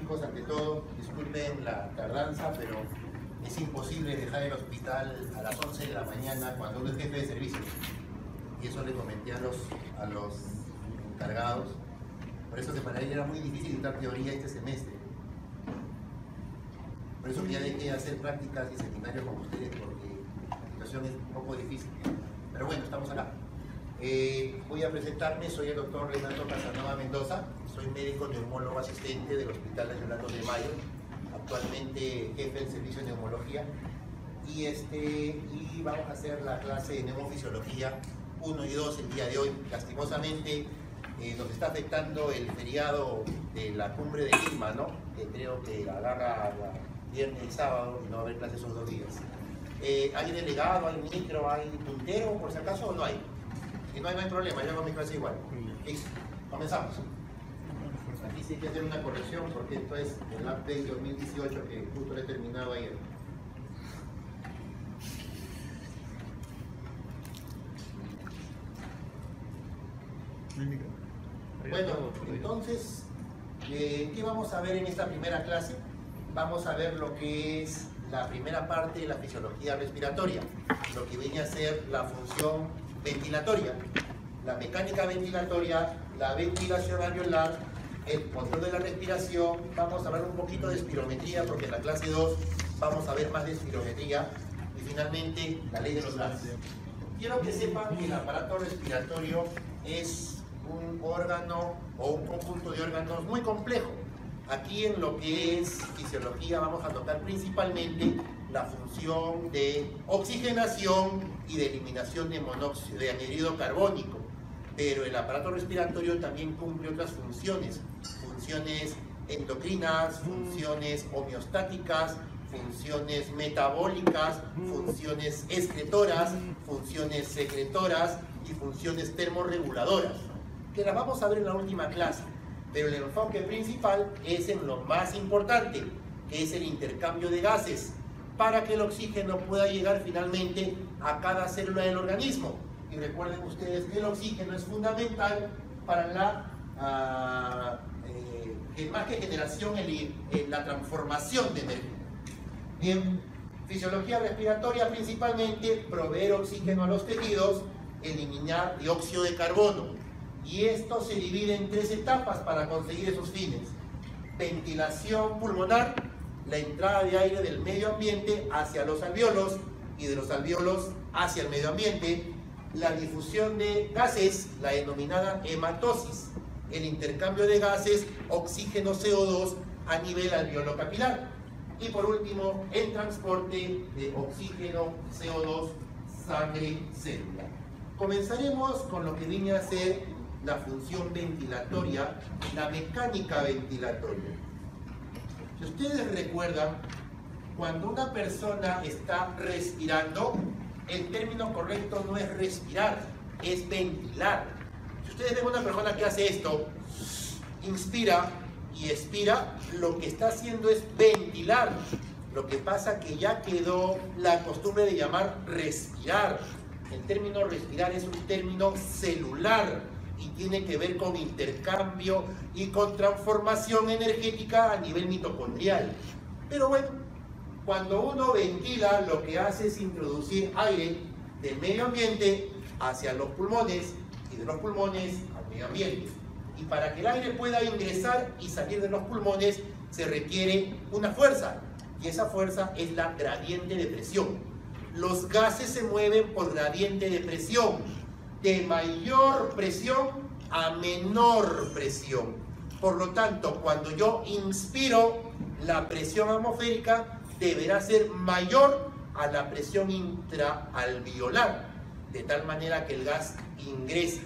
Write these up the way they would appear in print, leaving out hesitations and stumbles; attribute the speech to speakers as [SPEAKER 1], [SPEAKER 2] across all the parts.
[SPEAKER 1] chicos, ante todo, disculpen la tardanza, pero es imposible dejar el hospital a las 11 de la mañana cuando uno es jefe de servicio. Y eso le comenté a los encargados. Por eso que para él era muy difícil dar teoría este semestre. Por eso que ya dejé de hacer prácticas y seminarios con ustedes, porque la situación es un poco difícil. Pero bueno, estamos acá. Voy a presentarme, soy el doctor Renato Casanova Mendoza, soy médico neumólogo asistente del Hospital Nacional 2 de Mayo, actualmente jefe del servicio de neumología, y vamos a hacer la clase de neumofisiología 1 y 2 el día de hoy. Lastimosamente nos está afectando el feriado de la cumbre de Lima, ¿no? Que creo que agarra viernes y sábado y no va a haber clases esos 2 días. ¿Hay delegado, hay micro, hay puntero por si acaso o no hay? Si no hay problema, yo hago mi clase igual. Listo, comenzamos. Aquí sí hay que hacer una corrección porque esto es el update 2018 que justo lo he terminado ayer. Bueno, entonces, ¿qué vamos a ver en esta primera clase? Vamos a ver lo que es la primera parte de la fisiología respiratoria, lo que viene a ser la función ventilatoria, la mecánica ventilatoria, la ventilación alveolar, el control de la respiración. Vamos a hablar un poquito de espirometría porque en la clase 2 vamos a ver más de espirometría y finalmente la ley de los gases. Quiero que sepan que el aparato respiratorio es un órgano o un conjunto de órganos muy complejo. Aquí en lo que es fisiología vamos a tocar principalmente la función de oxigenación y de eliminación de monóxido de anhídrido carbónico, pero el aparato respiratorio también cumple otras funciones, funciones endocrinas, funciones homeostáticas, funciones metabólicas, funciones excretoras, funciones secretoras y funciones termorreguladoras, que las vamos a ver en la última clase. Pero el enfoque principal es en lo más importante, que es el intercambio de gases, para que el oxígeno pueda llegar finalmente a cada célula del organismo. Y recuerden ustedes que el oxígeno es fundamental para la más que generación, la transformación de energía. Bien, fisiología respiratoria principalmente proveer oxígeno a los tejidos, eliminar dióxido de carbono. Y esto se divide en 3 etapas para conseguir esos fines. Ventilación pulmonar, la entrada de aire del medio ambiente hacia los alvéolos y de los alvéolos hacia el medio ambiente. La difusión de gases, la denominada hematosis, el intercambio de gases oxígeno-CO2 a nivel alveolo capilar. Y por último, el transporte de oxígeno, CO2, sangre, célula. Comenzaremos con lo que viene a ser la función ventilatoria, la mecánica ventilatoria. Si ustedes recuerdan, cuando una persona está respirando, el término correcto no es respirar, es ventilar. Si ustedes ven una persona que hace esto, inspira y expira, lo que está haciendo es ventilar. Lo que pasa que ya quedó la costumbre de llamar respirar. El término respirar es un término celular y tiene que ver con intercambio y con transformación energética a nivel mitocondrial. Pero bueno, cuando uno ventila, lo que hace es introducir aire del medio ambiente hacia los pulmones y de los pulmones al medio ambiente. Y para que el aire pueda ingresar y salir de los pulmones se requiere una fuerza, y esa fuerza es la gradiente de presión. Los gases se mueven por gradiente de presión, de mayor presión a menor presión. Por lo tanto, cuando yo inspiro, la presión atmosférica deberá ser mayor a la presión intraalveolar, de tal manera que el gas ingrese.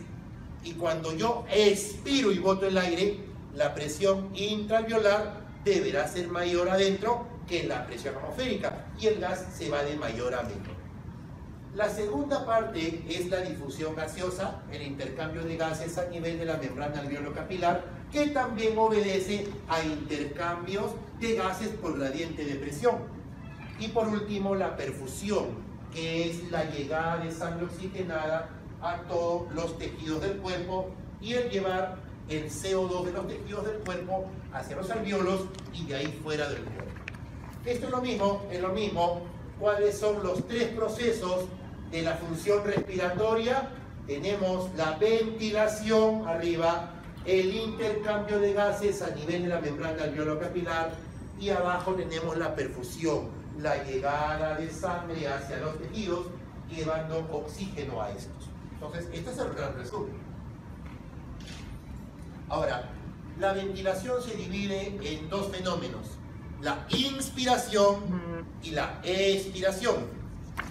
[SPEAKER 1] Y cuando yo expiro y boto el aire, la presión intraalveolar deberá ser mayor adentro que la presión atmosférica y el gas se va de mayor a menor. La segunda parte es la difusión gaseosa, el intercambio de gases a nivel de la membrana alveolo-capilar, que también obedece a intercambios de gases por gradiente de presión. Y por último, la perfusión, que es la llegada de sangre oxigenada a todos los tejidos del cuerpo y el llevar el CO2 de los tejidos del cuerpo hacia los alvéolos y de ahí fuera del cuerpo. Esto es lo mismo. ¿Cuáles son los tres procesos de la función respiratoria? Tenemos la ventilación arriba, el intercambio de gases a nivel de la membrana alveolo-capilar y abajo tenemos la perfusión, la llegada de sangre hacia los tejidos llevando oxígeno a estos. Entonces, este es el gran resumen. Ahora, la ventilación se divide en dos fenómenos, la inspiración y la expiración.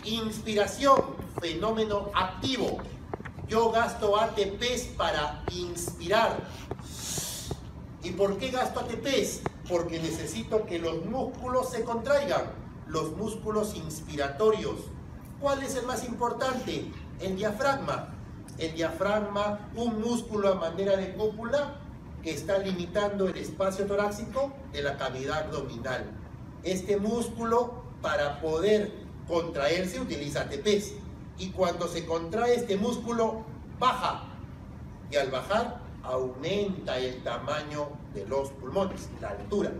[SPEAKER 1] Inspiración, fenómeno activo. Yo gasto ATPs para inspirar. ¿Y por qué gasto ATPs? Porque necesito que los músculos se contraigan, los músculos inspiratorios. ¿Cuál es el más importante? El diafragma. El diafragma, un músculo a manera de cúpula que está limitando el espacio torácico de la cavidad abdominal. Este músculo, para poder contraerse, utiliza ATPs. Y cuando se contrae este músculo, baja. Y al bajar, aumenta el tamaño de los pulmones, la altura.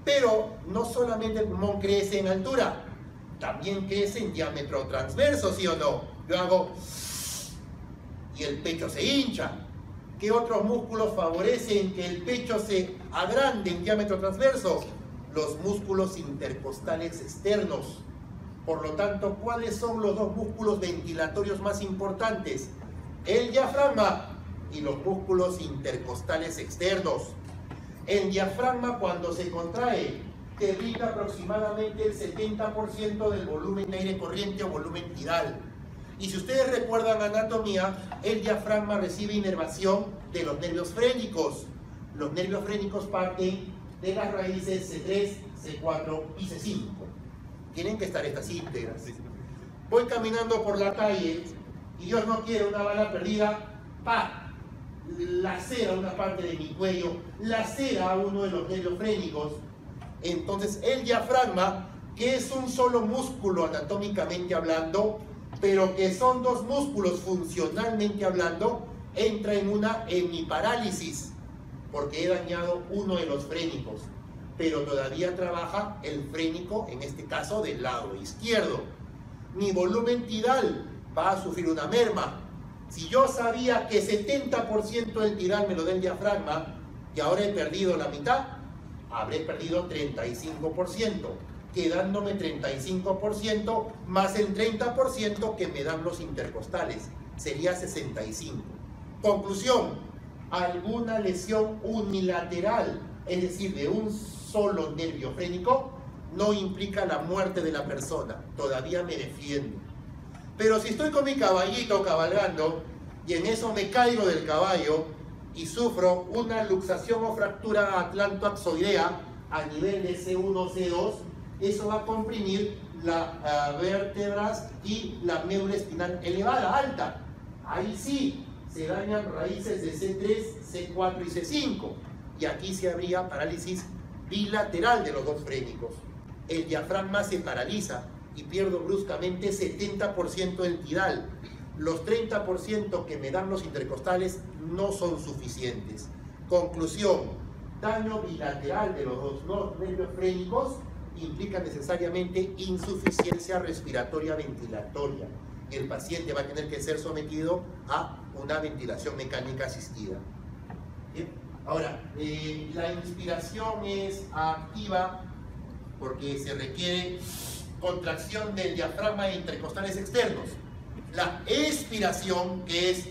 [SPEAKER 1] Pero no solamente el pulmón crece en altura, también crece en diámetro transverso, ¿sí o no? Yo hago y el pecho se hincha. ¿Qué otros músculos favorecen que el pecho se agrande en diámetro transverso? Los músculos intercostales externos. Por lo tanto, ¿cuáles son los dos músculos ventilatorios más importantes? El diafragma y los músculos intercostales externos. El diafragma, cuando se contrae, te brinda aproximadamente el 70% del volumen de aire corriente o volumen tidal. Y si ustedes recuerdan anatomía, el diafragma recibe inervación de los nervios frénicos. Los nervios frénicos parten de las raíces C3, C4 y C5. Tienen que estar estas íntegras. Voy caminando por la calle y Dios no quiere una bala perdida, ¡pa! Lacera una parte de mi cuello, lacera a uno de los nervios frénicos. Entonces el diafragma, que es un solo músculo anatómicamente hablando, pero que son dos músculos funcionalmente hablando, entra en una hemiparálisis, porque he dañado uno de los frénicos, pero todavía trabaja el frénico, en este caso del lado izquierdo. Mi volumen tidal va a sufrir una merma. Si yo sabía que 70% del tidal me lo da el diafragma y ahora he perdido la mitad, habré perdido 35%, quedándome 35% más el 30% que me dan los intercostales, sería 65%. Conclusión, alguna lesión unilateral, es decir, de un solo nervio frénico, no implica la muerte de la persona, todavía me defiendo. Pero si estoy con mi caballito cabalgando y en eso me caigo del caballo y sufro una luxación o fractura atlantoaxoidea a nivel de C1, C2, eso va a comprimir las vértebras y la médula espinal elevada, alta. Ahí sí se dañan raíces de C3, C4 y C5. Y aquí se habría parálisis bilateral de los dos frénicos. El diafragma se paraliza y pierdo bruscamente 70% del tidal. Los 30% que me dan los intercostales no son suficientes. Conclusión, daño bilateral de los dos nervios frénicos implica necesariamente insuficiencia respiratoria ventilatoria. El paciente va a tener que ser sometido a una ventilación mecánica asistida. ¿Bien? Ahora, la inspiración es activa porque se requiere contracción del diafragma e intercostales externos. La expiración, que es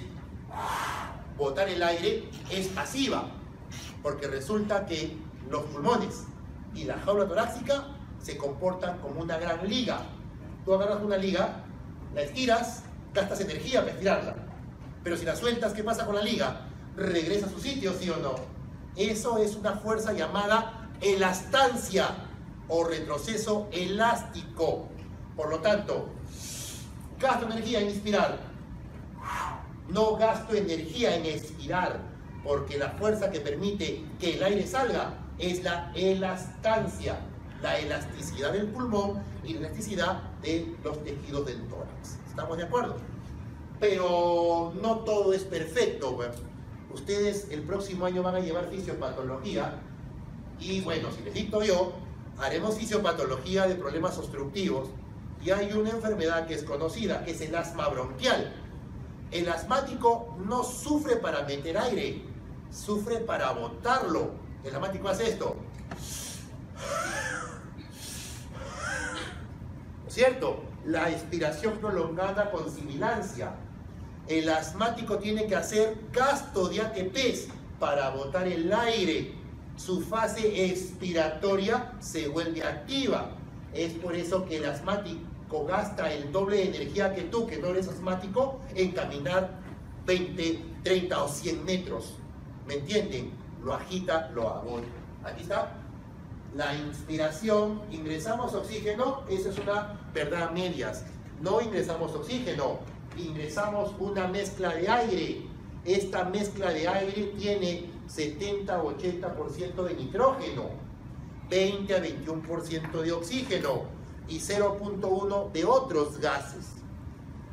[SPEAKER 1] botar el aire, es pasiva, porque resulta que los pulmones y la jaula torácica se comportan como una gran liga. Tú agarras una liga, la estiras, gastas energía para estirarla, pero si la sueltas, ¿qué pasa con la liga? Regresa a su sitio, ¿sí o no? Eso es una fuerza llamada elastancia o retroceso elástico. Por lo tanto, gasto energía en inspirar, no gasto energía en expirar, porque la fuerza que permite que el aire salga es la elastancia, la elasticidad del pulmón y la elasticidad de los tejidos del tórax. ¿Estamos de acuerdo? Pero no todo es perfecto. Ustedes el próximo año van a llevar fisiopatología Y bueno, si les dicto yo, haremos fisiopatología de problemas obstructivos y hay una enfermedad que es conocida, que es el asma bronquial. El asmático no sufre para meter aire, sufre para botarlo. El asmático hace esto. ¿Cierto? La expiración prolongada con sibilancia. El asmático tiene que hacer gasto de ATPs para botar el aire. Su fase expiratoria se vuelve activa. Es por eso que el asmático gasta el doble de energía que tú, que no eres asmático, en caminar 20, 30 o 100 metros. ¿Me entienden? Lo agita, lo agota. Aquí está. La inspiración, ingresamos oxígeno, eso es una verdad a medias. No ingresamos oxígeno, ingresamos una mezcla de aire. Esta mezcla de aire tiene 70-80% de nitrógeno, 20 a 21% de oxígeno y 0.1 de otros gases.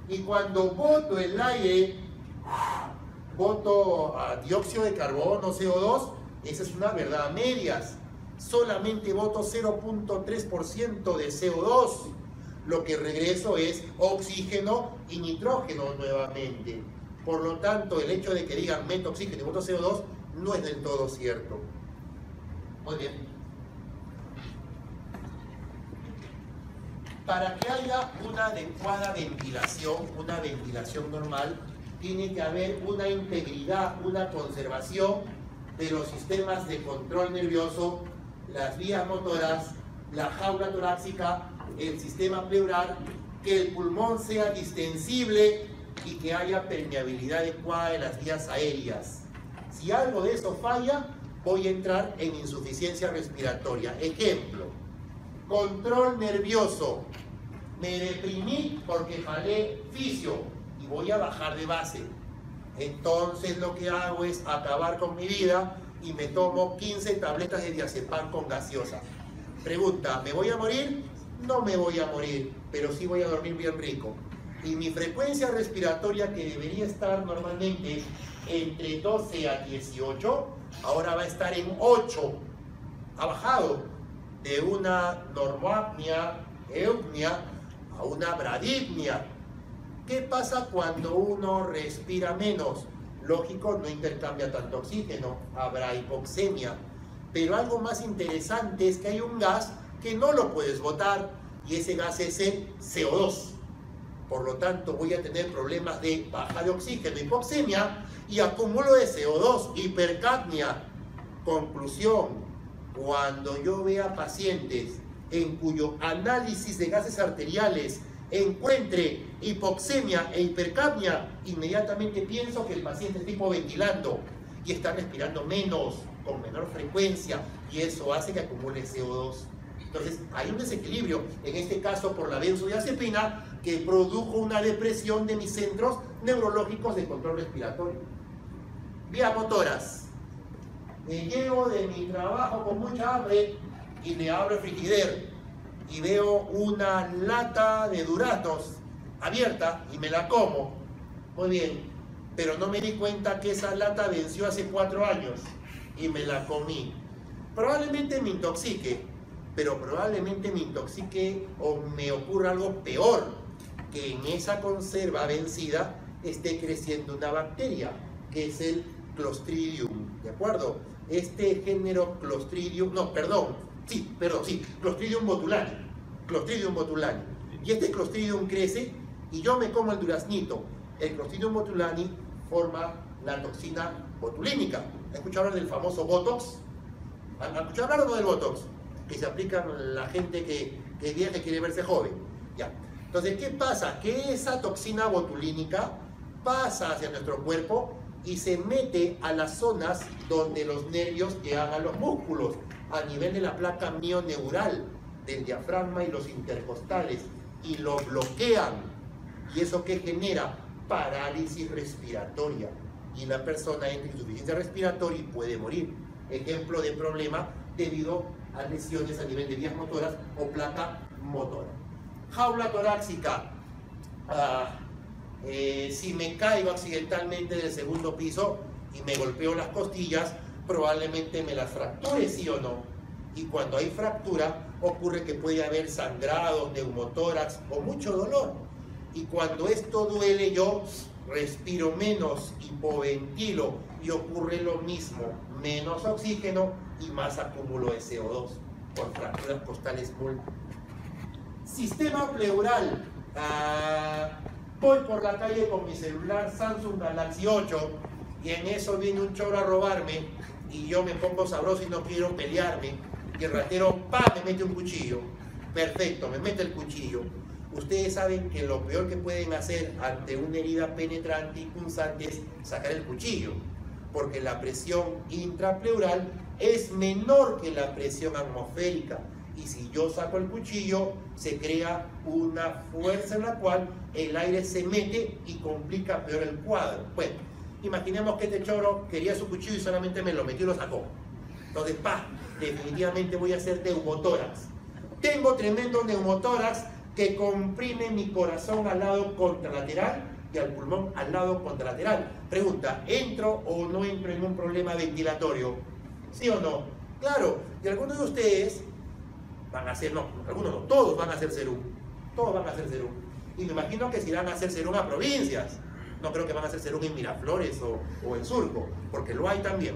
[SPEAKER 1] Y cuando boto el aire, boto dióxido de carbono, CO2, esa es una verdad a medias. Solamente boto 0.3% de CO2. Lo que regreso es oxígeno y nitrógeno nuevamente. Por lo tanto, el hecho de que digan meto oxígeno y boto CO2 no es del todo cierto. Muy bien. Para que haya una adecuada ventilación, una ventilación normal, tiene que haber una integridad, una conservación de los sistemas de control nervioso, las vías motoras, la jaula torácica, el sistema pleural, que el pulmón sea distensible y que haya permeabilidad adecuada de las vías aéreas. Si algo de eso falla, voy a entrar en insuficiencia respiratoria. Ejemplo, control nervioso. Me deprimí porque jalé fisio y voy a bajar de base. Entonces lo que hago es acabar con mi vida y me tomo 15 tabletas de diazepam con gaseosa. Pregunta, ¿me voy a morir? No me voy a morir, pero sí voy a dormir bien rico. Y mi frecuencia respiratoria, que debería estar normalmente entre 12 a 18, ahora va a estar en 8. Ha bajado de una normoapnea, eupnea, a una bradipnea. ¿Qué pasa cuando uno respira menos? Lógico, no intercambia tanto oxígeno, habrá hipoxemia. Pero algo más interesante es que hay un gas que no lo puedes botar y ese gas es el CO2. Por lo tanto, voy a tener problemas de baja de oxígeno, hipoxemia y acumulo de CO2, hipercapnia. Conclusión, cuando yo vea pacientes en cuyo análisis de gases arteriales encuentre hipoxemia e hipercapnia, inmediatamente pienso que el paciente está hipoventilando y está respirando menos, con menor frecuencia, y eso hace que acumule CO2. Entonces, hay un desequilibrio, en este caso por la benzodiazepina, que produjo una depresión de mis centros neurológicos de control respiratorio. Vías motoras. Llego de mi trabajo con mucha hambre y le abro el frigider y veo una lata de duraznos abierta y me la como. Muy bien, pero no me di cuenta que esa lata venció hace 4 años y me la comí. Probablemente me intoxique, pero probablemente me intoxique o me ocurra algo peor, que en esa conserva vencida esté creciendo una bacteria, que es el Clostridium, ¿de acuerdo? Este género Clostridium, Clostridium botulani. Y este Clostridium crece y yo me como el duraznito. El Clostridium botulani forma la toxina botulínica. ¿Han escuchado hablar del famoso Botox? ¿Han escuchado hablar o no del Botox? Que se aplica la gente que vieja y quiere verse joven. Ya. Entonces, ¿qué pasa? Que esa toxina botulínica pasa hacia nuestro cuerpo y se mete a las zonas donde los nervios llegan a los músculos, a nivel de la placa mioneural, del diafragma y los intercostales, y lo bloquean. ¿Y eso qué genera? Parálisis respiratoria. Y la persona entra en insuficiencia respiratoria y puede morir. Ejemplo de problema debido a lesiones a nivel de vías motoras o placa motora. Jaula torácica. Si me caigo accidentalmente del segundo piso y me golpeo las costillas, probablemente me las fracture, ¿sí o no? Y cuando hay fractura, ocurre que puede haber sangrado, neumotórax o mucho dolor. Y cuando esto duele, yo respiro menos, hipoventilo y ocurre lo mismo, menos oxígeno y más acúmulo de CO2 por fracturas costales múltiples. Sistema pleural. Voy por la calle con mi celular Samsung Galaxy 8 y en eso viene un choro a robarme y yo me pongo sabroso y no quiero pelearme y el ratero me mete un cuchillo. Perfecto, me mete el cuchillo. Ustedes saben que lo peor que pueden hacer ante una herida penetrante y punzante es sacar el cuchillo, porque la presión intrapleural es menor que la presión atmosférica. Y si yo saco el cuchillo, se crea una fuerza en la cual el aire se mete y complica peor el cuadro. Bueno, imaginemos que este choro quería su cuchillo y solamente me lo metió y lo sacó. Entonces, definitivamente voy a hacer neumotórax. Tengo tremendo neumotórax que comprime mi corazón al lado contralateral y al pulmón al lado contralateral. Pregunta, ¿entro o no entro en un problema ventilatorio? ¿Sí o no? Claro, y algunos de ustedes van a hacer, no, algunos no, todos van a hacer serum. Todos van a hacer serum. Y me imagino que si van a hacer serum a provincias. No creo que van a hacer serum en Miraflores o en Surco, porque lo hay también.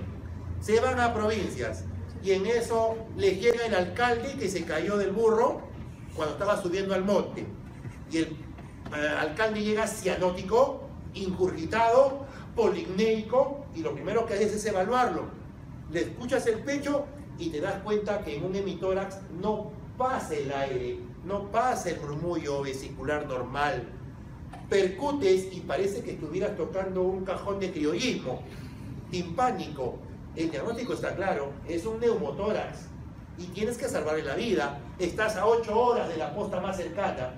[SPEAKER 1] Se van a provincias y en eso les llega el alcalde que se cayó del burro cuando estaba subiendo al monte. Y el alcalde llega cianótico, ingurgitado, polignéico, y lo primero que haces es evaluarlo. Le escuchas el pecho y te das cuenta que en un hemitórax no pasa el aire, no pasa el murmullo vesicular normal. Percutes y parece que estuvieras tocando un cajón de criollismo, timpánico. El diagnóstico está claro, es un neumotórax y tienes que salvarle la vida. Estás a 8 horas de la posta más cercana.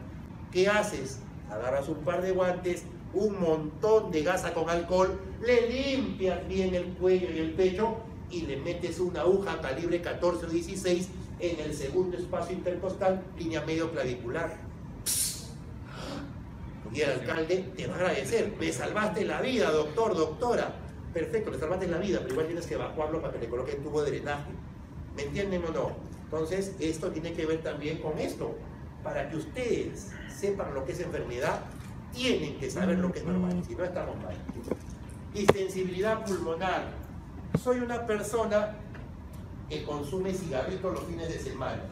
[SPEAKER 1] ¿Qué haces? Agarras un par de guantes, un montón de gasa con alcohol, le limpias bien el cuello y el pecho y le metes una aguja calibre 14 o 16 en el segundo espacio intercostal, línea medio clavicular. Y el alcalde te va a agradecer. Me salvaste la vida, doctor, doctora. Perfecto, le salvaste la vida, pero igual tienes que evacuarlo para que le coloquen tubo de drenaje. ¿Me entienden o no? Entonces, esto tiene que ver también con esto. Para que ustedes sepan lo que es enfermedad, tienen que saber lo que es normal. Si no, estamos mal. Distensibilidad pulmonar. Soy una persona que consume cigarritos los fines de semana.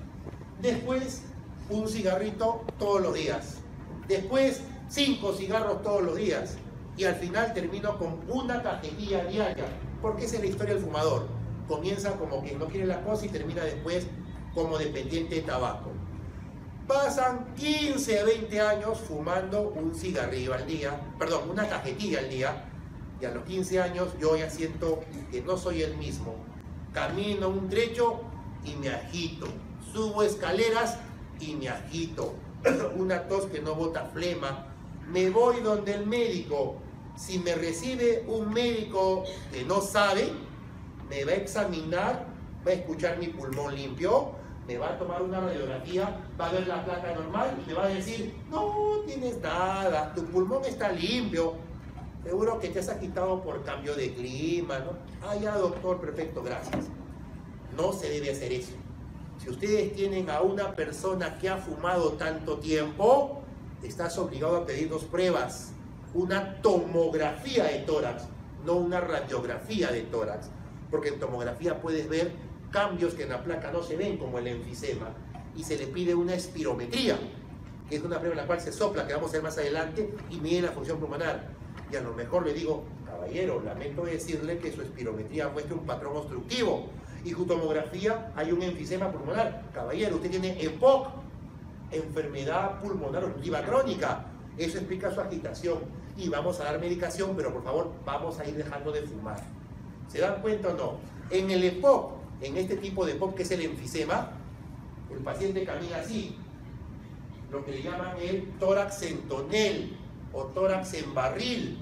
[SPEAKER 1] Después, un cigarrito todos los días. Después, 5 cigarros todos los días. Y al final termino con una cajetilla diaria, porque esa es la historia del fumador. Comienza como que no quiere la cosa y termina después como dependiente de tabaco. Pasan 15 a 20 años fumando un cigarrillo al día, perdón, una cajetilla al día, y a los 15 años yo ya siento que no soy el mismo. Camino un trecho y me agito, subo escaleras y me agito, una tos que no bota flema, me voy donde el médico. Si me recibe un médico que no sabe, me va a examinar, va a escuchar mi pulmón limpio, me va a tomar una radiografía, va a ver la placa normal y me va a decir, no tienes nada, tu pulmón está limpio, seguro que te has agitado por cambio de clima, ¿no? Ah, ya, doctor, perfecto, gracias. No se debe hacer eso. Si ustedes tienen a una persona que ha fumado tanto tiempo, estás obligado a pedir 2 pruebas. Una tomografía de tórax, no una radiografía de tórax, porque en tomografía puedes ver cambios que en la placa no se ven, como el enfisema, y se le pide una espirometría, que es una prueba en la cual se sopla, que vamos a ver más adelante, y mide la función pulmonar. Y a lo mejor le digo, caballero, lamento decirle que su espirometría muestra un patrón obstructivo, y su tomografía hay un enfisema pulmonar. Caballero, usted tiene EPOC, enfermedad pulmonar obstructiva crónica. Eso explica su agitación y vamos a dar medicación, pero por favor vamos a ir dejando de fumar. ¿Se dan cuenta o no? En el EPOC, en este tipo de EPOC que es el enfisema, el paciente camina así, lo que le llaman el tórax en tonel o tórax en barril.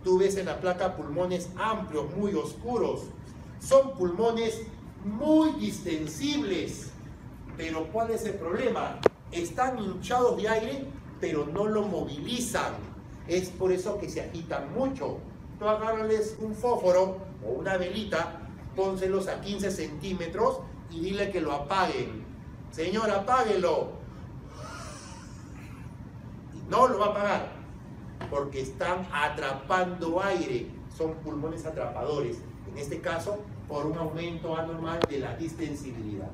[SPEAKER 1] Tú ves en la placa pulmones amplios, muy oscuros. Son pulmones muy distensibles. Pero ¿cuál es el problema? Están hinchados de aire, pero no lo movilizan. Es por eso que se agitan mucho. Tú agárrales un fósforo o una velita, pónselos a 15 centímetros y dile que lo apaguen. Señor, apáguelo. Y no lo va a apagar, porque están atrapando aire. Son pulmones atrapadores. En este caso, por un aumento anormal de la distensibilidad.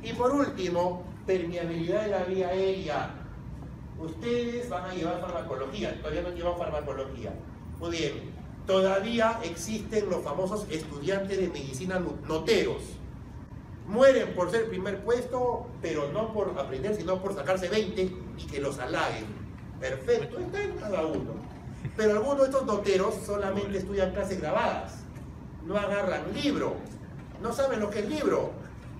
[SPEAKER 1] Y por último, permeabilidad de la vía aérea. Ustedes van a llevar farmacología, todavía no llevan farmacología. Muy bien, todavía existen los famosos estudiantes de medicina noteros. Mueren por ser primer puesto, pero no por aprender, sino por sacarse 20 y que los halaguen. Perfecto, está en cada uno. Pero algunos de estos noteros solamente estudian clases grabadas. No agarran libro. No saben lo que es libro.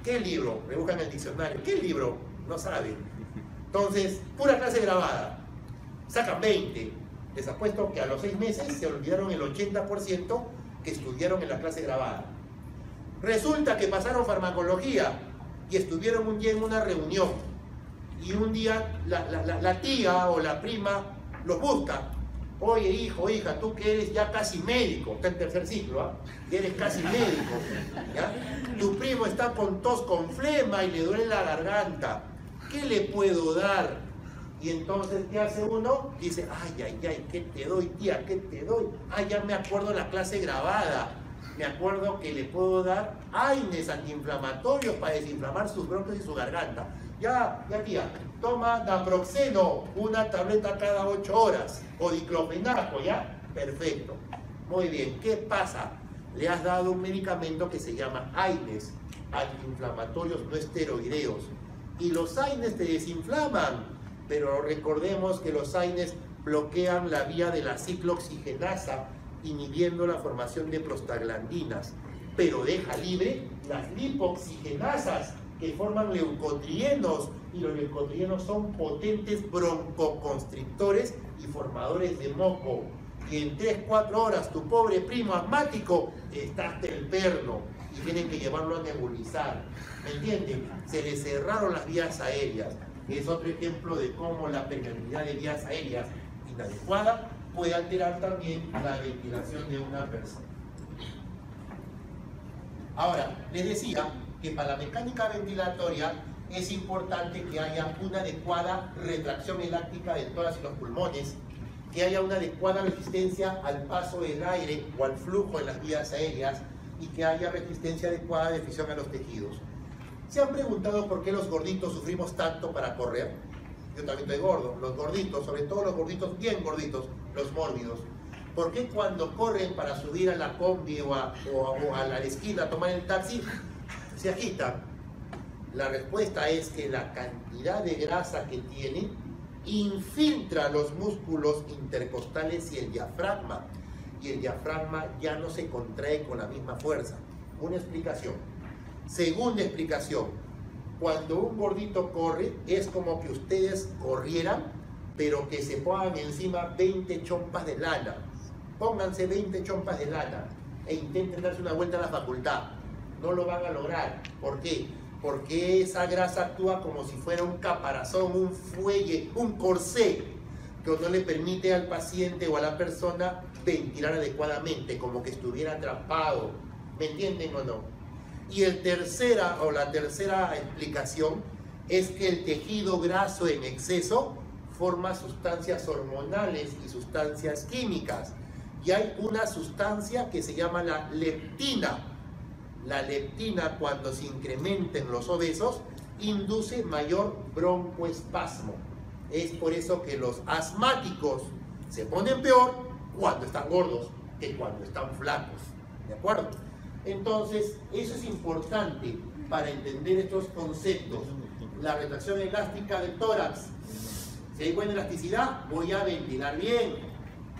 [SPEAKER 1] ¿Qué libro? Me buscan en el diccionario. ¿Qué libro? No saben. Entonces, pura clase grabada. Sacan 20. Les apuesto que a los 6 meses se olvidaron el 80% que estudiaron en la clase grabada. Resulta que pasaron farmacología y estuvieron un día en una reunión. Y un día la tía o la prima los busca. Oye, hijo, hija, tú que eres ya casi médico, está en tercer ciclo, ¿ah? Que eres casi médico, ¿ya? Tu primo está con tos, con flema y le duele la garganta. ¿Qué le puedo dar? Y entonces, ¿qué hace uno? Dice, ay, ay, ay, ¿qué te doy, tía? ¿Qué te doy? Ay, ya me acuerdo de la clase grabada. Me acuerdo que le puedo dar AINES antiinflamatorios para desinflamar sus bronquios y su garganta. Ya, tía, toma naproxeno, una tableta cada 8 horas, o diclofenaco, ¿ya? Perfecto. Muy bien, ¿qué pasa? Le has dado un medicamento que se llama AINES, antiinflamatorios no esteroideos, y los AINES te desinflaman, pero recordemos que los AINES bloquean la vía de la ciclooxigenasa, inhibiendo la formación de prostaglandinas, pero deja libre las lipoxigenasas, que forman leucotrienos, y los leucotrienos son potentes broncoconstrictores y formadores de moco. Y en 3-4 horas tu pobre primo asmático está hasta el perno y tienen que llevarlo a nebulizar. ¿Me entienden? Se le cerraron las vías aéreas. Es otro ejemplo de cómo la permeabilidad de vías aéreas inadecuada puede alterar también la ventilación de una persona. Ahora, les decía que para la mecánica ventilatoria es importante que haya una adecuada retracción elástica del tórax y los pulmones, que haya una adecuada resistencia al paso del aire o al flujo en las vías aéreas y que haya resistencia adecuada de fisión a los tejidos. ¿Se han preguntado por qué los gorditos sufrimos tanto para correr? Yo también estoy gordo. Los gorditos, sobre todo los gorditos bien gorditos, los mórbidos, ¿por qué cuando corren para subir a la combi o a la esquina a tomar el taxi se agitan? La respuesta es que la cantidad de grasa que tienen infiltra los músculos intercostales y el diafragma ya no se contrae con la misma fuerza. Una explicación. Segunda explicación, cuando un gordito corre es como que ustedes corrieran, pero que se pongan encima 20 chompas de lana. Pónganse 20 chompas de lana e intenten darse una vuelta a la facultad. No lo van a lograr. ¿Por qué? Porque esa grasa actúa como si fuera un caparazón, un fuelle, un corsé, que no le permite al paciente o a la persona ventilar adecuadamente, como que estuviera atrapado. ¿Me entienden o no? Y la tercera explicación es que el tejido graso en exceso forma sustancias hormonales y sustancias químicas. Y hay una sustancia que se llama la leptina. La leptina, cuando se incrementa en los obesos, induce mayor broncoespasmo. Es por eso que los asmáticos se ponen peor cuando están gordos que cuando están flacos. ¿De acuerdo? Entonces, eso es importante para entender estos conceptos. La retracción elástica del tórax. Si hay buena elasticidad, voy a ventilar bien.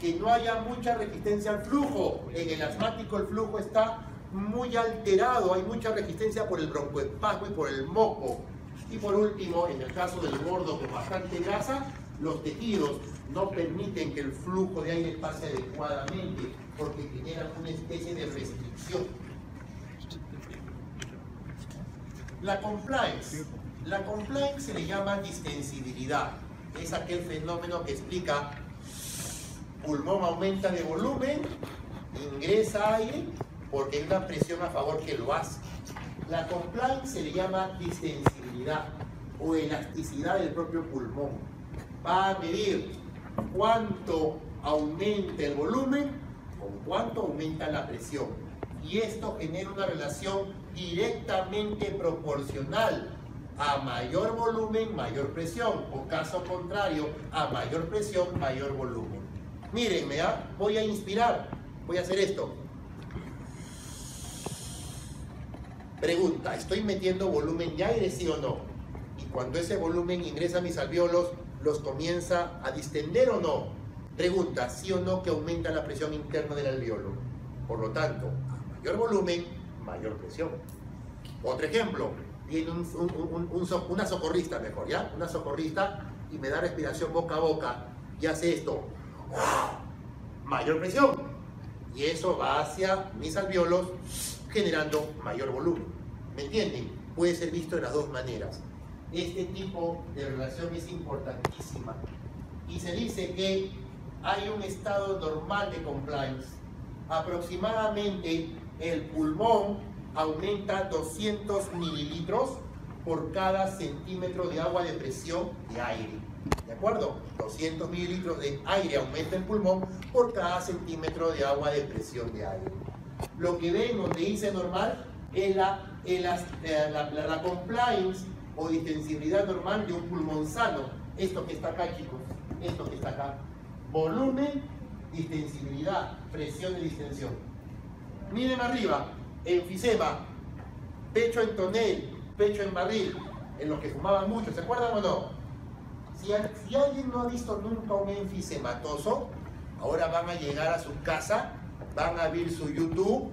[SPEAKER 1] Que no haya mucha resistencia al flujo. En el asmático el flujo está muy alterado, hay mucha resistencia por el broncoespasmo y por el moco. Y por último, en el caso del gordo con bastante grasa, los tejidos no permiten que el flujo de aire pase adecuadamente porque generan una especie de restricción. La compliance se le llama distensibilidad. Es aquel fenómeno que explica pulmón aumenta de volumen, ingresa aire porque hay una presión a favor que lo hace. La compliance se le llama distensibilidad o elasticidad del propio pulmón. Va a medir cuánto aumenta el volumen con cuánto aumenta la presión. Y esto genera una relación directamente proporcional. A mayor volumen, mayor presión, o caso contrario, a mayor presión, mayor volumen. Mírenme, voy a inspirar, voy a hacer esto. Pregunta, ¿estoy metiendo volumen de aire, sí o no? Y cuando ese volumen ingresa a mis alvéolos, ¿los comienza a distender o no? Pregunta, ¿sí o no que aumenta la presión interna del alvéolo? Por lo tanto, a mayor volumen, mayor presión. Otro ejemplo. Viene una socorrista mejor, ¿ya? Una socorrista y me da respiración boca a boca y hace esto. Mayor presión. Y eso va hacia mis alvéolos generando mayor volumen. ¿Me entienden? Puede ser visto de las dos maneras. Este tipo de relación es importantísima. Y se dice que hay un estado normal de compliance. Aproximadamente el pulmón aumenta 200 mililitros por cada centímetro de agua de presión de aire. ¿De acuerdo? 200 mililitros de aire aumenta el pulmón por cada centímetro de agua de presión de aire. Lo que ven donde dice normal es la compliance o distensibilidad normal de un pulmón sano. Esto que está acá, chicos. Esto que está acá. Volumen, distensibilidad, presión y distensión. Miren arriba. Enfisema, pecho en tonel, pecho en barril, en los que fumaban mucho, ¿se acuerdan o no? Si alguien no ha visto nunca un enfisematoso, ahora van a llegar a su casa, van a abrir su YouTube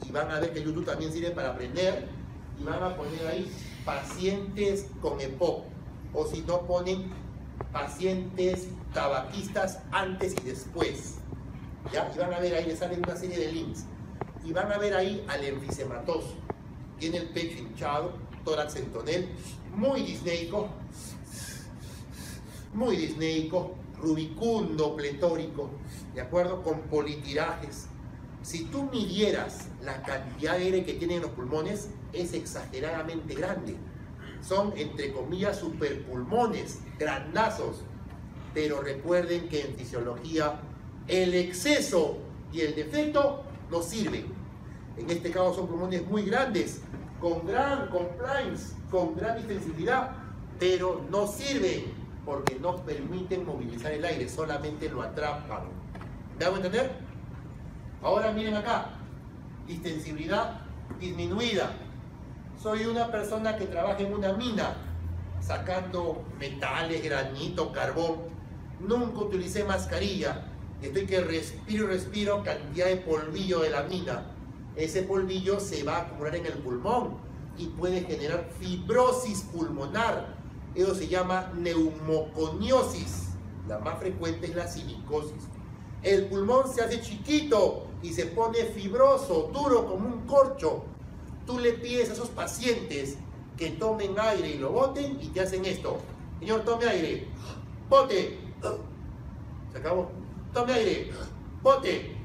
[SPEAKER 1] y van a ver que YouTube también sirve para aprender y van a poner ahí pacientes con EPOC, o si no ponen pacientes tabaquistas antes y después, ¿ya? Y van a ver ahí, les salen una serie de links. Y van a ver ahí al enfisematoso. Tiene el pecho hinchado, tórax en tonel, muy disneico, rubicundo, pletórico, ¿de acuerdo? Con politirajes. Si tú midieras la cantidad de aire que tienen los pulmones, es exageradamente grande. Son, entre comillas, superpulmones, grandazos. Pero recuerden que en fisiología el exceso y el defecto no sirven. En este caso son pulmones muy grandes, con gran compliance, con gran distensibilidad, pero no sirven porque no permiten movilizar el aire, solamente lo atrapan. ¿Me hago entender? Ahora miren acá, distensibilidad disminuida. Soy una persona que trabaja en una mina, sacando metales, granito, carbón. Nunca utilicé mascarilla. Estoy que respiro cantidad de polvillo de la mina. Ese polvillo se va a acumular en el pulmón y puede generar fibrosis pulmonar. Eso se llama neumoconiosis. La más frecuente es la silicosis. El pulmón se hace chiquito y se pone fibroso, duro como un corcho. Tú le pides a esos pacientes que tomen aire y lo boten y te hacen esto. Señor, tome aire. Bote. Se acabó. Tome aire, bote,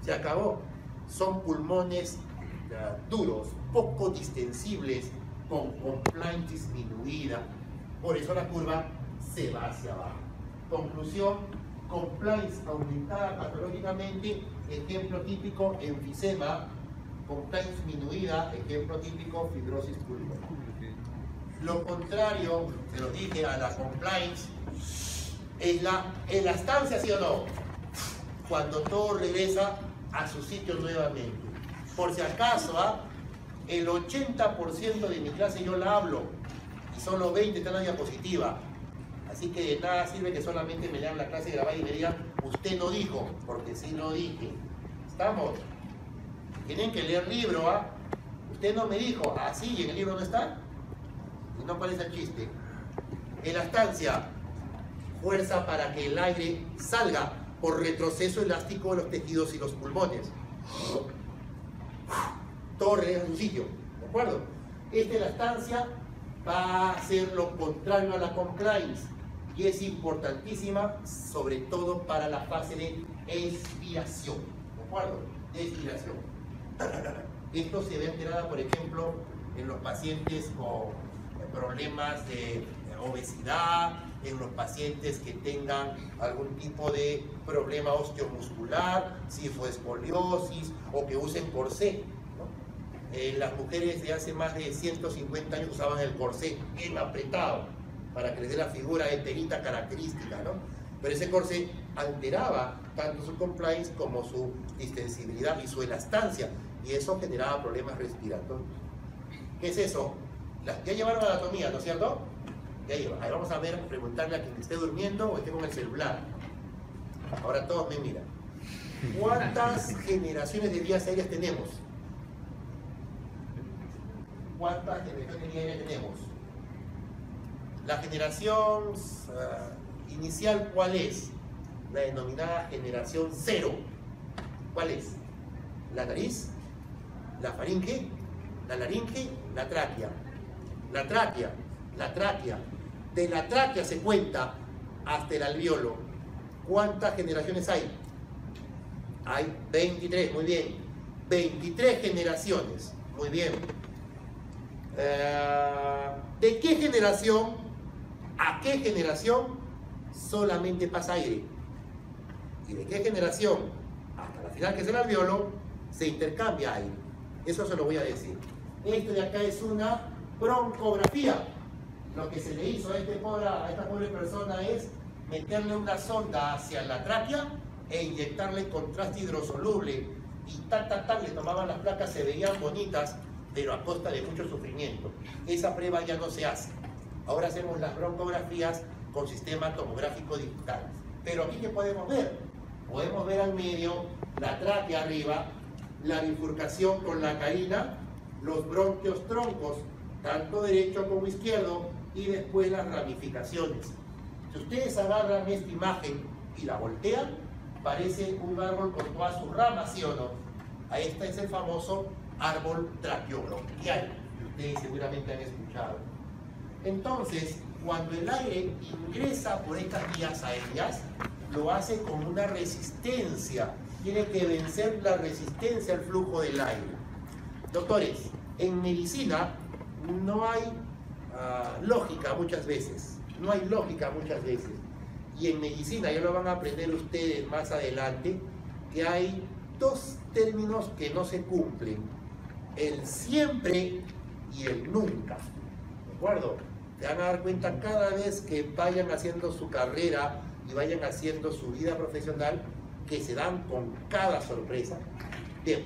[SPEAKER 1] se acabó. Son pulmones duros, poco distensibles, con compliance disminuida. Por eso la curva se va hacia abajo. Conclusión, compliance aumentada patológicamente, ejemplo típico, enfisema. Compliance disminuida, ejemplo típico, fibrosis pulmonar. Lo contrario, se lo dije, a la compliance, es la elastancia, ¿sí o no? Cuando todo regresa a su sitio nuevamente. Por si acaso, el 80% de mi clase yo la hablo y solo 20 están en la diapositiva. Así que de nada sirve que solamente me lean la clase grabada y me digan, usted no dijo, porque sí lo dije. ¿Estamos? Tienen que leer libro, Usted no me dijo, sí, y en el libro no está. Y no parece el chiste. Elastancia. Fuerza para que el aire salga por retroceso elástico de los tejidos y los pulmones. Todo regresa a su sitio, ¿de acuerdo? Esta elastancia va a ser lo contrario a la compliance y es importantísima, sobre todo para la fase de expiración, ¿de acuerdo? De expiración. Esto se ve alterada, por ejemplo, en los pacientes con problemas de obesidad, en los pacientes que tengan algún tipo de problema osteomuscular, escoliosis o que usen corsé, ¿no? Las mujeres de hace más de 150 años usaban el corsé bien apretado para que les dé la figura de perita característica, ¿no? Pero ese corsé alteraba tanto su compliance como su distensibilidad y su elastancia, y eso generaba problemas respiratorios. ¿Qué es eso? Ya llevaron anatomía, ¿no es cierto? Ya lleva. Ahí vamos a ver, preguntarle a quien esté durmiendo o esté con el celular. Ahora todos me miran. ¿Cuántas generaciones de vías aéreas tenemos? ¿Cuántas generaciones de vías aéreas tenemos? La generación inicial, ¿cuál es? La denominada generación cero. ¿Cuál es? La nariz, la faringe, la laringe, la tráquea. La tráquea, la tráquea. De la tráquea se cuenta hasta el alvéolo. ¿Cuántas generaciones hay? Hay 23, muy bien. 23 generaciones, muy bien. ¿De qué generación a qué generación solamente pasa aire? ¿Y de qué generación hasta la final, que es el alvéolo, se intercambia aire? Eso se lo voy a decir. Esto de acá es una broncografía. Lo que se le hizo a esta pobre persona es meterle una sonda hacia la tráquea e inyectarle contraste hidrosoluble, y le tomaban las placas, se veían bonitas, pero a costa de mucho sufrimiento. Esa prueba ya no se hace. Ahora hacemos las broncografías con sistema tomográfico digital. Pero aquí, ¿qué podemos ver? Podemos ver al medio la tráquea arriba, la bifurcación con la carina, los bronquios troncos, tanto derecho como izquierdo, y después las ramificaciones. Si ustedes agarran esta imagen y la voltean, parece un árbol con todas sus ramas, ¿sí o no? Este es el famoso árbol traqueobronquial, que ustedes seguramente han escuchado. Entonces, cuando el aire ingresa por estas vías aéreas, lo hace con una resistencia. Tiene que vencer la resistencia al flujo del aire. Doctores, en medicina no hay lógica muchas veces. No hay lógica muchas veces. Y en medicina, ya lo van a aprender ustedes más adelante, que hay dos términos que no se cumplen: el siempre y el nunca. ¿De acuerdo? Se van a dar cuenta cada vez que vayan haciendo su carrera y vayan haciendo su vida profesional, que se dan con cada sorpresa. Bien,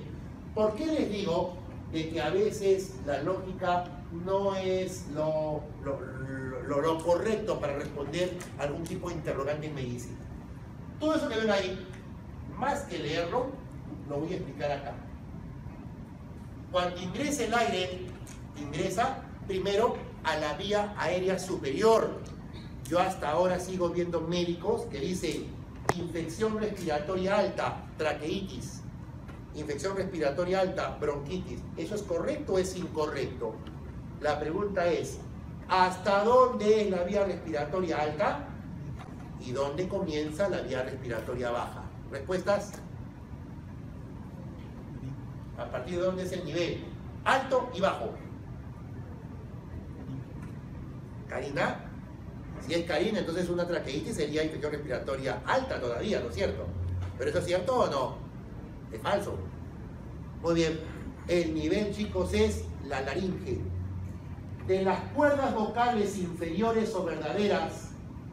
[SPEAKER 1] ¿por qué les digo de que a veces la lógica no es lo correcto para responder a algún tipo de interrogante en medicina? Todo eso que ven ahí, más que leerlo, lo voy a explicar acá. Cuando ingresa el aire, ingresa primero a la vía aérea superior. Yo hasta ahora sigo viendo médicos que dicen infección respiratoria alta, traqueitis, infección respiratoria alta, bronquitis. ¿Eso es correcto o es incorrecto? La pregunta es, ¿hasta dónde es la vía respiratoria alta y dónde comienza la vía respiratoria baja? ¿Respuestas? ¿A partir de dónde es el nivel? Alto y bajo. Karina, si es Karina, entonces una traqueitis sería infección respiratoria alta todavía, ¿no es cierto? ¿Pero eso es cierto o no? Es falso. Muy bien, el nivel, chicos, es la laringe. De las cuerdas vocales inferiores o verdaderas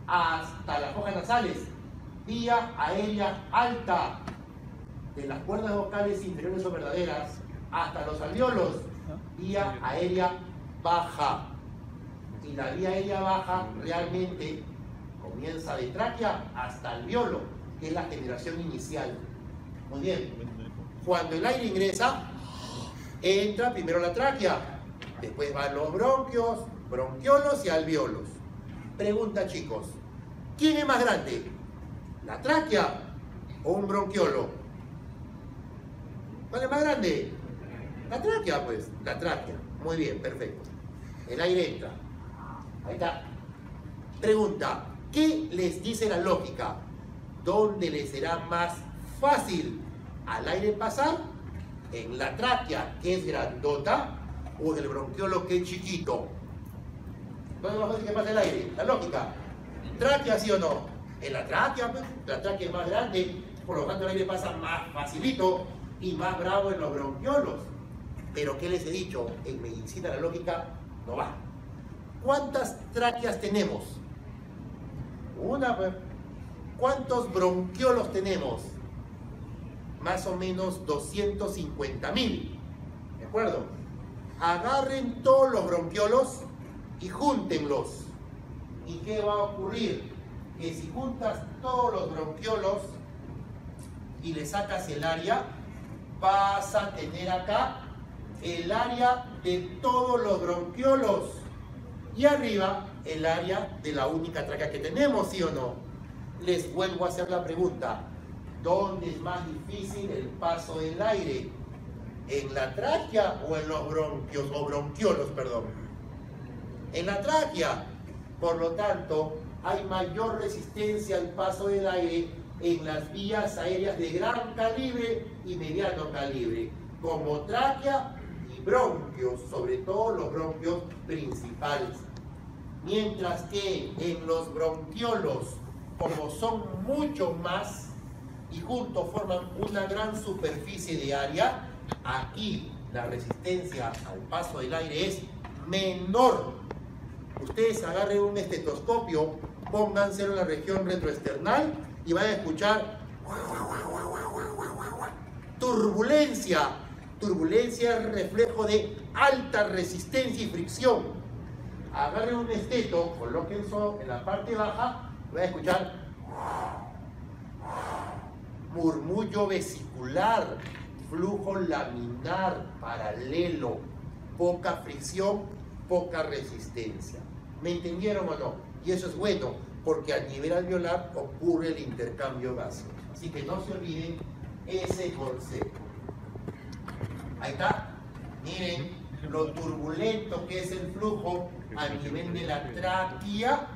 [SPEAKER 1] hasta las fosas nasales, vía aérea alta. De las cuerdas vocales inferiores o verdaderas hasta los alvéolos, vía aérea baja. Y la vía aérea baja realmente comienza de tráquea hasta alvéolo, que es la generación inicial. Muy bien. Cuando el aire ingresa, entra primero la tráquea, después van los bronquios, bronquiolos y alvéolos. Pregunta, chicos, ¿quién es más grande? ¿La tráquea o un bronquiolo? ¿Cuál es más grande? La tráquea, pues, la tráquea. Muy bien, perfecto. El aire entra. Ahí está. Pregunta, ¿qué les dice la lógica? ¿Dónde les será más fácil al aire pasar ¿En la tráquea, que es grandota, o en el bronquiolo, que es chiquito? ¿Dónde es más fácil que pase el aire? La lógica. ¿Tráquea, sí o no? En la tráquea, pues, la tráquea es más grande, por lo tanto el aire pasa más facilito y más bravo en los bronquiolos. Pero ¿qué les he dicho? En medicina la lógica no va. ¿Cuántas tráqueas tenemos? Una, pues. ¿Cuántos bronquiolos tenemos? Más o menos 250.000. ¿De acuerdo? Agarren todos los bronquiolos y júntenlos. ¿Y qué va a ocurrir? Que si juntas todos los bronquiolos y le sacas el área, vas a tener acá el área de todos los bronquiolos y arriba el área de la única tráquea que tenemos, ¿sí o no? Les vuelvo a hacer la pregunta: ¿dónde es más difícil el paso del aire? ¿En la tráquea o en los bronquios, o bronquiolos, perdón? En la tráquea. Por lo tanto, hay mayor resistencia al paso del aire en las vías aéreas de gran calibre y mediano calibre, como tráquea y bronquios, sobre todo los bronquios principales. Mientras que en los bronquiolos, como son mucho más y juntos forman una gran superficie de área, aquí la resistencia al paso del aire es menor. Ustedes agarren un estetoscopio, pónganselo en la región retroesternal y van a escuchar turbulencia. Turbulencia es reflejo de alta resistencia y fricción. Agarren un esteto, colóquenlo en la parte baja, van a escuchar murmullo vesicular, flujo laminar, paralelo, poca fricción, poca resistencia. ¿Me entendieron o no? Y eso es bueno, porque a nivel alveolar ocurre el intercambio gaseoso. Así que no se olviden ese concepto. Ahí está. Miren lo turbulento que es el flujo a nivel de la tráquea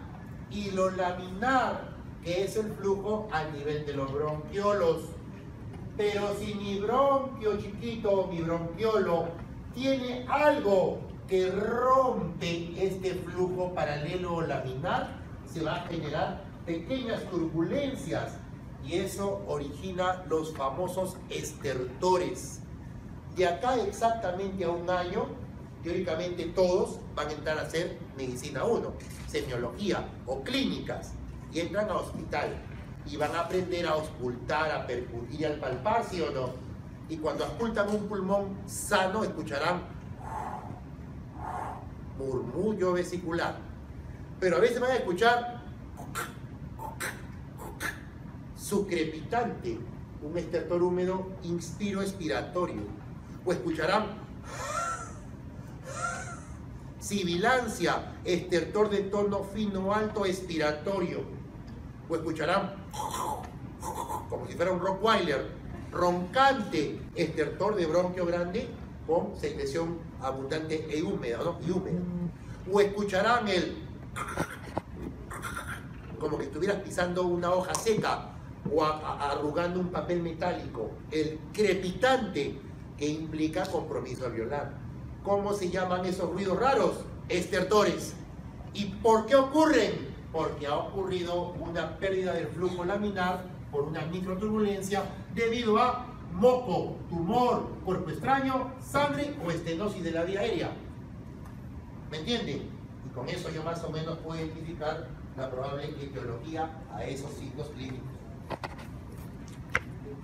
[SPEAKER 1] y lo laminar que es el flujo a nivel de los bronquiolos. Pero si mi bronquio chiquito, mi bronquiolo, tiene algo que rompe este flujo paralelo o laminar, se va a generar pequeñas turbulencias y eso origina los famosos estertores. De acá exactamente a un año, teóricamente todos van a entrar a hacer medicina 1, semiología o clínicas, y entran a hospital y van a aprender a auscultar, a percutir y a palpar, ¿sí o no? Y cuando auscultan un pulmón sano, escucharán murmullo vesicular. Pero a veces van a escuchar sucrepitante, un estertor húmedo inspiro-expiratorio. O escucharán sibilancia, estertor de tono fino alto expiratorio. O escucharán como si fuera un Rottweiler, roncante, estertor de bronquio grande con secreción abundante e húmeda, ¿no? Y húmeda. O escucharán el como que estuvieras pisando una hoja seca o arrugando un papel metálico, el crepitante, que implica compromiso alveolar. ¿Cómo se llaman esos ruidos raros? Estertores. ¿Y por qué ocurren? Porque ha ocurrido una pérdida del flujo laminar por una microturbulencia debido a moco, tumor, cuerpo extraño, sangre o estenosis de la vía aérea. ¿Me entienden? Y con eso yo más o menos puedo identificar la probable etiología a esos signos clínicos.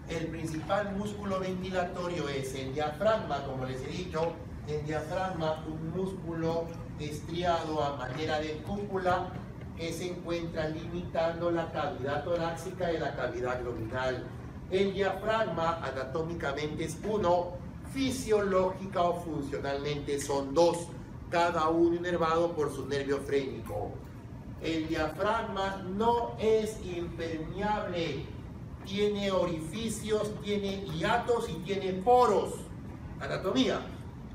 [SPEAKER 1] El principal músculo ventilatorio es el diafragma, como les he dicho. El diafragma, un músculo estriado a manera de cúpula que se encuentra limitando la cavidad torácica de la cavidad abdominal. El diafragma anatómicamente es uno, fisiológica o funcionalmente son dos, cada uno inervado por su nervio frénico. El diafragma no es impermeable, tiene orificios, tiene hiatos y tiene poros. Anatomía.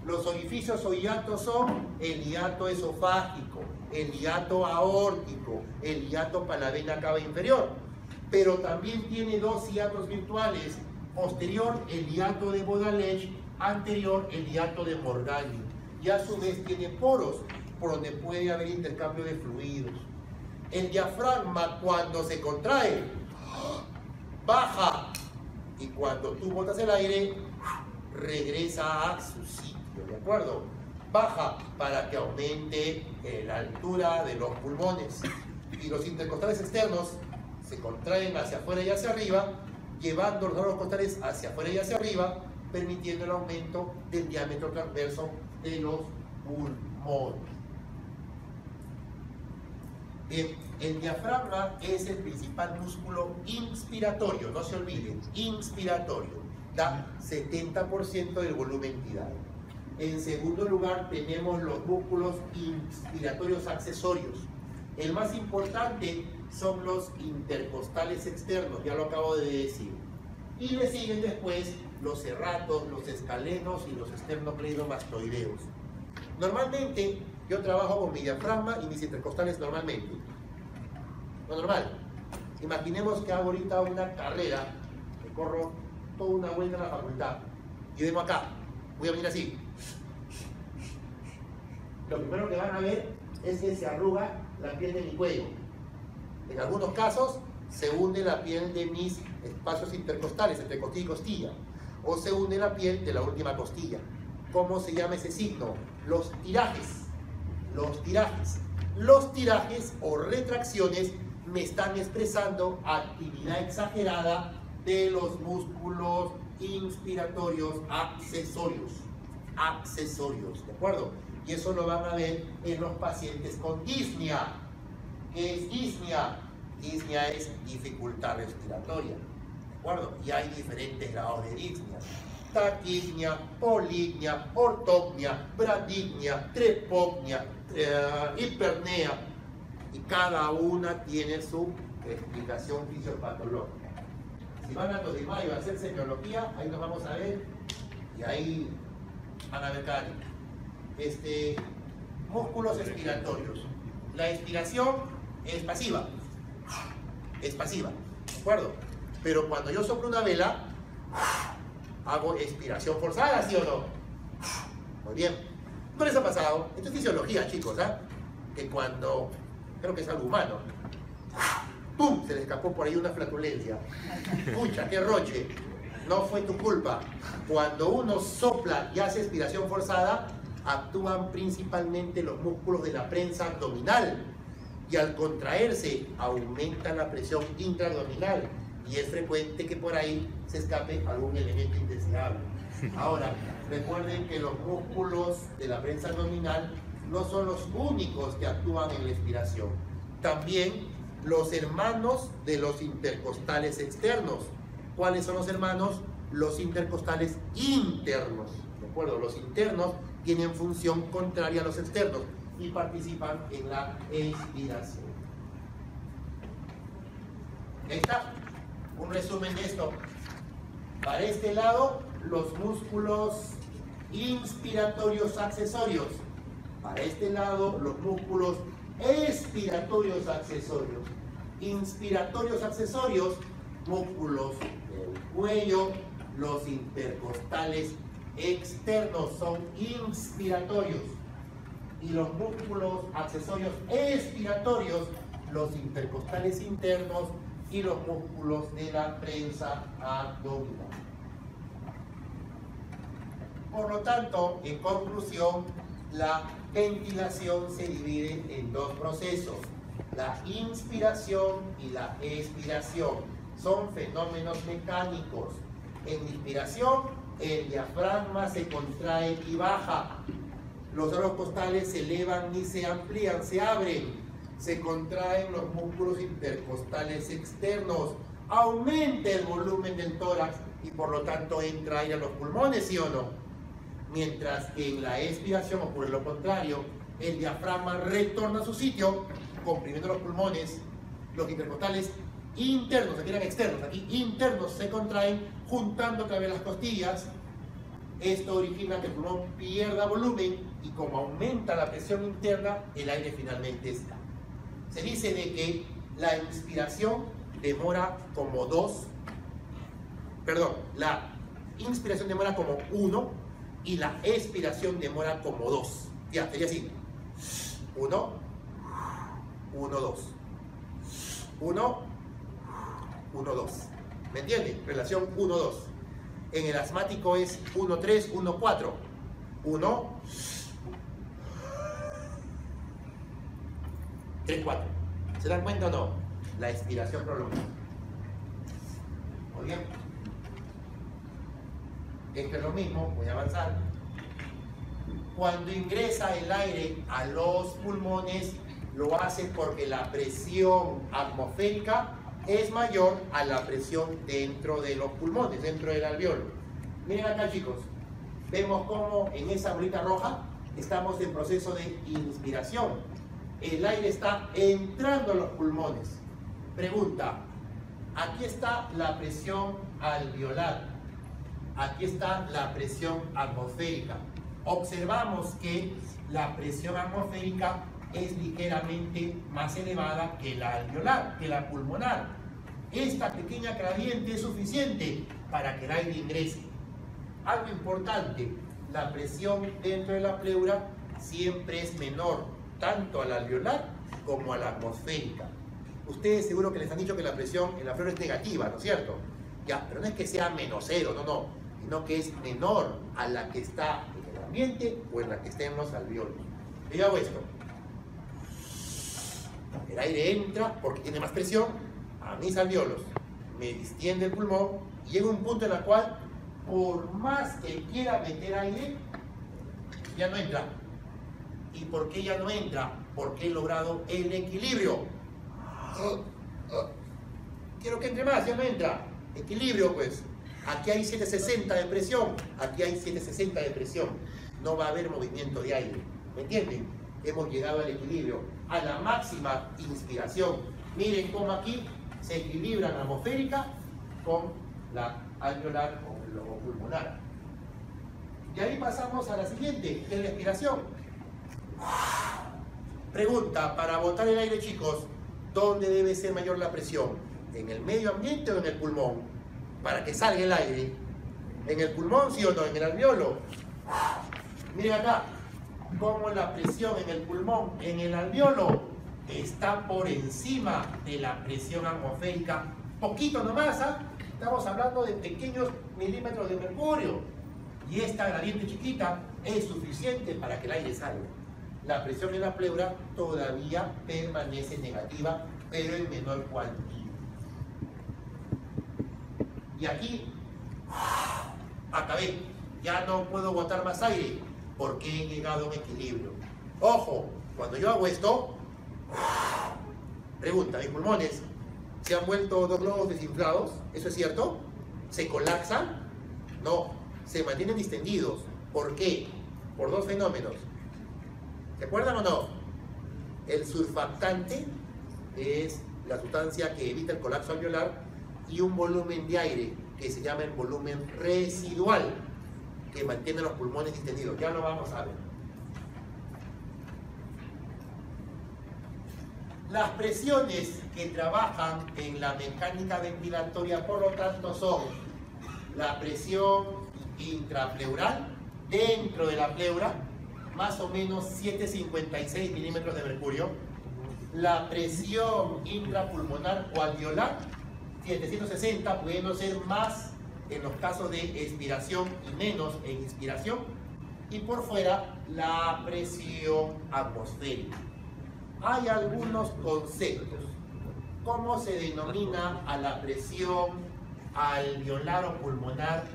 [SPEAKER 1] Los orificios o hiatos son el hiato esofágico, el hiato aórtico, el hiato para la vena cava inferior. Pero también tiene dos hiatos virtuales. Posterior, el hiato de Baudelaire anterior, el hiato de Morgagni, y a su vez tiene poros por donde puede haber intercambio de fluidos. El diafragma, cuando se contrae, baja, y cuando tú botas el aire, regresa a su sitio, ¿de acuerdo? Baja para que aumente la altura de los pulmones, y los intercostales externos se contraen hacia afuera y hacia arriba, llevando los órganos costales hacia afuera y hacia arriba, permitiendo el aumento del diámetro transverso de los pulmones. Bien, el diafragma es el principal músculo inspiratorio, no se olviden, inspiratorio, da 70% del volumen tidal. En segundo lugar tenemos los músculos inspiratorios accesorios. El más importante son los intercostales externos, ya lo acabo de decir. Y le siguen después los serratos, los escalenos y los esternocleidomastoideos. Normalmente yo trabajo con mi diafragma y mis intercostales normalmente. Lo normal. Imaginemos que hago ahorita una carrera, que corro toda una vuelta en la facultad y vengo acá. Voy a venir así. Lo primero que van a ver es que se arruga la piel de mi cuello. En algunos casos se hunde la piel de mis espacios intercostales, entre costilla y costilla, o se hunde la piel de la última costilla. ¿Cómo se llama ese signo? Los tirajes. Los tirajes. Los tirajes o retracciones me están expresando actividad exagerada de los músculos inspiratorios accesorios. Accesorios, ¿de acuerdo? Y eso lo van a ver en los pacientes con disnea. ¿Qué es disnea? Disnea es dificultad respiratoria, ¿de acuerdo? Y hay diferentes grados de disnea. Taquipnea, polignia, ortopnea, bradypnea, trepopnea, hipernea. Y cada una tiene su explicación fisiopatológica. Si van a los de mayo a hacer semiología, ahí nos vamos a ver y ahí van a ver cada tipo. Músculos expiratorios. La expiración es pasiva. Es pasiva, ¿de acuerdo? Pero cuando yo soplo una vela, hago expiración forzada, ¿sí o no? Muy bien. ¿No les ha pasado? Esto es fisiología, chicos, ¿ah? Que cuando, creo que es algo humano, ¡pum! Se le escapó por ahí una flatulencia. ¡Pucha, qué roche! No fue tu culpa. Cuando uno sopla y hace expiración forzada, actúan principalmente los músculos de la prensa abdominal. Y al contraerse, aumenta la presión intraabdominal. Y es frecuente que por ahí se escape algún elemento indeseable. Ahora, recuerden que los músculos de la prensa abdominal no son los únicos que actúan en la expiración. También los hermanos de los intercostales externos. ¿Cuáles son los hermanos? Los intercostales internos. ¿De acuerdo? Los internos tienen función contraria a los externos y participan en la expiración. Ahí está. Un resumen de esto. Para este lado, los músculos inspiratorios accesorios. Para este lado, los músculos expiratorios accesorios. Inspiratorios accesorios, músculos del cuello, los intercostales externos son inspiratorios. Y los músculos accesorios expiratorios, los intercostales internos y los músculos de la prensa abdominal. Por lo tanto, en conclusión, la ventilación se divide en dos procesos, la inspiración y la expiración. Son fenómenos mecánicos. En la inspiración, el diafragma se contrae y baja. Los órganos costales se elevan y se amplían, se abren. Se contraen los músculos intercostales externos. Aumenta el volumen del tórax y por lo tanto entra aire a los pulmones, ¿sí o no? Mientras que en la expiración ocurre lo contrario, el diafragma retorna a su sitio, comprimiendo los pulmones, los intercostales internos, aquí eran externos, aquí internos se contraen, juntando otra vez las costillas. Esto origina que el pulmón pierda volumen y como aumenta la presión interna, el aire finalmente está. Se dice de que la inspiración demora como la inspiración demora como 1 y la expiración demora como 2. Ya, sería así. 1, 1, 2. 1, 1, 2. ¿Me entienden? Relación 1, 2. En el asmático es 1, 3, 1, 4. 1, 3, 4. ¿Se dan cuenta o no? La expiración prolongada. Muy bien. Esto es lo mismo, voy a avanzar. Cuando ingresa el aire a los pulmones, lo hace porque la presión atmosférica es mayor a la presión dentro de los pulmones, dentro del alveolo. Miren acá, chicos. Vemos cómo en esa bolita roja estamos en proceso de inspiración. El aire está entrando a los pulmones. Pregunta, aquí está la presión alveolar, aquí está la presión atmosférica. Observamos que la presión atmosférica es ligeramente más elevada que la alveolar, que la pulmonar. Esta pequeña gradiente es suficiente para que el aire ingrese. Algo importante, la presión dentro de la pleura siempre es menor, tanto a la alveolar como a la atmosférica. Ustedes seguro que les han dicho que la presión en la pleura es negativa, ¿no es cierto? Ya, pero no es que sea menos 0, no, sino que es menor a la que está en el ambiente o en la que está en los alveolos. Yo hago esto. El aire entra porque tiene más presión a mis alveolos, me distiende el pulmón y llega un punto en el cual, por más que quiera meter aire, ya no entra. ¿Y por qué ya no entra? Porque he logrado el equilibrio. Quiero que entre más, ya no entra. Equilibrio, pues. Aquí hay 760 de presión, aquí hay 760 de presión. No va a haber movimiento de aire. ¿Me entienden? Hemos llegado al equilibrio, a la máxima inspiración. Miren cómo aquí se equilibra la atmosférica con la alveolar o pulmonar. Y ahí pasamos a la siguiente, que es la expiración. Pregunta, para botar el aire, chicos, ¿dónde debe ser mayor la presión? ¿En el medio ambiente o en el pulmón? Para que salga el aire. ¿En el pulmón, sí o no? ¿En el alveolo? Miren acá, cómo la presión en el pulmón, en el alveolo, está por encima de la presión atmosférica. Poquito nomás, ¿ah? Estamos hablando de pequeños milímetros de mercurio. Y esta gradiente chiquita es suficiente para que el aire salga. La presión en la pleura todavía permanece negativa, pero en menor cuantía. Y aquí, acabé. Ya no puedo botar más aire porque he llegado a un equilibrio. Ojo, cuando yo hago esto, pregunta, ¿mis pulmones se han vuelto dos globos desinflados? ¿Eso es cierto? ¿Se colapsan? No, se mantienen distendidos. ¿Por qué? Por dos fenómenos. ¿Se acuerdan o no? El surfactante es la sustancia que evita el colapso alveolar y un volumen de aire que se llama el volumen residual que mantiene los pulmones distendidos. Ya lo vamos a ver. Las presiones que trabajan en la mecánica ventilatoria, por lo tanto, son la presión intrapleural dentro de la pleura, más o menos 7,56 milímetros de mercurio. La presión intrapulmonar o alveolar, 760, pudiendo ser más en los casos de expiración y menos en inspiración. Y por fuera, la presión atmosférica. Hay algunos conceptos. ¿Cómo se denomina a la presión alveolar o pulmonar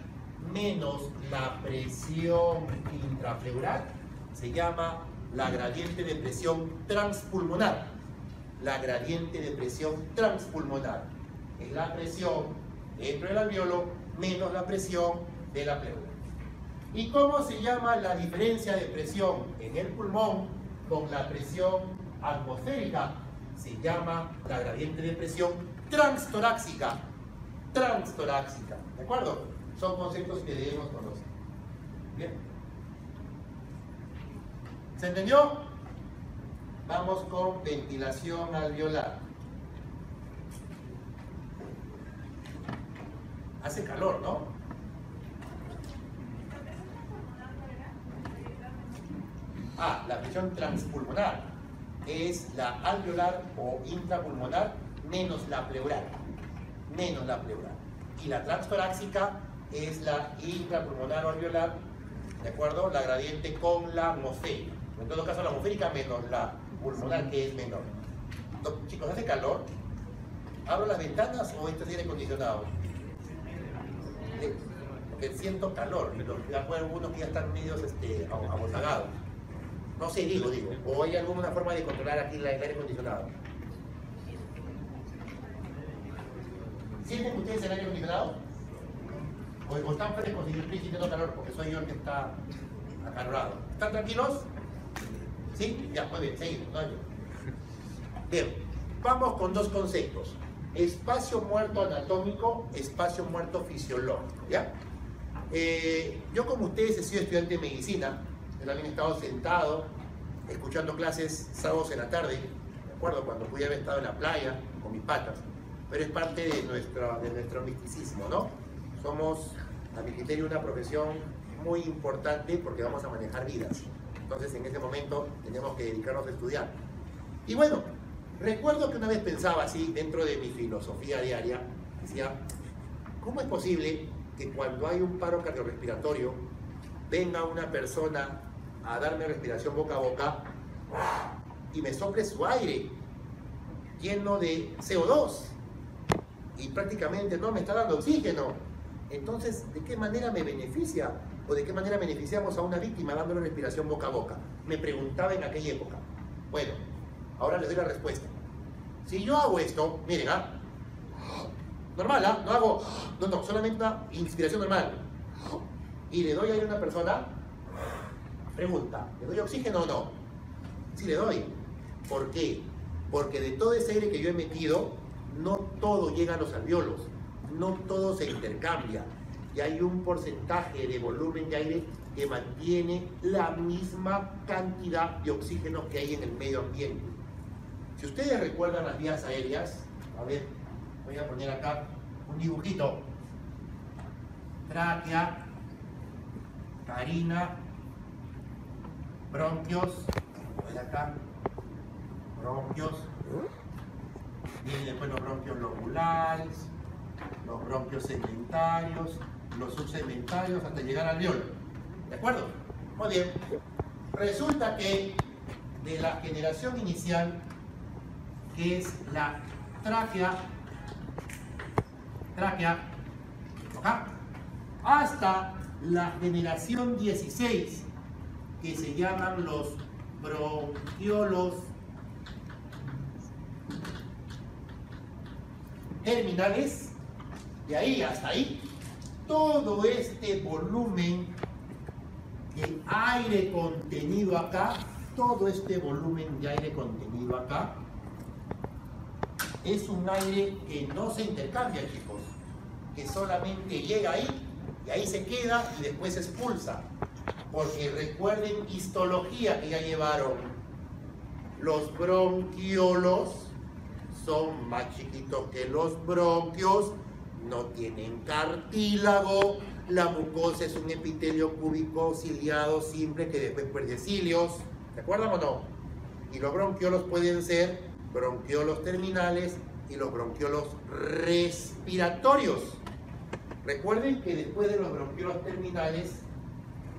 [SPEAKER 1] menos la presión intrapleural? Se llama la gradiente de presión transpulmonar. La gradiente de presión transpulmonar es la presión dentro del alveolo menos la presión de la pleura. ¿Y cómo se llama la diferencia de presión en el pulmón con la presión atmosférica? Se llama la gradiente de presión transtorácica. Transtorácica, ¿de acuerdo? Son conceptos que debemos conocer. Bien. ¿Se entendió? Vamos con ventilación alveolar. Hace calor, ¿no? La presión transpulmonar es la alveolar o intrapulmonar menos la pleural. Y la transtorácica es la intrapulmonar o alveolar, ¿de acuerdo? La gradiente con la atmosférica. En todo caso, la atmosférica menos la pulmonar, que es menor. Chicos, ¿hace calor? ¿Abro las ventanas o esto es aire acondicionado? Porque siento calor, pero de acuerdo, algunos que ya están medios abotagados. No sé, digo, o hay alguna forma de controlar aquí el aire acondicionado. ¿Sienten ustedes el aire acondicionado? ¿O están frescos y yo estoy sintiendo calor porque soy yo el que está acalorado? ¿Están tranquilos? ¿Sí? Ya, muy bien, seguimos. ¿No? Bien, vamos con dos conceptos. Espacio muerto anatómico, espacio muerto fisiológico, ¿ya? Yo, como ustedes, he sido estudiante de medicina. Yo también he estado sentado, escuchando clases sábados en la tarde, ¿de acuerdo? Cuando pude haber estado en la playa con mis patas. Pero es parte de nuestro misticismo, ¿no? Somos, a mi criterio, una profesión muy importante porque vamos a manejar vidas. Entonces, en ese momento, tenemos que dedicarnos a estudiar. Y bueno, recuerdo que una vez pensaba así, dentro de mi filosofía diaria, decía, ¿cómo es posible que cuando hay un paro cardiorrespiratorio, venga una persona a darme respiración boca a boca y me sople su aire lleno de CO2 y prácticamente no me está dando oxígeno? Entonces, ¿de qué manera me beneficia o de qué manera beneficiamos a una víctima dándole respiración boca a boca? Me preguntaba en aquella época. Bueno, ahora les doy la respuesta. Si yo hago esto, miren, normal, no hago, no, solamente una inspiración normal, y le doy aire a una persona, pregunta, ¿le doy oxígeno o no? Sí le doy. ¿Por qué? Porque de todo ese aire que yo he metido, no todo llega a los alvéolos, no todo se intercambia, y hay un porcentaje de volumen de aire que mantiene la misma cantidad de oxígeno que hay en el medio ambiente. Si ustedes recuerdan las vías aéreas, a ver, voy a poner acá un dibujito. Tráquea, carina, bronquios, voy acá, bronquios, vienen después los bronquios lobulares, los bronquios segmentarios, los subsegmentarios, hasta llegar al alveolo. ¿De acuerdo? Muy bien. Resulta que de la generación inicial, que es la tráquea, ¿acá? Hasta la generación 16, que se llaman los bronquiolos terminales, de ahí hasta ahí, todo este volumen de aire contenido acá, todo este volumen de aire contenido acá, es un aire que no se intercambia, chicos, que solamente llega ahí y ahí se queda y después se expulsa. Porque recuerden histología que ya llevaron. Los bronquiolos son más chiquitos que los bronquios, no tienen cartílago, la mucosa es un epitelio cúbico ciliado simple que después pierde cilios. ¿Se acuerdan o no? Y los bronquiolos pueden ser bronquiolos terminales y los bronquiolos respiratorios. Recuerden que después de los bronquiolos terminales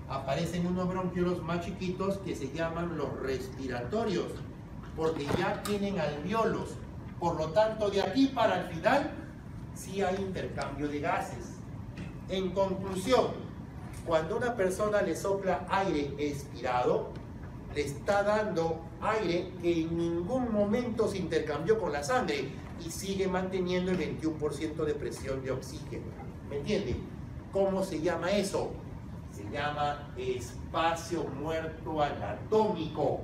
[SPEAKER 1] aparecen unos bronquiolos más chiquitos que se llaman los respiratorios, porque ya tienen alvéolos. Por lo tanto, de aquí para el final sí hay intercambio de gases. En conclusión, cuando una persona le sopla aire expirado, le está dando aire que en ningún momento se intercambió con la sangre y sigue manteniendo el 21% de presión de oxígeno. ¿Me entienden? ¿Cómo se llama eso? Se llama espacio muerto anatómico.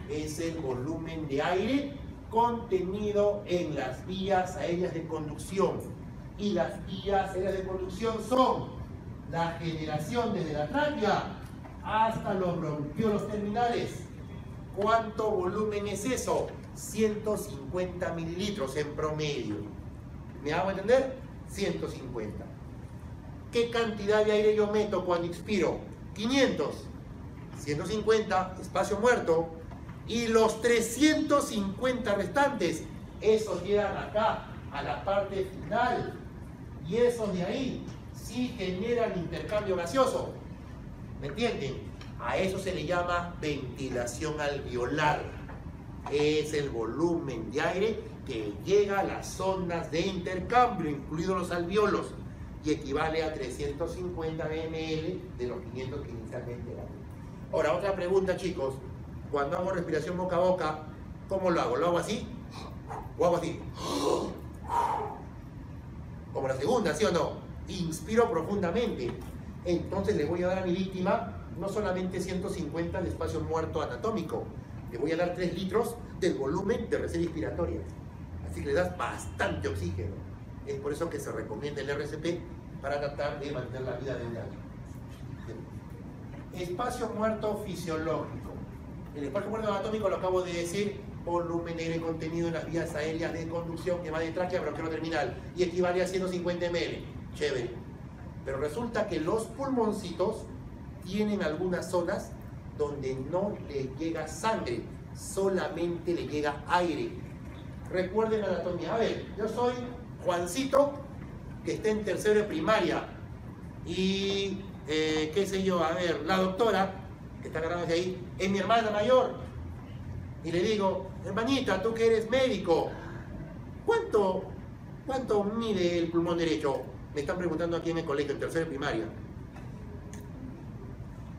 [SPEAKER 1] Es el volumen de aire contenido en las vías aéreas de conducción. Y las vías aéreas de conducción son la generación desde la tráquea hasta los bronquiolos terminales. ¿Cuánto volumen es eso? 150 mililitros en promedio. ¿Me hago entender? 150. ¿Qué cantidad de aire yo meto cuando expiro? 500. 150, espacio muerto, y los 350 restantes, esos llegan acá, a la parte final, y esos de ahí sí generan intercambio gaseoso. ¿Me entienden? A eso se le llama ventilación alveolar. Es el volumen de aire que llega a las zonas de intercambio, incluidos los alveolos, y equivale a 350 ml de los 500 que inicialmente eran. Ahora, otra pregunta, chicos. Cuando hago respiración boca a boca, ¿cómo lo hago? ¿Lo hago así? ¿O hago así? Como la segunda, ¿sí o no? Inspiro profundamente. Entonces le voy a dar a mi víctima no solamente 150 de espacio muerto anatómico, le voy a dar 3 litros del volumen de reserva inspiratoria. Así que le das bastante oxígeno. Es por eso que se recomienda el RCP para tratar de mantener la vida de un año. Espacio muerto fisiológico. El espacio muerto anatómico, lo acabo de decir, volumen aire contenido en las vías aéreas de conducción que va de tráquea a bronquioterminal y equivale a 150 ml. Chévere. Pero resulta que los pulmoncitos tienen algunas zonas donde no le llega sangre, solamente le llega aire. Recuerden la anatomía. A ver, yo soy Juancito, que está en tercero de primaria, y qué sé yo, a ver, la doctora, que está agarrándose ahí, es mi hermana mayor, y le digo, hermanita, tú que eres médico, ¿cuánto mide el pulmón derecho? Me están preguntando aquí en el colegio, en tercero de primaria.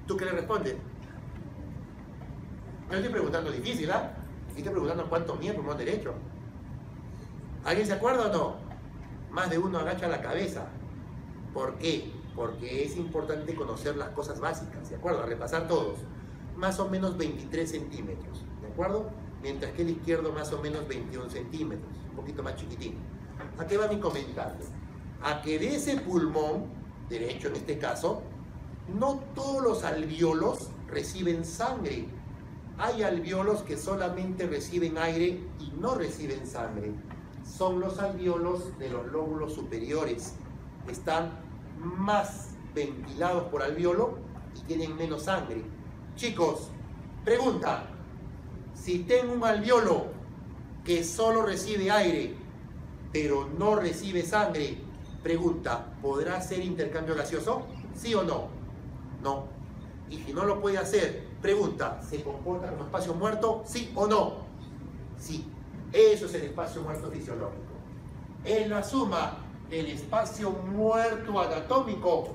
[SPEAKER 1] ¿Tú qué le respondes? No estoy preguntando difícil, ¿ah? Estoy preguntando cuánto mide el pulmón derecho. ¿Alguien se acuerda o no? Más de uno agacha la cabeza. ¿Por qué? Porque es importante conocer las cosas básicas, ¿de acuerdo? A repasar todos. Más o menos 23 centímetros, ¿de acuerdo? Mientras que el izquierdo más o menos 21 centímetros, un poquito más chiquitín. ¿A qué va mi comentario? A que de ese pulmón, derecho en este caso, no todos los alvéolos reciben sangre. Hay alvéolos que solamente reciben aire y no reciben sangre. Son los alvéolos de los lóbulos superiores. Están más ventilados por alvéolo y tienen menos sangre. Chicos, pregunta. Si tengo un alvéolo que solo recibe aire, pero no recibe sangre, pregunta, ¿podrá hacer intercambio gaseoso? ¿Sí o no? No. Y si no lo puede hacer, pregunta, ¿se comporta como espacio muerto? ¿Sí o no? Sí. Eso es el espacio muerto fisiológico. Es la suma del espacio muerto anatómico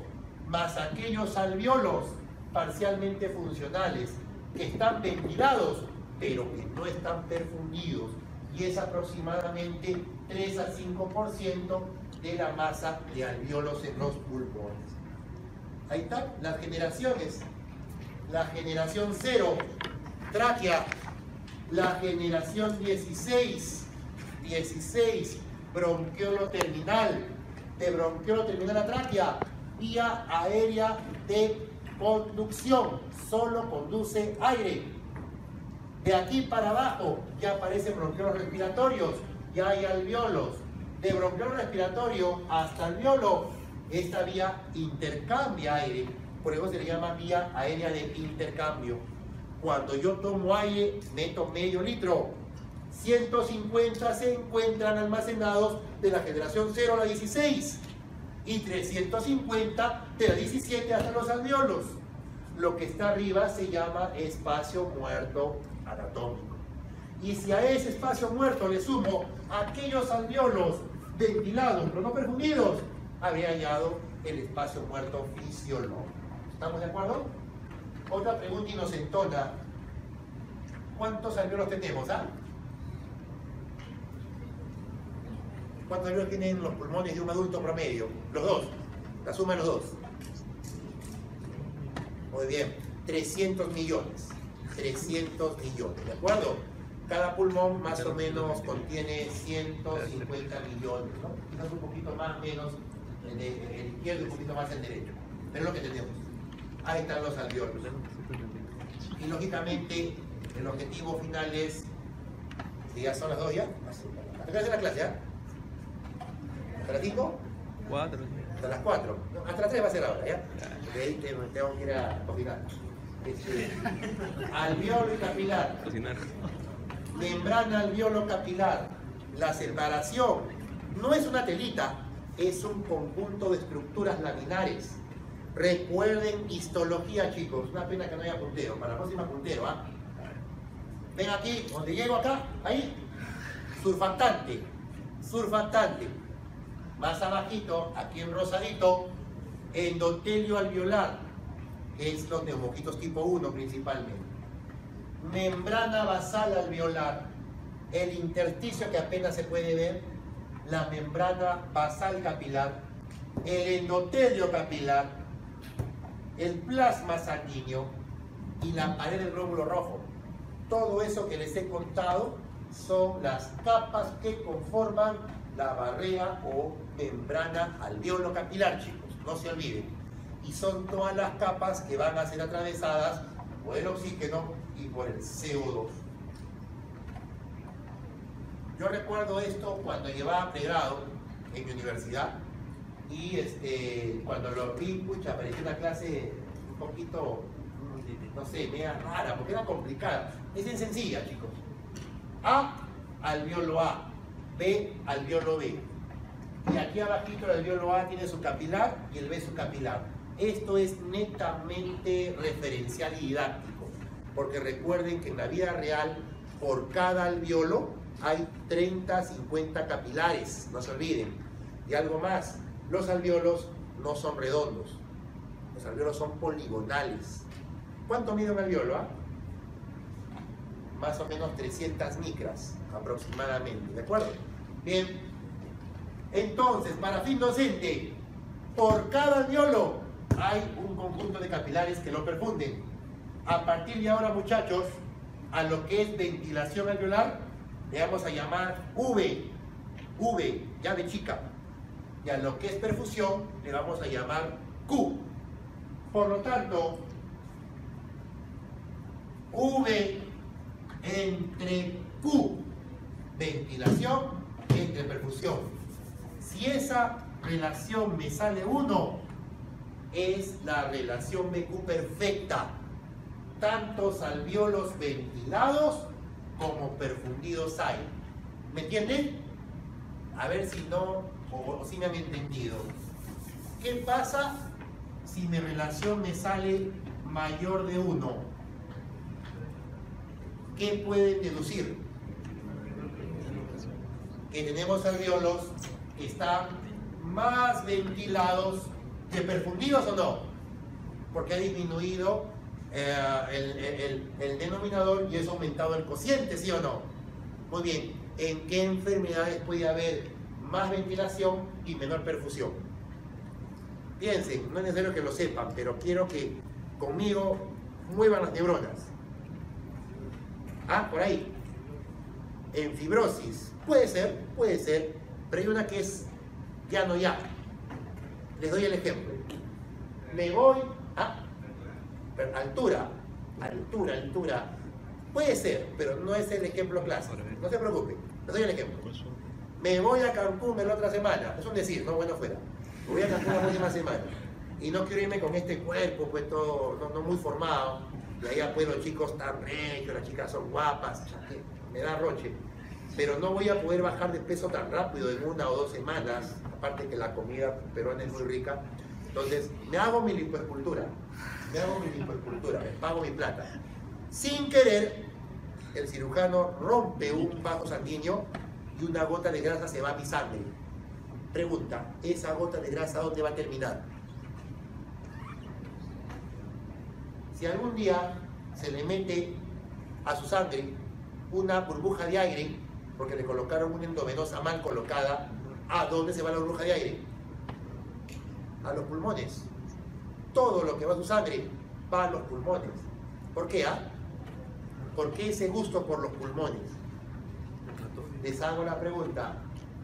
[SPEAKER 1] más aquellos alvéolos parcialmente funcionales que están ventilados, pero que no están perfundidos. Y es aproximadamente 3 a 5% de la masa de alvéolos en los pulmones. Ahí están las generaciones. La generación 0, tráquea. La generación 16, bronquiolo terminal. De bronquiolo terminal a tráquea, vía aérea de conducción. Solo conduce aire. De aquí para abajo ya aparecen bronquiolos respiratorios, ya hay alvéolos. De bronquiolo respiratorio hasta alvéolo, esta vía intercambia aire, por eso se le llama vía aérea de intercambio. Cuando yo tomo aire, meto medio litro. 150 se encuentran almacenados de la generación 0 a la 16 y 350 de la 17 hasta los alvéolos. Lo que está arriba se llama espacio muerto anatómico. Y si a ese espacio muerto le sumo aquellos alvéolos ventilados pero no perfundidos, habría hallado el espacio muerto fisiológico. ¿Estamos de acuerdo? Otra pregunta inocentona. ¿Cuántos alvéolos tenemos? ¿Cuántos alvéolos tienen los pulmones de un adulto promedio? Los dos. La suma de los dos. Muy bien. 300 millones. 300 millones. ¿De acuerdo? Cada pulmón más o menos contiene 150 millones, ¿no? Quizás un poquito más, menos el izquierdo y un poquito más el derecho. Pero es lo que tenemos. Ahí están los alvéolos. Y lógicamente el objetivo final es, si ya son las 2 ya, ¿hasta qué hora es la clase? ¿Hasta las 5? 4. Hasta las 4. Hasta las 3 va a ser ahora, ¿ya? Porque ahí tengo que ir a cocinar. alveolo y capilar. Membrana alveolo capilar. La separación no es una telita, es un conjunto de estructuras laminares. Recuerden histología, chicos. Una pena que no haya puntero. Para la próxima puntero, ¿ah? Ven aquí, donde llego acá, ahí. Surfactante. Surfactante. Más abajito, aquí en rosadito, endotelio alveolar. Es los neumoquitos tipo 1 principalmente. Membrana basal alveolar. El intersticio que apenas se puede ver. La membrana basal capilar. El endotelio capilar. El plasma sanguíneo y la pared del glóbulo rojo. Todo eso que les he contado son las capas que conforman la barrera o membrana alveolo capilar, chicos, no se olviden. Y son todas las capas que van a ser atravesadas por el oxígeno y por el CO2. Yo recuerdo esto cuando llevaba pregrado en mi universidad. Y cuando lo vi, pucha, parecía una clase un poquito, no sé, media rara, porque era complicada. Es bien sencilla, chicos. A, alveolo A. B, alveolo B. Y aquí abajito el alveolo A tiene su capilar y el B su capilar. Esto es netamente referencial y didáctico. Porque recuerden que en la vida real, por cada alveolo hay 30, 50 capilares. No se olviden. Y algo más. Los alveolos no son redondos, los alveolos son poligonales. ¿Cuánto mide un alveolo? Más o menos 300 micras aproximadamente, ¿de acuerdo? Bien, entonces, para fin docente, por cada alveolo hay un conjunto de capilares que lo perfunden. A partir de ahora, muchachos, a lo que es ventilación alveolar, le vamos a llamar V, llave chica. Y a lo que es perfusión le vamos a llamar Q. Por lo tanto, V entre Q, ventilación entre perfusión. Si esa relación me sale 1, es la relación BQ perfecta. Tantos alveolos ventilados como perfundidos hay. ¿Me entienden? A ver si no... o si me han entendido. ¿Qué pasa si mi relación me sale mayor de 1? ¿Qué pueden deducir? Que tenemos alveolos que están más ventilados que perfundidos, ¿o no? Porque ha disminuido el denominador y eso ha aumentado el cociente, ¿sí o no? Muy bien, ¿en qué enfermedades puede haber más ventilación y menor perfusión? Piensen, no es necesario que lo sepan, pero quiero que conmigo muevan las neuronas. Por ahí. En fibrosis, puede ser, pero hay una que es ya no ya. Les doy el ejemplo. Me voy a altura. Puede ser, pero no es el ejemplo clásico. No se preocupen, les doy el ejemplo. Me voy a Cancún la otra semana. Es un decir, no bueno fuera. Me voy a Cancún la próxima semana. Y no quiero irme con este cuerpo, pues todo, no muy formado. Y allá pues los chicos están rechos, las chicas son guapas. Me da roche. Pero no voy a poder bajar de peso tan rápido en 1 o 2 semanas. Aparte que la comida peruana es muy rica. Entonces, me hago mi lipoescultura. Me pago mi plata. Sin querer, el cirujano rompe un vaso sanguíneo y una gota de grasa se va a mi sangre. Pregunta, ¿esa gota de grasa dónde va a terminar? Si algún día se le mete a su sangre una burbuja de aire, porque le colocaron una endovenosa mal colocada, ¿a dónde se va la burbuja de aire? A los pulmones. Todo lo que va a su sangre va a los pulmones. ¿Por qué? ¿Por qué ese gusto por los pulmones? Les hago la pregunta,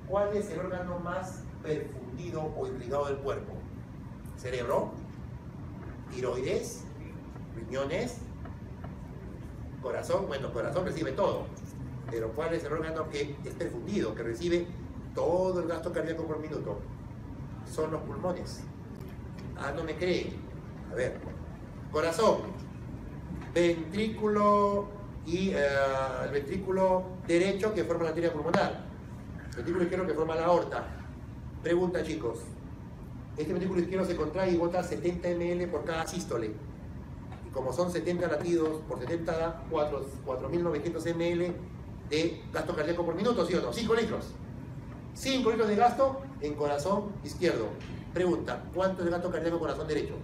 [SPEAKER 1] ¿cuál es el órgano más perfundido o irrigado del cuerpo? ¿Cerebro? ¿Tiroides? ¿Riñones? ¿Corazón? Bueno, corazón recibe todo, pero ¿cuál es el órgano que es perfundido, que recibe todo el gasto cardíaco por minuto? Son los pulmones. No me creen. A ver, corazón, ventrículo y el ventrículo derecho que forma la arteria pulmonar, el ventrículo izquierdo que forma la aorta. Pregunta, chicos, este ventrículo izquierdo se contrae y bota 70 ml por cada sístole. Y como son 70 latidos por 70 da 4.900 ml de gasto cardíaco por minuto, ¿sí o no? 5 litros. 5 litros de gasto en corazón izquierdo. Pregunta, ¿cuánto es el gasto cardíaco en corazón derecho?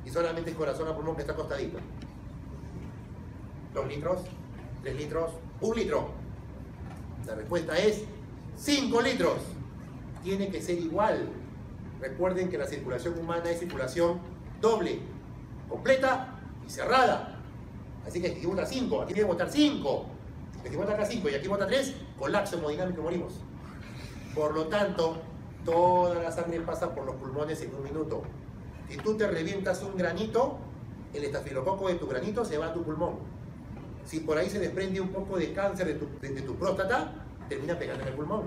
[SPEAKER 1] Y solamente el corazón a pulmón que está acostadito. 2 litros, 3 litros, 1 litro. La respuesta es 5 litros. Tiene que ser igual. Recuerden que la circulación humana es circulación doble, completa y cerrada. Así que aquí vota 5, aquí tiene que votar 5. Aquí vota acá 5 y aquí vota 3, colapso hemodinámico, morimos. Por lo tanto, toda la sangre pasa por los pulmones en 1 minuto. Si tú te revientas un granito, el estafilococo de tu granito se va a tu pulmón. Si por ahí se desprende un poco de cáncer de tu próstata, termina pegando en el pulmón.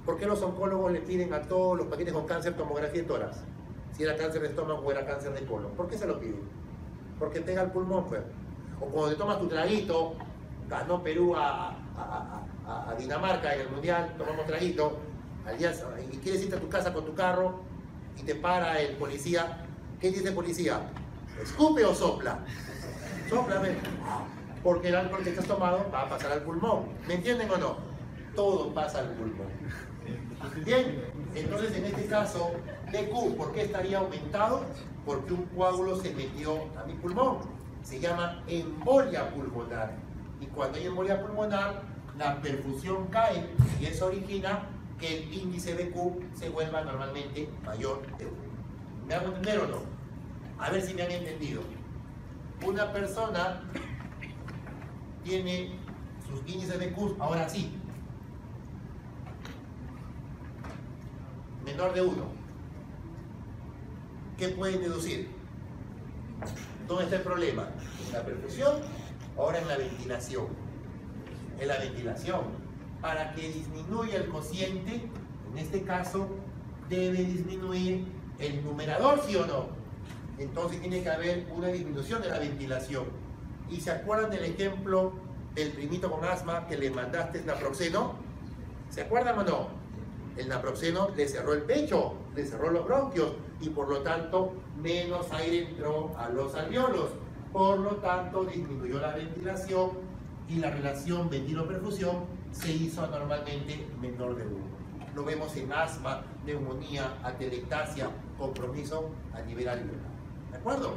[SPEAKER 1] ¿Por qué los oncólogos le piden a todos los pacientes con cáncer tomografía de tórax? Si era cáncer de estómago o era cáncer de colon. ¿Por qué se lo piden? Porque pega el pulmón, pues. O cuando te tomas tu traguito, ganó Perú a Dinamarca en el mundial, tomamos traguito, al día, y quieres irte a tu casa con tu carro y te para el policía. ¿Qué dice el policía? ¿Escupe o sopla? Sopla, ¿ves? Porque el alcohol que estás tomado va a pasar al pulmón. ¿Me entienden o no? Todo pasa al pulmón. Bien, entonces en este caso, DQ, ¿por qué estaría aumentado? Porque un coágulo se metió a mi pulmón. Se llama embolia pulmonar. Y cuando hay embolia pulmonar, la perfusión cae y eso origina que el índice de Q se vuelva normalmente mayor de 1. ¿Me hago entender o no? A ver si me han entendido. Una persona tiene sus índices de Q, ahora sí, menor de 1. ¿Qué pueden deducir? ¿Dónde está el problema? ¿En la perfusión? Ahora en la ventilación. En la ventilación. Para que disminuya el cociente, en este caso, debe disminuir el numerador, ¿sí o no? Entonces tiene que haber una disminución de la ventilación. ¿Y se acuerdan del ejemplo del primito con asma que le mandaste naproxeno? ¿Se acuerdan o no? El naproxeno le cerró el pecho, le cerró los bronquios y por lo tanto menos aire entró a los alvéolos. Por lo tanto disminuyó la ventilación y la relación ventilo-perfusión se hizo anormalmente menor de 1. Lo vemos en asma, neumonía, atelectasia, compromiso a nivel alveolar. ¿De acuerdo?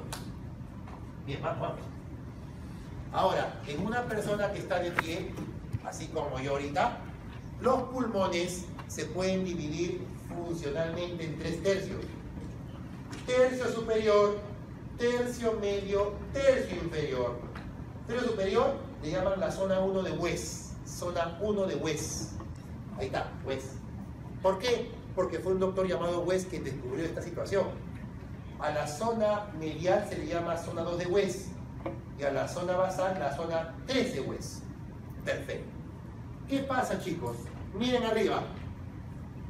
[SPEAKER 1] Bien, vamos. Ahora, en una persona que está de pie, así como yo ahorita, los pulmones se pueden dividir funcionalmente en 3 tercios. Tercio superior, tercio medio, tercio inferior. Tercio superior le llaman la zona 1 de West. Zona 1 de West. Ahí está, West. ¿Por qué? Porque fue un doctor llamado West quien descubrió esta situación. A la zona medial se le llama zona 2 de West y a la zona basal la zona 3 de West. Perfecto. ¿Qué pasa, chicos? Miren arriba.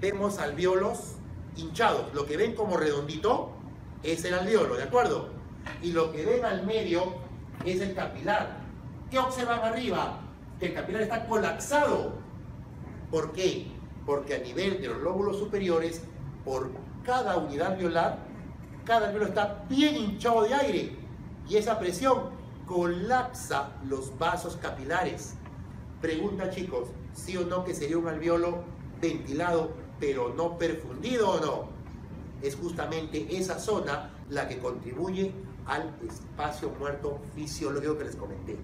[SPEAKER 1] Vemos alvéolos hinchados. Lo que ven como redondito es el alvéolo, ¿de acuerdo? Y lo que ven al medio es el capilar. ¿Qué observan arriba? Que el capilar está colapsado. ¿Por qué? Porque a nivel de los lóbulos superiores, por cada unidad alveolar, cada alvéolo está bien hinchado de aire y esa presión colapsa los vasos capilares. Pregunta, chicos, ¿sí o no que sería un alvéolo ventilado pero no perfundido o no? Es justamente esa zona la que contribuye al espacio muerto fisiológico que les comenté,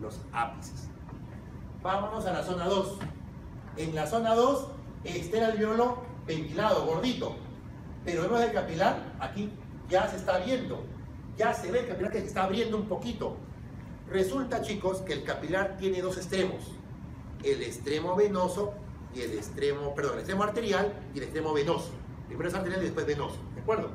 [SPEAKER 1] los ápices. Vámonos a la zona 2. En la zona 2 está el alvéolo ventilado, gordito. Pero vemos el capilar, aquí ya se está viendo. Ya se ve el capilar que se está abriendo un poquito. Resulta, chicos, que el capilar tiene 2 extremos. El extremo venoso y el extremo arterial y el extremo venoso. Primero es arterial y después venoso. ¿De acuerdo?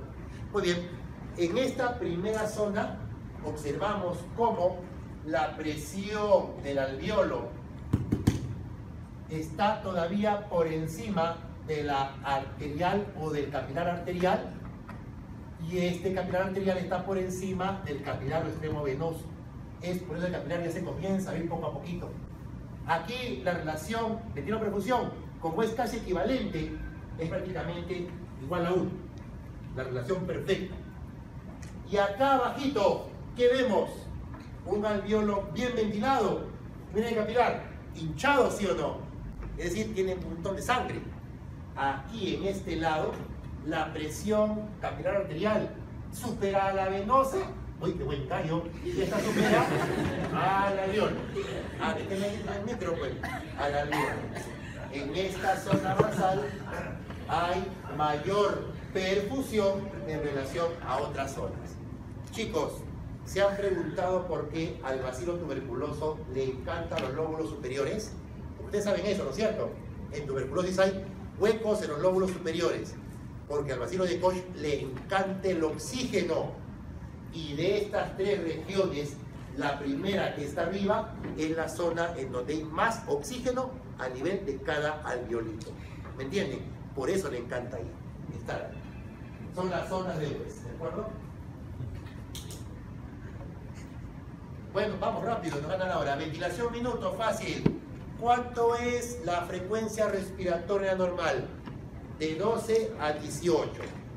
[SPEAKER 1] Muy bien. En esta primera zona observamos cómo la presión del alvéolo está todavía por encima de la arterial o del capilar arterial y este capilar arterial está por encima del capilar o extremo venoso. por eso el capilar ya se comienza a ir poco a poquito. Aquí la relación ventilo-perfusión, como es casi equivalente, es prácticamente igual a 1. La relación perfecta. Y acá abajito, ¿qué vemos? Un alveolo bien ventilado. Miren el capilar, hinchado, ¿sí o no? Es decir, tiene un montón de sangre. Aquí en este lado, la presión capilar arterial supera a la venosa. Uy, qué buen gallo. Y esta supera al alveolo. Déjenme el micro, pues. Al alveolo. En esta zona basal hay mayor perfusión en relación a otras zonas. Chicos, ¿se han preguntado por qué al bacilo tuberculoso le encantan los lóbulos superiores? Ustedes saben eso, ¿no es cierto? En tuberculosis hay huecos en los lóbulos superiores, porque al bacilo de Koch le encanta el oxígeno. Y de estas 3 regiones, la primera que está arriba es la zona en donde hay más oxígeno a nivel de cada alveolito. ¿Me entienden? Por eso le encanta ahí. Son las zonas de héroes, ¿de acuerdo? Bueno, vamos rápido, nos gana la hora. Ventilación minuto, fácil. ¿Cuánto es la frecuencia respiratoria normal? De 12 a 18.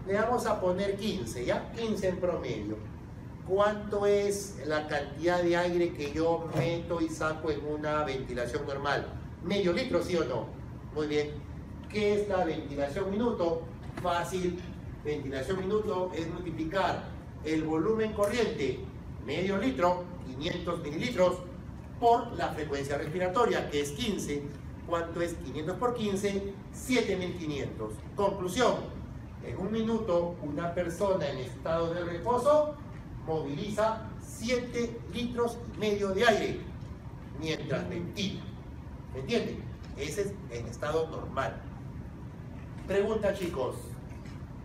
[SPEAKER 1] Le vamos a poner 15, ¿ya? 15 en promedio. ¿Cuánto es la cantidad de aire que yo meto y saco en una ventilación normal? ¿Medio litro, sí o no? Muy bien. ¿Qué es la ventilación minuto? Fácil. Ventilación minuto es multiplicar el volumen corriente, medio litro, 500 mililitros, por la frecuencia respiratoria, que es 15. ¿Cuánto es 500 por 15? 7500. Conclusión. En un minuto, una persona en estado de reposo moviliza 7 litros y medio de aire mientras ventila. ¿Me entienden? Ese es en estado normal. Pregunta, chicos,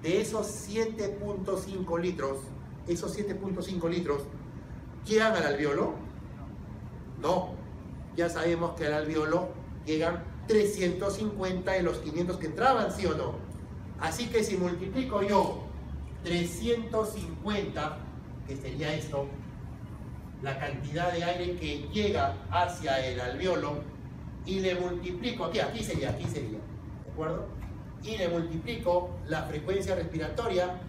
[SPEAKER 1] de esos 7.5 litros, ¿llegan al alveolo? No. Ya sabemos que al alveolo llegan 350 de los 500 que entraban, ¿sí o no? Así que si multiplico yo 350, que sería esto, la cantidad de aire que llega hacia el alveolo, y le multiplico, aquí sería, ¿de acuerdo? Y le multiplico la frecuencia respiratoria,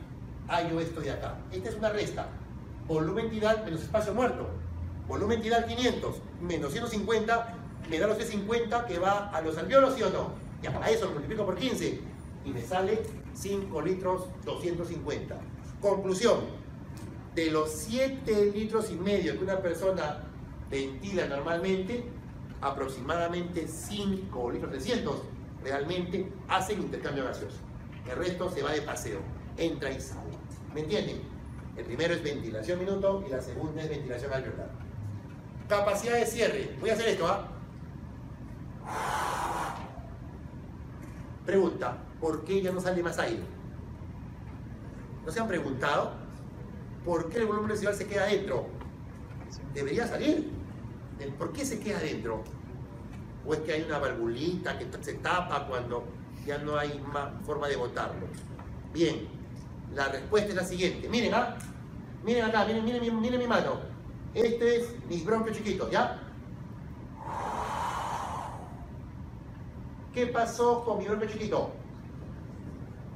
[SPEAKER 1] hallo esto de acá. Esta es una resta. Volumen tidal menos espacio muerto. Volumen tidal 500 menos 150 me da los 350 que va a los alveolos, ¿sí o no? Ya para eso lo multiplico por 15 y me sale 5 litros 250. Conclusión, de los 7 litros y medio que una persona ventila normalmente, aproximadamente 5 litros 300 realmente hacen intercambio gaseoso. El resto se va de paseo, entra y sale. ¿Me entienden? El primero es ventilación minuto y la segunda es ventilación alveolar. Capacidad de cierre. Voy a hacer esto, ¿ah? Pregunta, ¿por qué ya no sale más aire? ¿No se han preguntado? ¿Por qué el volumen residual se queda adentro? Debería salir. ¿Por qué se queda adentro? ¿O es que hay una valvulita que se tapa cuando ya no hay más forma de botarlo? Bien, la respuesta es la siguiente. Miren, ¿ah? Miren acá, miren mi mano. Este es mis bronquios chiquitos, ¿ya? ¿Qué pasó con mi bronquio chiquito?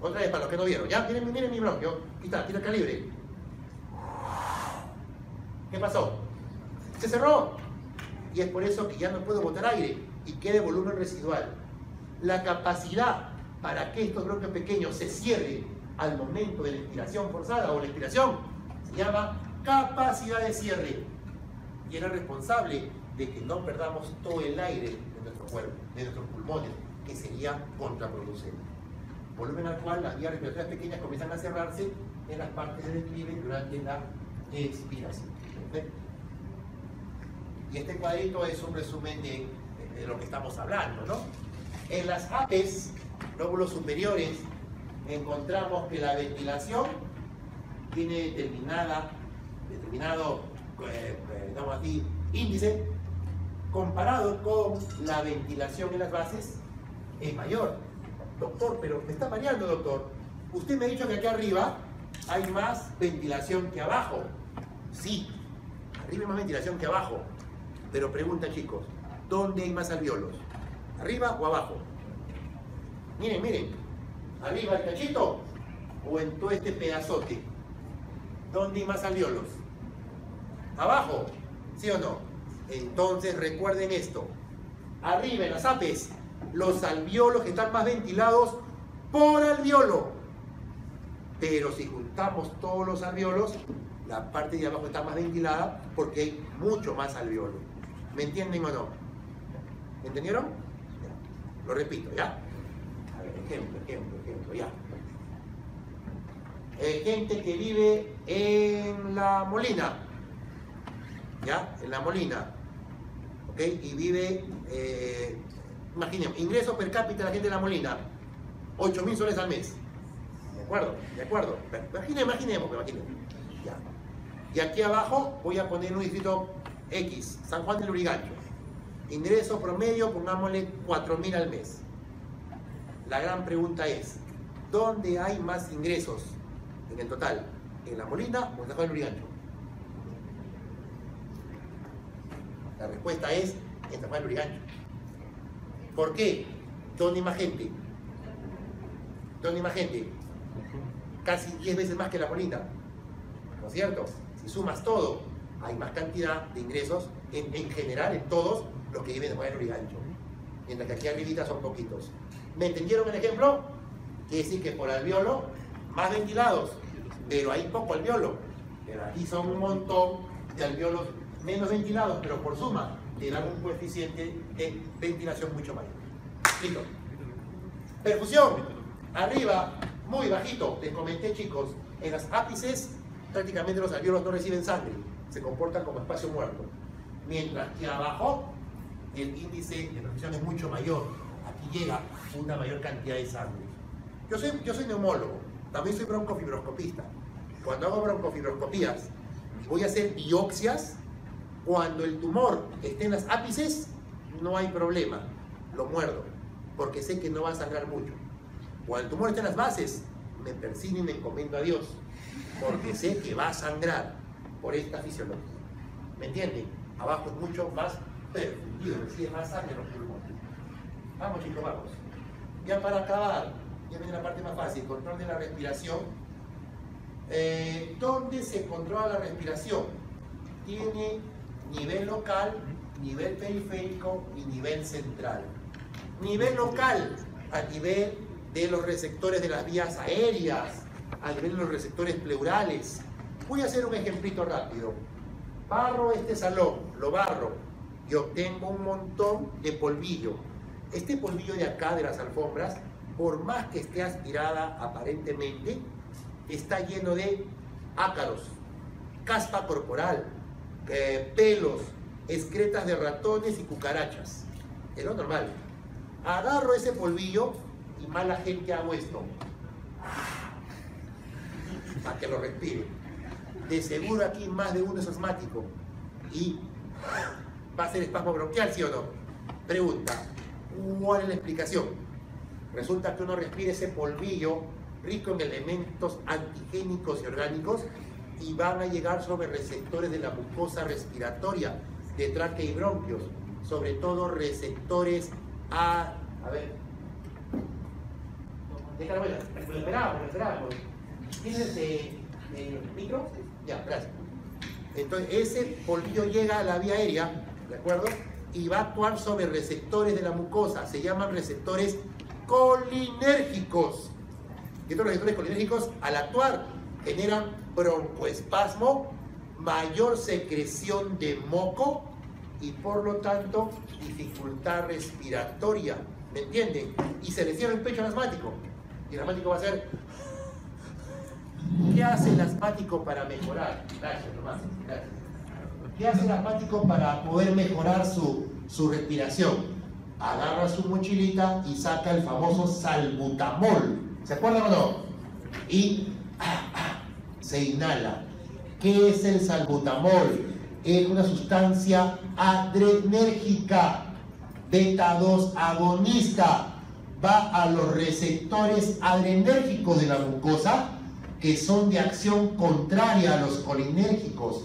[SPEAKER 1] Otra vez, para los que no vieron, ¿ya? Miren mi bronquio. Aquí está, tiene el calibre. ¿Qué pasó? Se cerró. Y es por eso que ya no puedo botar aire y quede volumen residual. La capacidad para que estos bronquios pequeños se cierren al momento de la inspiración forzada o la expiración se llama capacidad de cierre. Y era responsable de que no perdamos todo el aire de nuestro cuerpo, de nuestros pulmones, que sería contraproducente. Volumen al cual las vías respiratorias pequeñas comienzan a cerrarse en las partes del declive durante la expiración. ¿Perfecto? Y este cuadrito es un resumen de lo que estamos hablando, ¿no? En las APES, lóbulos superiores, encontramos que la ventilación tiene determinado digamos así, índice comparado con la ventilación en las bases es mayor. Doctor, pero me está mareando, doctor. Usted me ha dicho que aquí arriba hay más ventilación que abajo. Sí, Arriba hay más ventilación que abajo. Pero pregunta, chicos, ¿dónde hay más alvéolos? ¿Arriba o abajo? Miren, miren. ¿Arriba el cachito o en todo este pedazote? ¿Dónde hay más alvéolos? ¿Abajo? ¿Sí o no? Entonces recuerden esto. Arriba en las apes, los alvéolos que están más ventilados por alvéolo. Pero si juntamos todos los alvéolos, la parte de abajo está más ventilada porque hay mucho más alvéolo. ¿Me entienden o no? ¿Me entendieron? Ya. Lo repito, ¿ya? A ver, ejemplo, ya. Gente que vive en La Molina, ¿ya? En La Molina, ¿ok? Y vive, imaginemos, ingreso per cápita de la gente de La Molina, 8.000 soles al mes. ¿De acuerdo? ¿De acuerdo? Imaginemos. Ya. Y aquí abajo voy a poner un distrito X, San Juan del Lurigancho. Ingreso promedio, pongámosle 4.000 al mes. La gran pregunta es, ¿dónde hay más ingresos en el total? ¿En La Molina o en San Juan del Lurigancho? La respuesta es en San Juan del Lurigancho. ¿Por qué? ¿Dónde hay más gente? ¿Dónde hay más gente? Casi 10 veces más que La Molina, ¿no es cierto? Si sumas todo, hay más cantidad de ingresos en general, en todos los que viven en San Juan del Lurigancho, mientras que aquí arribita son poquitos. ¿Me entendieron el ejemplo? Quiere decir que por alvéolo, más ventilados, pero hay poco alvéolo. Pero aquí son un montón de alvéolos menos ventilados, pero por suma te dan un coeficiente de ventilación mucho mayor. Listo. Perfusión. Arriba, muy bajito. Les comenté, chicos, en las ápices prácticamente los alvéolos no reciben sangre, se comportan como espacio muerto. Mientras que abajo el índice de perfusión es mucho mayor. Aquí llega una mayor cantidad de sangre. Yo soy neumólogo, también soy broncofibroscopista. Cuando hago broncofibroscopías, voy a hacer biopsias. Cuando el tumor esté en las ápices, no hay problema, lo muerdo, porque sé que no va a sangrar mucho. Cuando el tumor está en las bases, me persigno y me encomiendo a Dios, porque sé que va a sangrar por esta fisiología. ¿Me entienden? Abajo es mucho más perfundido, recibe más sangre en los pulmones. Vamos, chicos, vamos. Ya para acabar, ya viene la parte más fácil, control de la respiración. ¿Dónde se controla la respiración? Tiene nivel local, nivel periférico y nivel central. Nivel local, a nivel de los receptores de las vías aéreas, a nivel de los receptores pleurales. Voy a hacer un ejemplito rápido. Barro este salón, lo barro y obtengo un montón de polvillo. Este polvillo de acá, de las alfombras, por más que esté aspirada aparentemente, está lleno de ácaros, caspa corporal, pelos, excretas de ratones y cucarachas. Es lo normal. Agarro ese polvillo y mala gente hago esto para que lo respire. De seguro aquí más de uno es asmático y va a ser espasmo bronquial, ¿sí o no? Pregunta, ¿cuál es la explicación? Resulta que uno respira ese polvillo rico en elementos antigénicos y orgánicos y van a llegar sobre receptores de la mucosa respiratoria, de tráquea y bronquios, sobre todo receptores a ver, déjalo, esperamos. ¿Tienes el micro? Ya, gracias. Entonces, ese polvillo llega a la vía aérea, ¿de acuerdo? Y va a actuar sobre receptores de la mucosa, se llaman receptores colinérgicos. Y estos receptores colinérgicos, al actuar, generan broncoespasmo, mayor secreción de moco y por lo tanto dificultad respiratoria, ¿me entienden? Y se le cierra el pecho al asmático y el asmático va a hacer. ¿Qué hace el asmático para mejorar? Gracias, Tomás, gracias. ¿Qué hace el asmático para poder mejorar su respiración? Agarra su mochilita y saca el famoso salbutamol, ¿se acuerdan o no? Y se inhala. ¿Qué es el salbutamol? Es una sustancia adrenérgica, beta 2 agonista, va a los receptores adrenérgicos de la mucosa, que son de acción contraria a los colinérgicos.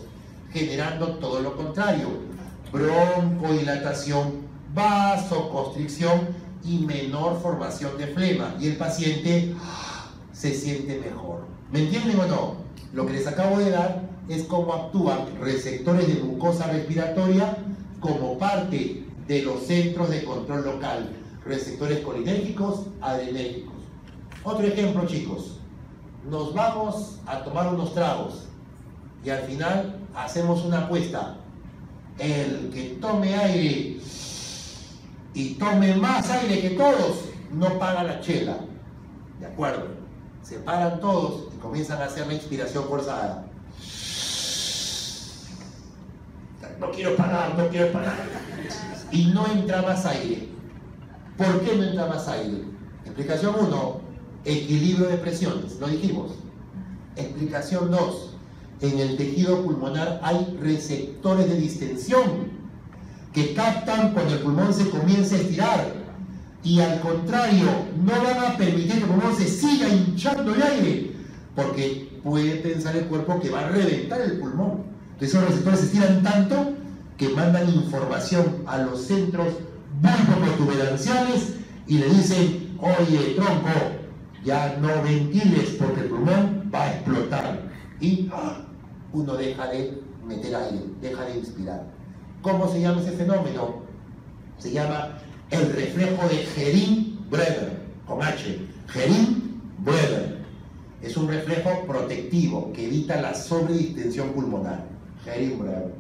[SPEAKER 1] generando todo lo contrario: broncodilatación, vasoconstricción y menor formación de flema, y el paciente se siente mejor. ¿Me entienden o no? Lo que les acabo de dar es cómo actúan receptores de mucosa respiratoria como parte de los centros de control local, receptores colinérgicos, adrenérgicos. Otro ejemplo, chicos: nos vamos a tomar unos tragos y al final hacemos una apuesta. El que tome aire y tome más aire que todos no paga la chela. ¿De acuerdo? Se paran todos y comienzan a hacer la inspiración forzada. No quiero parar, no quiero parar. Y no entra más aire. ¿Por qué no entra más aire? Explicación 1, equilibrio de presiones, lo dijimos. Explicación 2, en el tejido pulmonar hay receptores de distensión que captan cuando el pulmón se comienza a estirar, y al contrario, no van a permitir que el pulmón se siga hinchando de aire, porque puede pensar el cuerpo que va a reventar el pulmón. Entonces esos receptores se estiran tanto que mandan información a los centros bulboprotuberanciales y le dicen: oye, tronco, ya no ventiles porque el pulmón va a explotar. Y uno deja de meter aire, deja de inspirar. ¿Cómo se llama ese fenómeno? Se llama el reflejo de Herin-Brewer, con H. Herin-Brewer. Es un reflejo protectivo que evita la sobredistensión pulmonar. Herin-Brewer.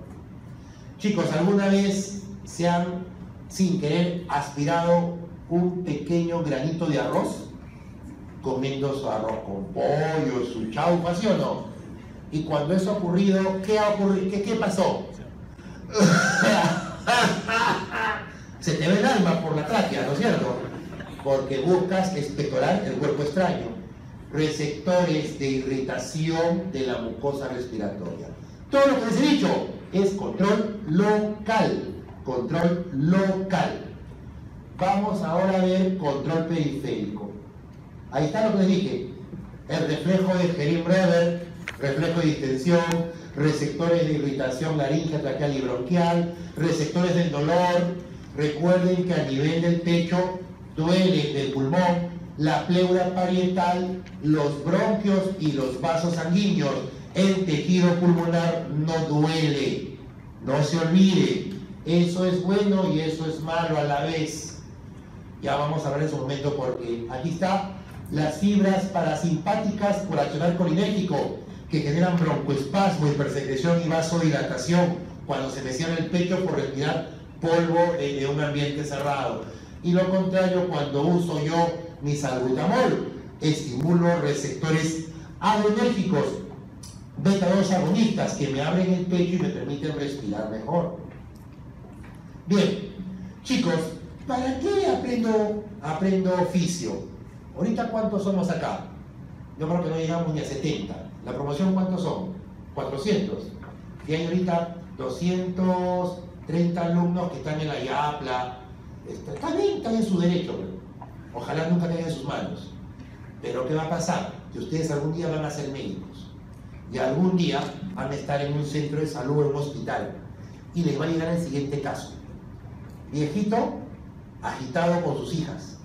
[SPEAKER 1] Chicos, ¿alguna vez se han, sin querer, aspirado un pequeño granito de arroz? Comiendo su arroz con pollo, su chaufa, ¿sí o no? Y cuando eso ha ocurrido, ¿qué ha ocurrido? ¿Qué pasó? Se te ve el alma por la tráquea, ¿no es cierto? Porque buscas expectorar el cuerpo extraño. Receptores de irritación de la mucosa respiratoria. Todo lo que les he dicho es control local. Control local. Vamos ahora a ver control periférico. Ahí está lo que les dije: el reflejo de Herin-Brewer, reflejo de distensión, receptores de irritación laríngea, traqueal y bronquial, receptores del dolor. Recuerden que a nivel del pecho duele del pulmón, la pleura parietal, los bronquios y los vasos sanguíneos. El tejido pulmonar no duele. No se olvide, eso es bueno y eso es malo a la vez. Ya vamos a ver en su momento porque aquí está las fibras parasimpáticas por accionar colinérgico, que generan broncoespasmo, hipersecreción y vasodilatación cuando se me cierra el pecho por respirar polvo de un ambiente cerrado. Y lo contrario, cuando uso yo mi salbutamol, estimulo receptores adrenérgicos, beta-2 agonistas, que me abren el pecho y me permiten respirar mejor. Bien, chicos, ¿para qué aprendo oficio? Ahorita, ¿cuántos somos acá? Yo creo que no llegamos ni a 70. ¿La promoción cuántos son? 400. Y hay ahorita 230 alumnos que están en la IAPLA. Están en su derecho, pero ojalá nunca tengan en sus manos. Pero ¿qué va a pasar? Que ustedes algún día van a ser médicos y algún día van a estar en un centro de salud, en un hospital, y les va a llegar el siguiente caso: viejito agitado con sus hijas.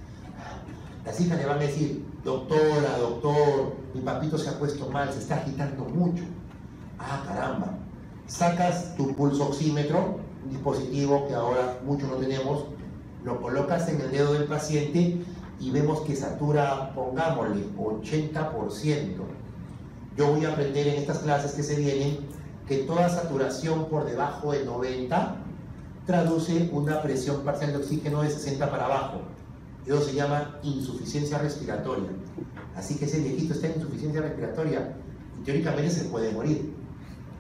[SPEAKER 1] Las hijas le van a decir: doctora, doctor, mi papito se ha puesto mal, se está agitando mucho. Ah, caramba. Sacas tu pulso oxímetro, un dispositivo que ahora muchos no tenemos, lo colocas en el dedo del paciente y vemos que satura, pongámosle, 80%. Yo voy a aprender en estas clases que se vienen que toda saturación por debajo de 90 traduce una presión parcial de oxígeno de 60 para abajo. Eso se llama insuficiencia respiratoria. Así que ese viejito está en insuficiencia respiratoria y teóricamente se puede morir.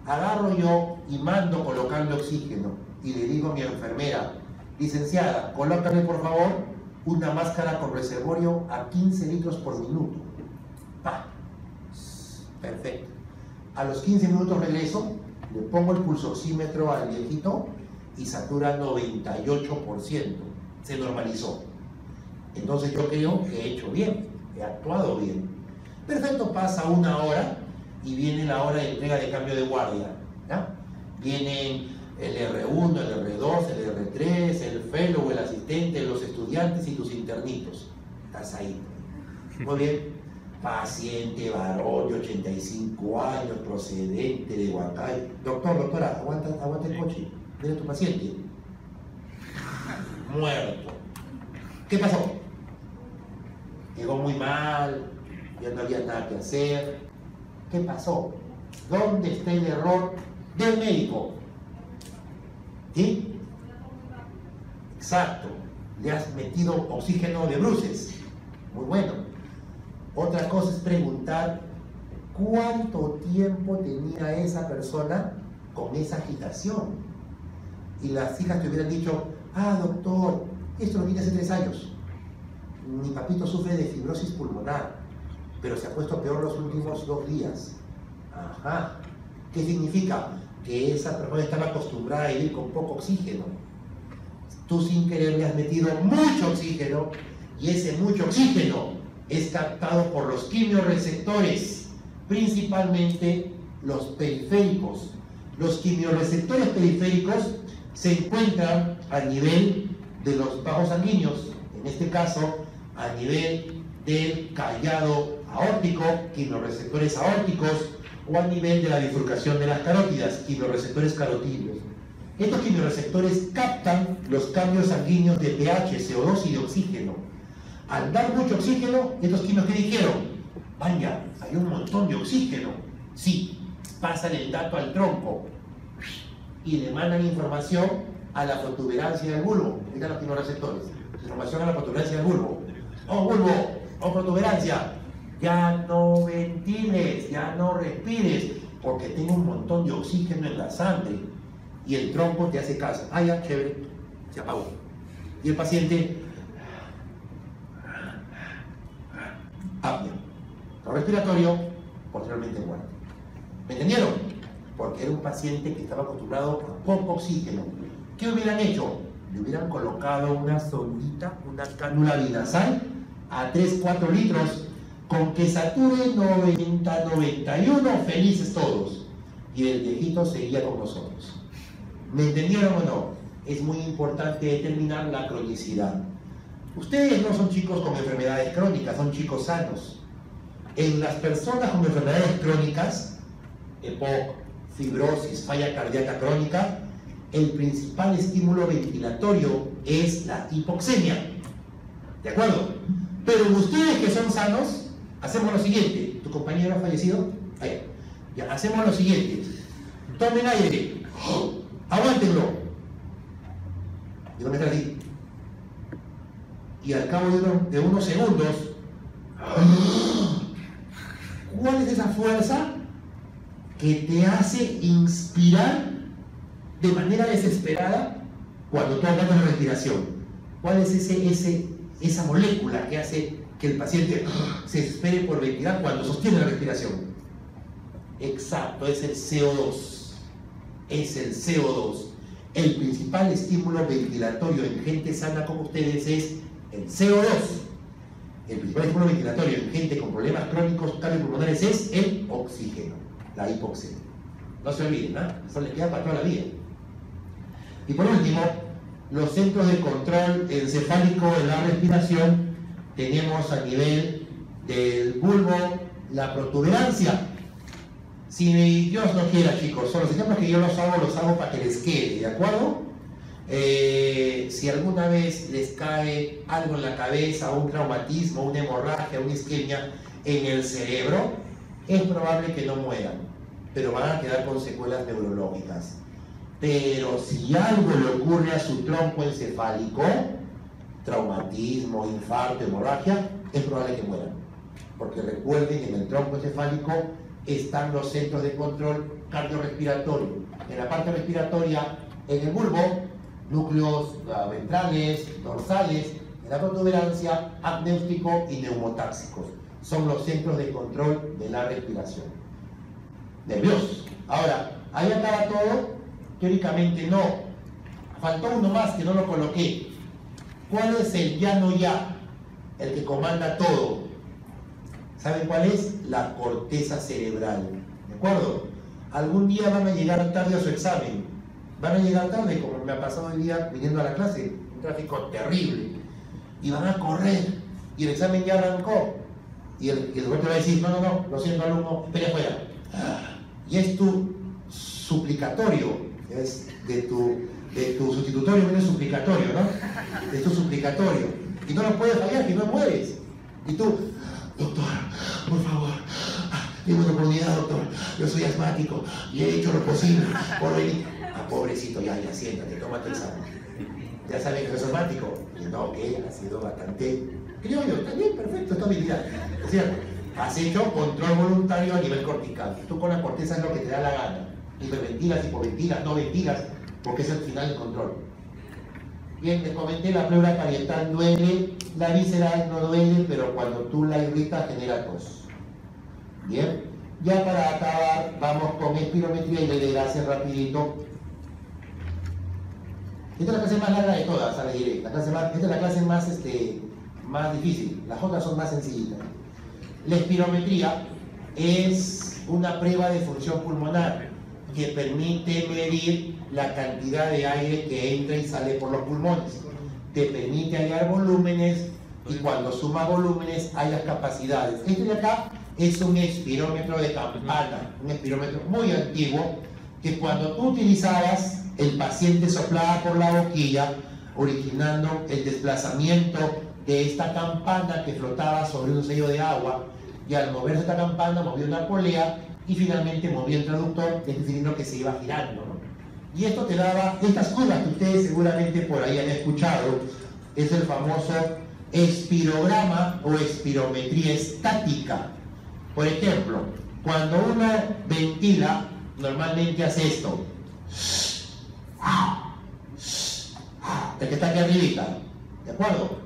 [SPEAKER 1] Agarro yo y mando colocarle oxígeno y le digo a mi enfermera: licenciada, colócame por favor una máscara con reservorio a 15 litros por minuto. ¡Pah! Perfecto. A los 15 minutos regreso, le pongo el pulsoxímetro al viejito y satura 98%. Se normalizó. Entonces yo creo que he hecho bien, he actuado bien. Perfecto, pasa una hora y viene la hora de entrega de cambio de guardia, ¿ya? Vienen el R1, el R2, el R3, el fellow, el asistente, los estudiantes y tus internitos. Estás ahí. Muy bien. Paciente varón de 85 años, procedente de Huancay. Doctora, aguanta el coche. Mira tu paciente. Muerto. ¿Qué pasó? Llegó muy mal, ya no había nada que hacer. ¿Qué pasó? ¿Dónde está el error del médico? ¿Sí? Exacto. Le has metido oxígeno de bruces. Muy bueno. Otra cosa es preguntar cuánto tiempo tenía esa persona con esa agitación. Y las hijas te hubieran dicho, doctor, esto lo tiene hace 3 años. Mi papito sufre de fibrosis pulmonar, pero se ha puesto peor los últimos 2 días. Ajá. ¿Qué significa? Que esa persona estaba acostumbrada a vivir con poco oxígeno. Tú sin querer le has metido mucho oxígeno y ese mucho oxígeno es captado por los quimiorreceptores, principalmente los periféricos. Los quimiorreceptores periféricos se encuentran a nivel de los vasos sanguíneos, en este caso a nivel del callado aórtico, quimiorreceptores aórticos, o a nivel de la bifurcación de las carótidas, quimiorreceptores carotídeos. Estos quimiorreceptores captan los cambios sanguíneos de pH, CO2 y de oxígeno. Al dar mucho oxígeno, estos quimios que dijeron, vaya, hay un montón de oxígeno. Sí, pasan el dato al tronco y le mandan información a la protuberancia del bulbo. Ahí están los quimiorreceptores. Información a la protuberancia del bulbo. Oh, bulbo, oh, protuberancia, ya no ventiles, ya no respires, porque tengo un montón de oxígeno en la sangre. Y el tronco te hace caso. Ya, chévere, se apagó. Y el paciente, apnea, no respiratorio, posteriormente muerte. ¿Me entendieron? Porque era un paciente que estaba acostumbrado a poco oxígeno. ¿Qué hubieran hecho? Le hubieran colocado una sondita, una cánula binasal a 3-4 litros, con que sature 90-91, felices todos. Y el viejito seguía con nosotros. ¿Me entendieron o no? Es muy importante determinar la cronicidad. Ustedes no son chicos con enfermedades crónicas, son chicos sanos. En las personas con enfermedades crónicas, EPOC, fibrosis, falla cardíaca crónica, el principal estímulo ventilatorio es la hipoxemia. ¿De acuerdo? Pero ustedes que son sanos, hacemos lo siguiente. ¿Tu compañero ha fallecido? Ya, hacemos lo siguiente. Tomen aire. Aguántenlo. Y van a estar así. Y al cabo de unos segundos, ¿cuál es esa fuerza que te hace inspirar de manera desesperada cuando tú aguantas la respiración? ¿Cuál es esa molécula que hace que el paciente se espere por ventilar cuando sostiene la respiración? Exacto, es el CO2. Es el CO2. El principal estímulo ventilatorio en gente sana como ustedes es el CO2. El principal estímulo ventilatorio en gente con problemas crónicos cardiopulmonares es el oxígeno, la hipoxemia. No se olviden, ¿no? Eso les queda para toda la vida. Y por último, los centros de control encefálico de la respiración, tenemos a nivel del bulbo la protuberancia. Si Dios no quiera, chicos, son los ejemplos que yo los hago para que les quede, ¿de acuerdo? Si alguna vez les cae algo en la cabeza, un traumatismo, una hemorragia, una isquemia en el cerebro, es probable que no mueran, pero van a quedar con secuelas neurológicas. Pero si algo le ocurre a su tronco encefálico, traumatismo, infarto, hemorragia, es probable que mueran. Porque recuerden que en el tronco encefálico están los centros de control cardiorrespiratorio. En la parte respiratoria, en el bulbo, núcleos ventrales, dorsales, en la protuberancia, apnéustico y neumotáxicos. Son los centros de control de la respiración. Nerviosos. Ahora, ¿ahí acaba todo? Teóricamente no. Faltó uno más que no lo coloqué. ¿Cuál es el ya no ya? El que comanda todo. ¿Saben cuál es? La corteza cerebral. ¿De acuerdo? algún día van a llegar tarde a su examen. Van a llegar tarde, como me ha pasado el día viniendo a la clase, un tráfico terrible. Y van a correr, y el examen ya arrancó. Y el doctor te va a decir, no, lo siento alumno, espera afuera. Y es tu suplicatorio, es de tu sustitutorio, viene suplicatorio, ¿no? Es tu suplicatorio. Y no lo puedes fallar, que no mueres. Y tú, doctor, por favor, tengo una oportunidad, doctor, yo soy asmático y he hecho lo posible por venir. Pobrecito, ya, siéntate, tómate el examen. Ya saben que soy asmático. Y no, que ha sido bastante criollo, está bien, perfecto, esta habilidad. Es cierto, has hecho control voluntario a nivel cortical. Tú con la corteza es lo que te da la gana. Hiperventilas, hipoventilas, no ventilas, porque es el final del control. Bien, les comenté, la pleura parietal duele, la visceral no duele, pero cuando tú la irritas genera tos. Bien, ya para acabar, vamos con espirometría y le gracias rapidito. Esta es la clase más larga de todas, les diré. Esta es la clase más difícil, las otras son más sencillitas. La espirometría es una prueba de función pulmonar que permite medir la cantidad de aire que entra y sale por los pulmones. Te permite hallar volúmenes y cuando suma volúmenes hallas capacidades. Este de acá es un espirómetro de campana, un espirómetro muy antiguo que cuando tú utilizabas, el paciente soplaba por la boquilla, originando el desplazamiento de esta campana que flotaba sobre un sello de agua, y al moverse esta campana movía una polea y finalmente movía el traductor de este cilindro que se iba girando, ¿no? Y esto te daba estas curvas que ustedes seguramente por ahí han escuchado. Es el famoso espirograma o espirometría estática. Por ejemplo, cuando uno ventila, normalmente hace esto. El que está aquí arribita, ¿de acuerdo?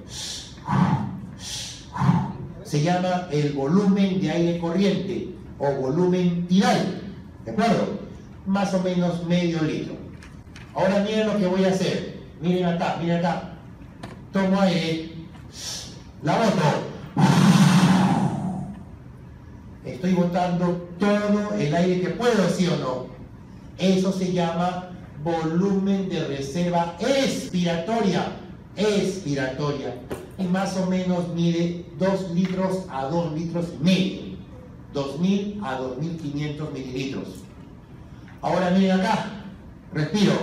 [SPEAKER 1] Se llama el volumen de aire corriente o volumen tidal, ¿de acuerdo? Más o menos medio litro. Ahora miren lo que voy a hacer. Miren acá. Tomo aire, la boto. Estoy botando todo el aire que puedo, ¿sí o no? Eso se llama volumen de reserva expiratoria. Y más o menos mide 2 litros a 2 litros y medio. 2000 a 2500 mililitros. Ahora miren acá. Respiro.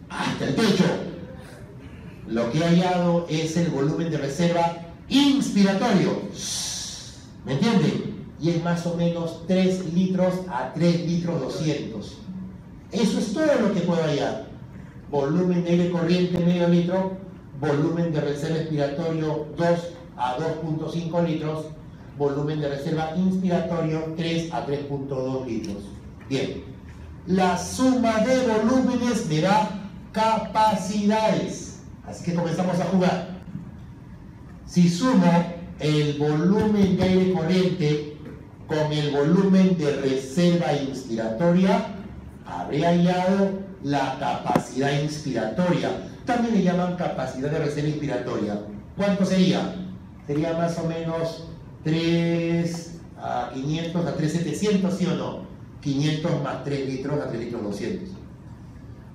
[SPEAKER 1] Hasta el techo. Lo que he hallado es el volumen de reserva inspiratorio. ¿Me entienden? Y es más o menos 3 litros a 3 litros 200. Eso es todo lo que puedo hallar. Volumen de aire corriente medio litro, volumen de reserva expiratorio 2 a 2.5 litros, volumen de reserva inspiratorio 3 a 3.2 litros. Bien, la suma de volúmenes me da capacidades. Así que comenzamos a jugar. Si sumo el volumen de aire corriente con el volumen de reserva inspiratoria, habré hallado la capacidad inspiratoria. También le llaman capacidad de reserva inspiratoria. ¿Cuánto sería? Sería más o menos 3 a 500 a 3,700, ¿sí o no? 500 más 3 litros a 3 litros 200.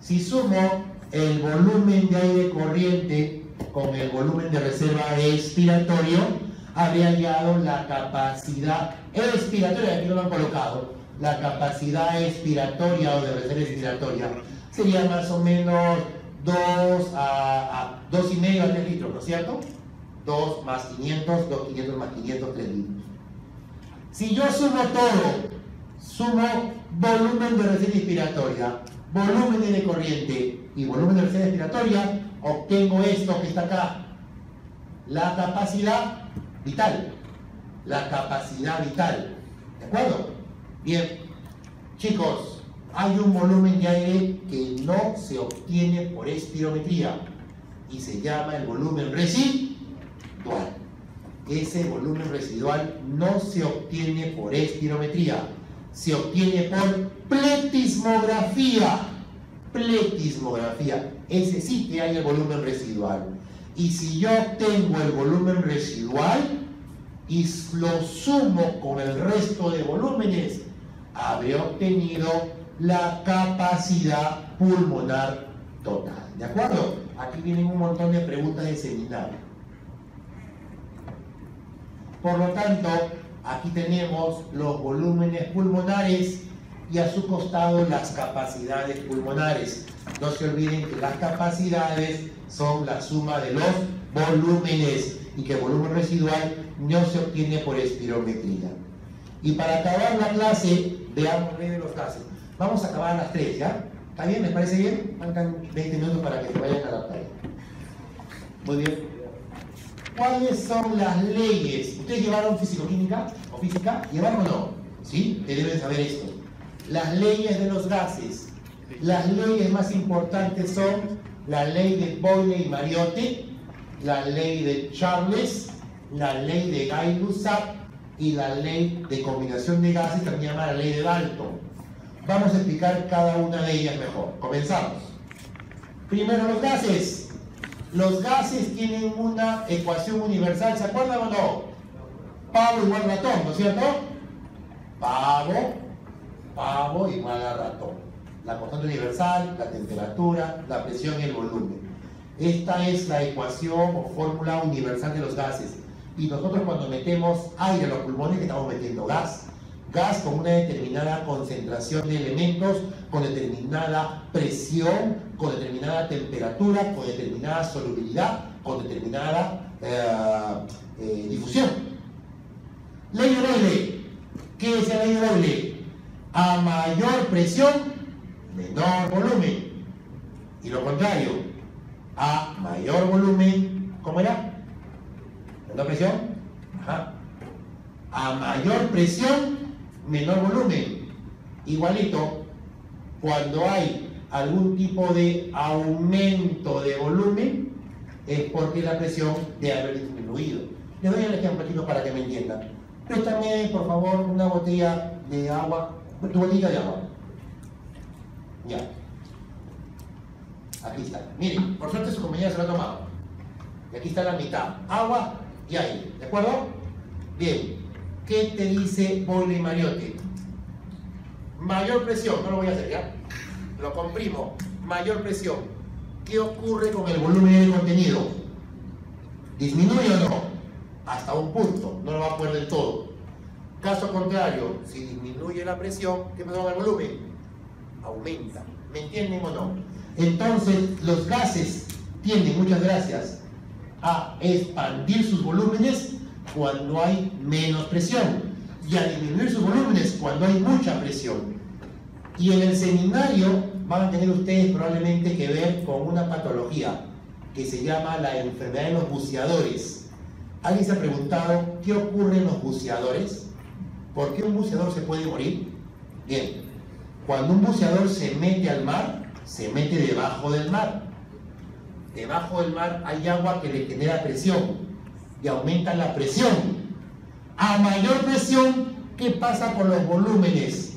[SPEAKER 1] Si sumo el volumen de aire corriente con el volumen de reserva expiratorio, habría hallado la capacidad expiratoria, aquí lo han colocado, la capacidad expiratoria o de reserva expiratoria sería más o menos 2,5 a 3 litros, ¿no es cierto? 2 más 500, 2, 500 más 500, 3 litros. Si yo sumo todo, sumo volumen de reserva inspiratoria, volumen de aire corriente y volumen de reserva expiratoria, obtengo esto que está acá, la capacidad vital. La capacidad vital. ¿De acuerdo? Bien. Chicos, hay un volumen de aire que no se obtiene por espirometría y se llama el volumen residual. Ese volumen residual no se obtiene por espirometría, se obtiene por pletismografía. Pletismografía. Ese sí que hay el volumen residual. Y si yo obtengo el volumen residual, y lo sumo con el resto de volúmenes, habré obtenido la capacidad pulmonar total. ¿De acuerdo? Aquí vienen un montón de preguntas de seminario. Por lo tanto, aquí tenemos los volúmenes pulmonares y a su costado las capacidades pulmonares. No se olviden que las capacidades son la suma de los volúmenes y que el volumen residual no se obtiene por espirometría. Y para acabar la clase, veamos de los gases. Vamos a acabar a las 3, ¿ya? ¿Está bien? ¿Les parece bien? Faltan 20 minutos para que se vayan a la tarea. Muy bien. ¿Cuáles son las leyes? ¿Ustedes llevaron físico-química o física? ¿Llevaron o no? ¿Sí? Que deben saber esto. Las leyes de los gases. Las leyes más importantes son la ley de Boyle y Mariotte, la ley de Charles, la ley de Gay-Lussac y la ley de combinación de gases, también llamada la ley de Dalton. Vamos a explicar cada una de ellas mejor. Comenzamos. Primero, los gases. Los gases tienen una ecuación universal, ¿se acuerdan o no? Pavo igual a ratón, ¿no es cierto? Pavo igual a ratón. La constante universal, la temperatura, la presión y el volumen. Esta es la ecuación o fórmula universal de los gases. Y nosotros cuando metemos aire a los pulmones, estamos metiendo gas. Gas con una determinada concentración de elementos, con determinada presión, con determinada temperatura, con determinada solubilidad, con determinada difusión. Ley de Boyle. ¿Qué es la ley de Boyle? A mayor presión, menor volumen. Y lo contrario, a mayor volumen, ¿cómo era? ¿Menor presión? Ajá. A mayor presión, menor volumen. Igualito, cuando hay algún tipo de aumento de volumen, es porque la presión debe haber disminuido. Les doy el ejemplo para que me entiendan. Préstame, por favor, una botella de agua, tu botella de agua. Ya. Aquí está. Miren, por suerte su compañera se lo ha tomado. Y aquí está la mitad. Agua y aire. ¿De acuerdo? Bien. ¿Qué te dice Boyle y Mariotte? Mayor presión. No lo voy a hacer, ¿ya? Lo comprimo. Mayor presión. ¿Qué ocurre con el volumen del contenido? ¿Disminuye o no? Hasta un punto. No lo va a poner del todo. Caso contrario, si disminuye la presión, ¿qué pasa con el volumen? Aumenta. ¿Me entienden o no? Entonces, los gases tienden, muchas gracias, a expandir sus volúmenes cuando hay menos presión y a disminuir sus volúmenes cuando hay mucha presión. Y en el seminario van a tener ustedes probablemente que ver con una patología que se llama la enfermedad de los buceadores. ¿Alguien se ha preguntado qué ocurre en los buceadores? ¿Por qué un buceador se puede morir? Bien. Cuando un buceador se mete al mar, se mete debajo del mar. Debajo del mar hay agua que le genera presión y aumenta la presión. A mayor presión, ¿qué pasa con los volúmenes?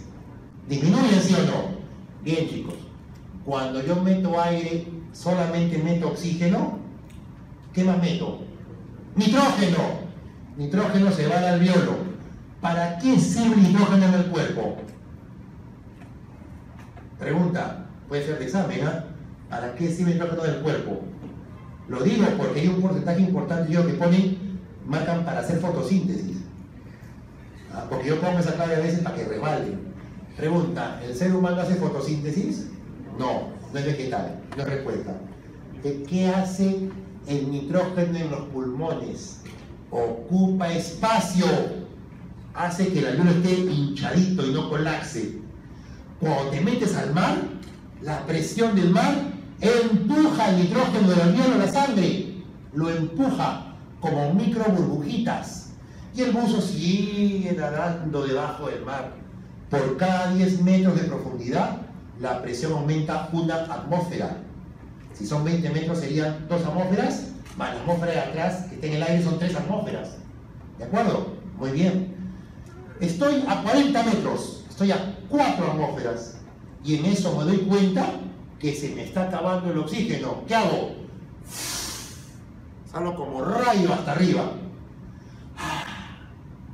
[SPEAKER 1] ¿Disminuyen, sí o no? Bien, chicos. Cuando yo meto aire, solamente meto oxígeno. ¿Qué más meto? Nitrógeno. Nitrógeno se va al alveolo. ¿Para qué sirve el nitrógeno en el cuerpo? Pregunta, puede ser de examen, ¿eh? ¿Para qué sirve el nitrógeno del cuerpo? Lo digo porque hay un porcentaje importante yo que ponen, marcan para hacer fotosíntesis. Porque yo pongo esa clave a veces para que revalden. Pregunta, ¿el ser humano hace fotosíntesis? No, no es vegetal, no es respuesta. ¿Qué hace el nitrógeno en los pulmones? Ocupa espacio, hace que el alveolo esté hinchadito y no colapse. Cuando te metes al mar, la presión del mar empuja el nitrógeno del alveolo a la sangre, lo empuja como micro burbujitas y el buzo sigue nadando debajo del mar. Por cada 10 metros de profundidad, la presión aumenta una atmósfera. Si son 20 metros serían 2 atmósferas, más la atmósfera de atrás que está en el aire son 3 atmósferas. ¿De acuerdo? Muy bien. Estoy a 40 metros, estoy a 4 atmósferas y en eso me doy cuenta que se me está acabando el oxígeno. ¿Qué hago? Salgo como rayo hasta arriba.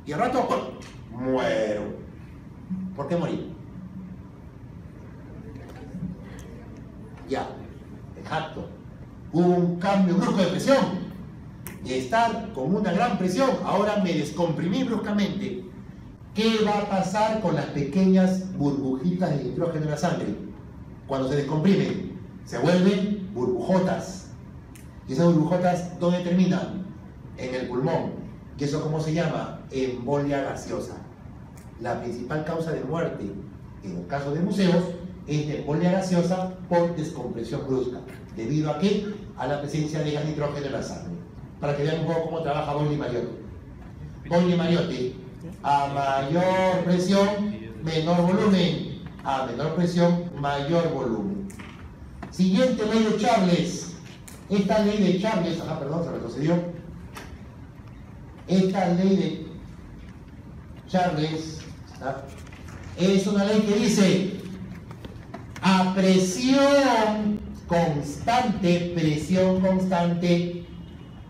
[SPEAKER 1] Y al rato, ¡pum!, muero. ¿Por qué morí? Ya, exacto. Hubo un cambio brusco de presión. De estar con una gran presión, ahora me descomprimí bruscamente. ¿Qué va a pasar con las pequeñas burbujitas de nitrógeno en la sangre? Cuando se descomprimen, se vuelven burbujotas. ¿Y esas burbujotas dónde terminan? En el pulmón. ¿Y eso cómo se llama? Embolia gaseosa. La principal causa de muerte en el caso de museos es de embolia gaseosa por descompresión brusca. ¿Debido a qué? A la presencia de gas nitrógeno en la sangre. Para que vean un poco cómo trabaja Broglie-Mariotti. Broglie-Mariotti, a mayor presión, menor volumen. A menor presión, mayor volumen. Siguiente ley de Charles. Esta ley de Charles, perdón, se retrocedió. Esta ley de Charles es una ley que dice: a presión constante,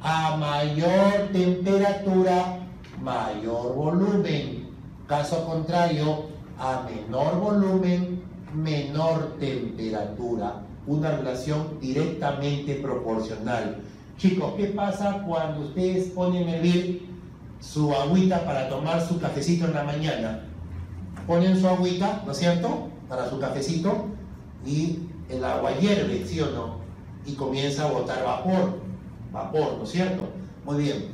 [SPEAKER 1] a mayor temperatura, mayor volumen. Caso contrario, a menor volumen, menor temperatura. Una relación directamente proporcional. Chicos, ¿qué pasa cuando ustedes ponen a hervir su agüita para tomar su cafecito en la mañana? Ponen su agüita, ¿no es cierto?, para su cafecito, y el agua hierve, ¿sí o no? Y comienza a botar vapor, ¿no es cierto? Muy bien.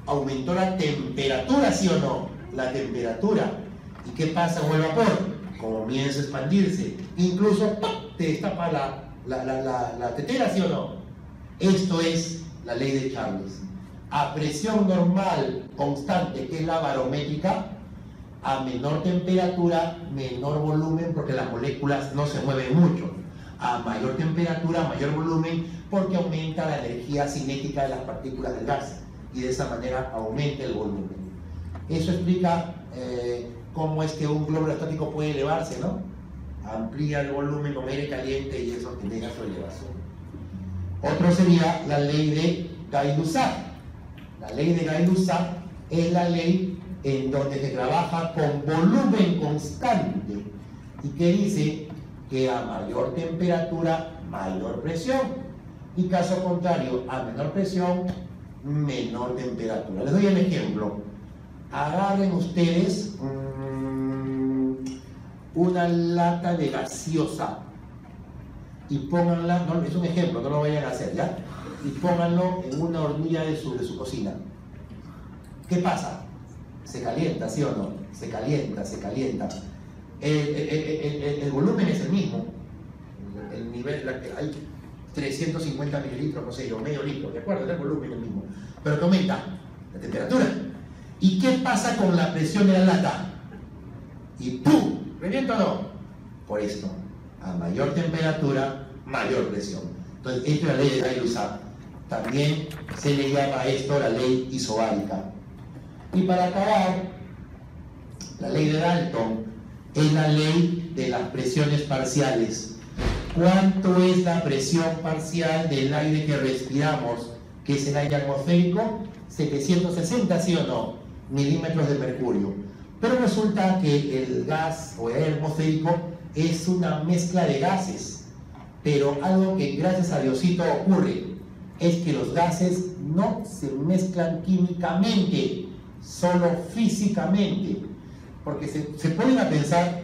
[SPEAKER 1] ¿Aumentó la temperatura, sí o no? La temperatura. ¿Y qué pasa con el vapor? Comienza a expandirse. Incluso ¡pum!, te destapa la tetera, ¿sí o no? Esto es la ley de Charles. A presión normal constante, que es la barométrica, a menor temperatura, menor volumen, porque las moléculas no se mueven mucho. A mayor temperatura, mayor volumen, porque aumenta la energía cinética de las partículas del gas, y de esa manera aumenta el volumen. Eso explica cómo es que un globo estático puede elevarse, ¿no? Amplía el volumen con aire caliente y eso genera su elevación. Otro sería la ley de Gay-Lussac. La ley de Gay-Lussac es la ley en donde se trabaja con volumen constante y que dice que a mayor temperatura, mayor presión, y caso contrario, a menor presión, menor temperatura. Les doy el ejemplo. Agarren ustedes una lata de gaseosa y pónganla, no, es un ejemplo, no lo vayan a hacer, ¿ya? Y pónganlo en una hornilla de su cocina. ¿Qué pasa? Se calienta, ¿sí o no? Se calienta. El volumen es el mismo. El nivel, hay 350 mililitros, no sé yo, medio litro, ¿de acuerdo? El volumen es el mismo. Pero que aumenta la temperatura. ¿Y qué pasa con la presión de la lata? Y ¡pum!, ¿revienta o no? Por esto, a mayor temperatura, mayor presión. Entonces, esto es la ley de Gay-Lussac. También se le llama a esto la ley isobárica. Y para acabar, la ley de Dalton es la ley de las presiones parciales. ¿Cuánto es la presión parcial del aire que respiramos, que es el aire atmosférico? 760, ¿sí o no?, milímetros de mercurio. Pero resulta que el gas o el aire atmosférico es una mezcla de gases. Pero algo que gracias a Diosito ocurre es que los gases no se mezclan químicamente, solo físicamente. Porque se ponen a pensar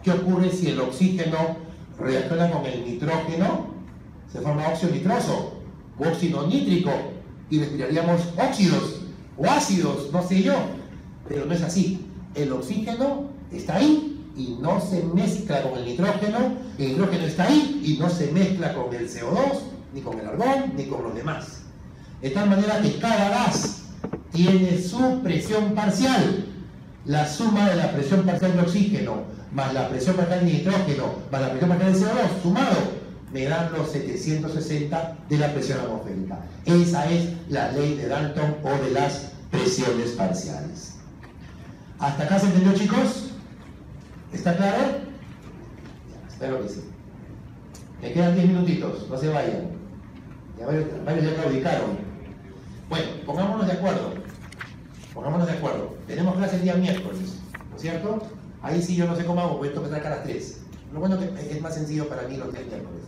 [SPEAKER 1] qué ocurre si el oxígeno reacciona con el nitrógeno, se forma óxido nitroso o óxido nítrico y respiraríamos óxidos o ácidos, no sé yo, pero no es así. El oxígeno está ahí y no se mezcla con el nitrógeno está ahí y no se mezcla con el CO2, ni con el argón, ni con los demás. De tal manera que cada gas tiene su presión parcial. La suma de la presión parcial de oxígeno más la presión parcial de nitrógeno más la presión parcial de CO2 sumado me dan los 760 de la presión atmosférica. Esa es la ley de Dalton o de las presiones parciales. ¿Hasta acá se entendió, chicos? ¿Está claro? Espero que sí. Me quedan 10 minutitos, no se vayan. Ya varios ya claudicaron. Bueno, pongámonos de acuerdo. Pongámonos de acuerdo. Tenemos clase el día miércoles, ¿no es cierto? Ahí sí yo no sé cómo hago, porque esto me saca a las 3. Lo bueno que es más sencillo para mí los días miércoles.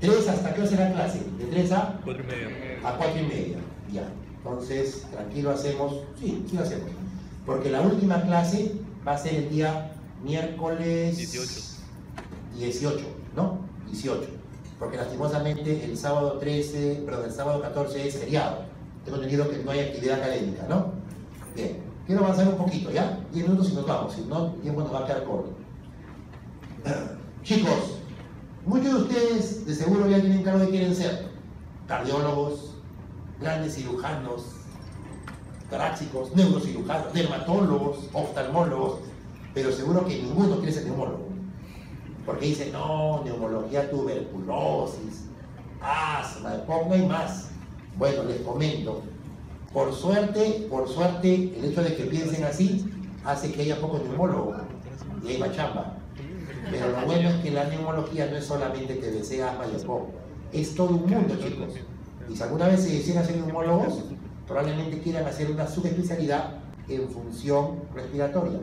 [SPEAKER 1] 3, ¿hasta qué hora será clase? De 3 a
[SPEAKER 2] 4:30.
[SPEAKER 1] a 4:30. Ya. Entonces, tranquilo hacemos. Sí, sí lo hacemos. Porque la última clase va a ser el día miércoles 18, ¿no? 18. Porque lastimosamente el sábado 13, perdón, el sábado 14 es feriado. Tengo entendido que no hay actividad académica, ¿no? Bien. Quiero avanzar un poquito, ¿ya? 10 minutos y nos vamos, si no, el tiempo nos va a quedar corto. Chicos, muchos de ustedes de seguro ya tienen claro de qué quieren ser. Cardiólogos, grandes cirujanos, torácicos, neurocirujanos, dermatólogos, oftalmólogos, pero seguro que ninguno quiere ser neumólogo. Porque dicen, no, neumología, tuberculosis, asma, no hay más. Bueno, les comento. Por suerte, el hecho de que piensen así hace que haya pocos neumólogos y hay más chamba. Pero lo bueno es que la neumología no es solamente que desea asma y EPOC, es todo un mundo, chicos. Y si alguna vez se deciden ser neumólogos, probablemente quieran hacer una subespecialidad en función respiratoria.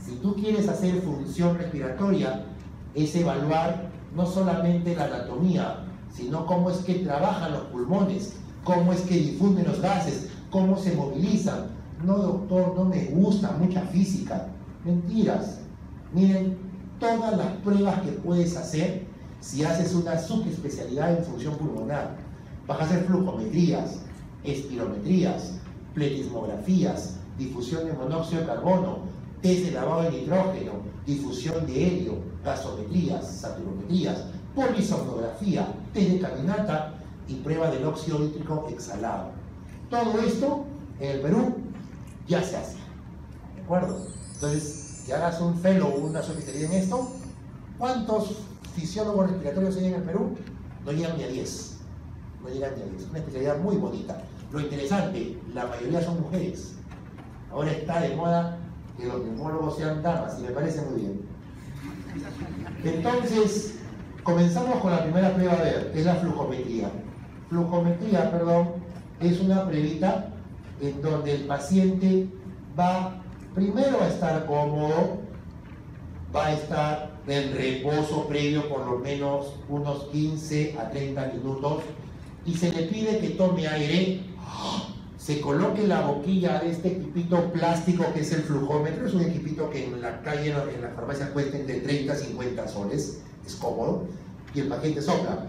[SPEAKER 1] Si tú quieres hacer función respiratoria, es evaluar no solamente la anatomía, sino cómo es que trabajan los pulmones, cómo es que difunden los gases, cómo se movilizan. No, doctor, no me gusta, mucha física. Mentiras. Miren, todas las pruebas que puedes hacer si haces una subespecialidad en función pulmonar. Vas a hacer flujometrías, espirometrías, pletismografías, difusión de monóxido de carbono, test de lavado de nitrógeno, difusión de helio, gasometrías, saturometrías, polisomnografía, test de caminata y prueba del óxido nítrico exhalado. Todo esto en el Perú ya se hace. ¿De acuerdo? Entonces, que hagas un fellow o una subespecialidad en esto, ¿cuántos fisiólogos respiratorios hay en el Perú? No llegan ni a 10. No llegan ni a 10. Es una especialidad muy bonita. Lo interesante, la mayoría son mujeres. Ahora está de moda que los neumólogos sean damas y me parece muy bien. Entonces, comenzamos con la primera prueba a ver, que es la flujometría. Flujometría, perdón, es una pruebita en donde el paciente va primero a estar cómodo, va a estar en reposo previo por lo menos unos 15 a 30 minutos y se le pide que tome aire, se coloque la boquilla de este equipito plástico que es el flujómetro. Es un equipito que en la calle, en la farmacia cuesta entre 30 a 50 soles, es cómodo, y el paciente sopla.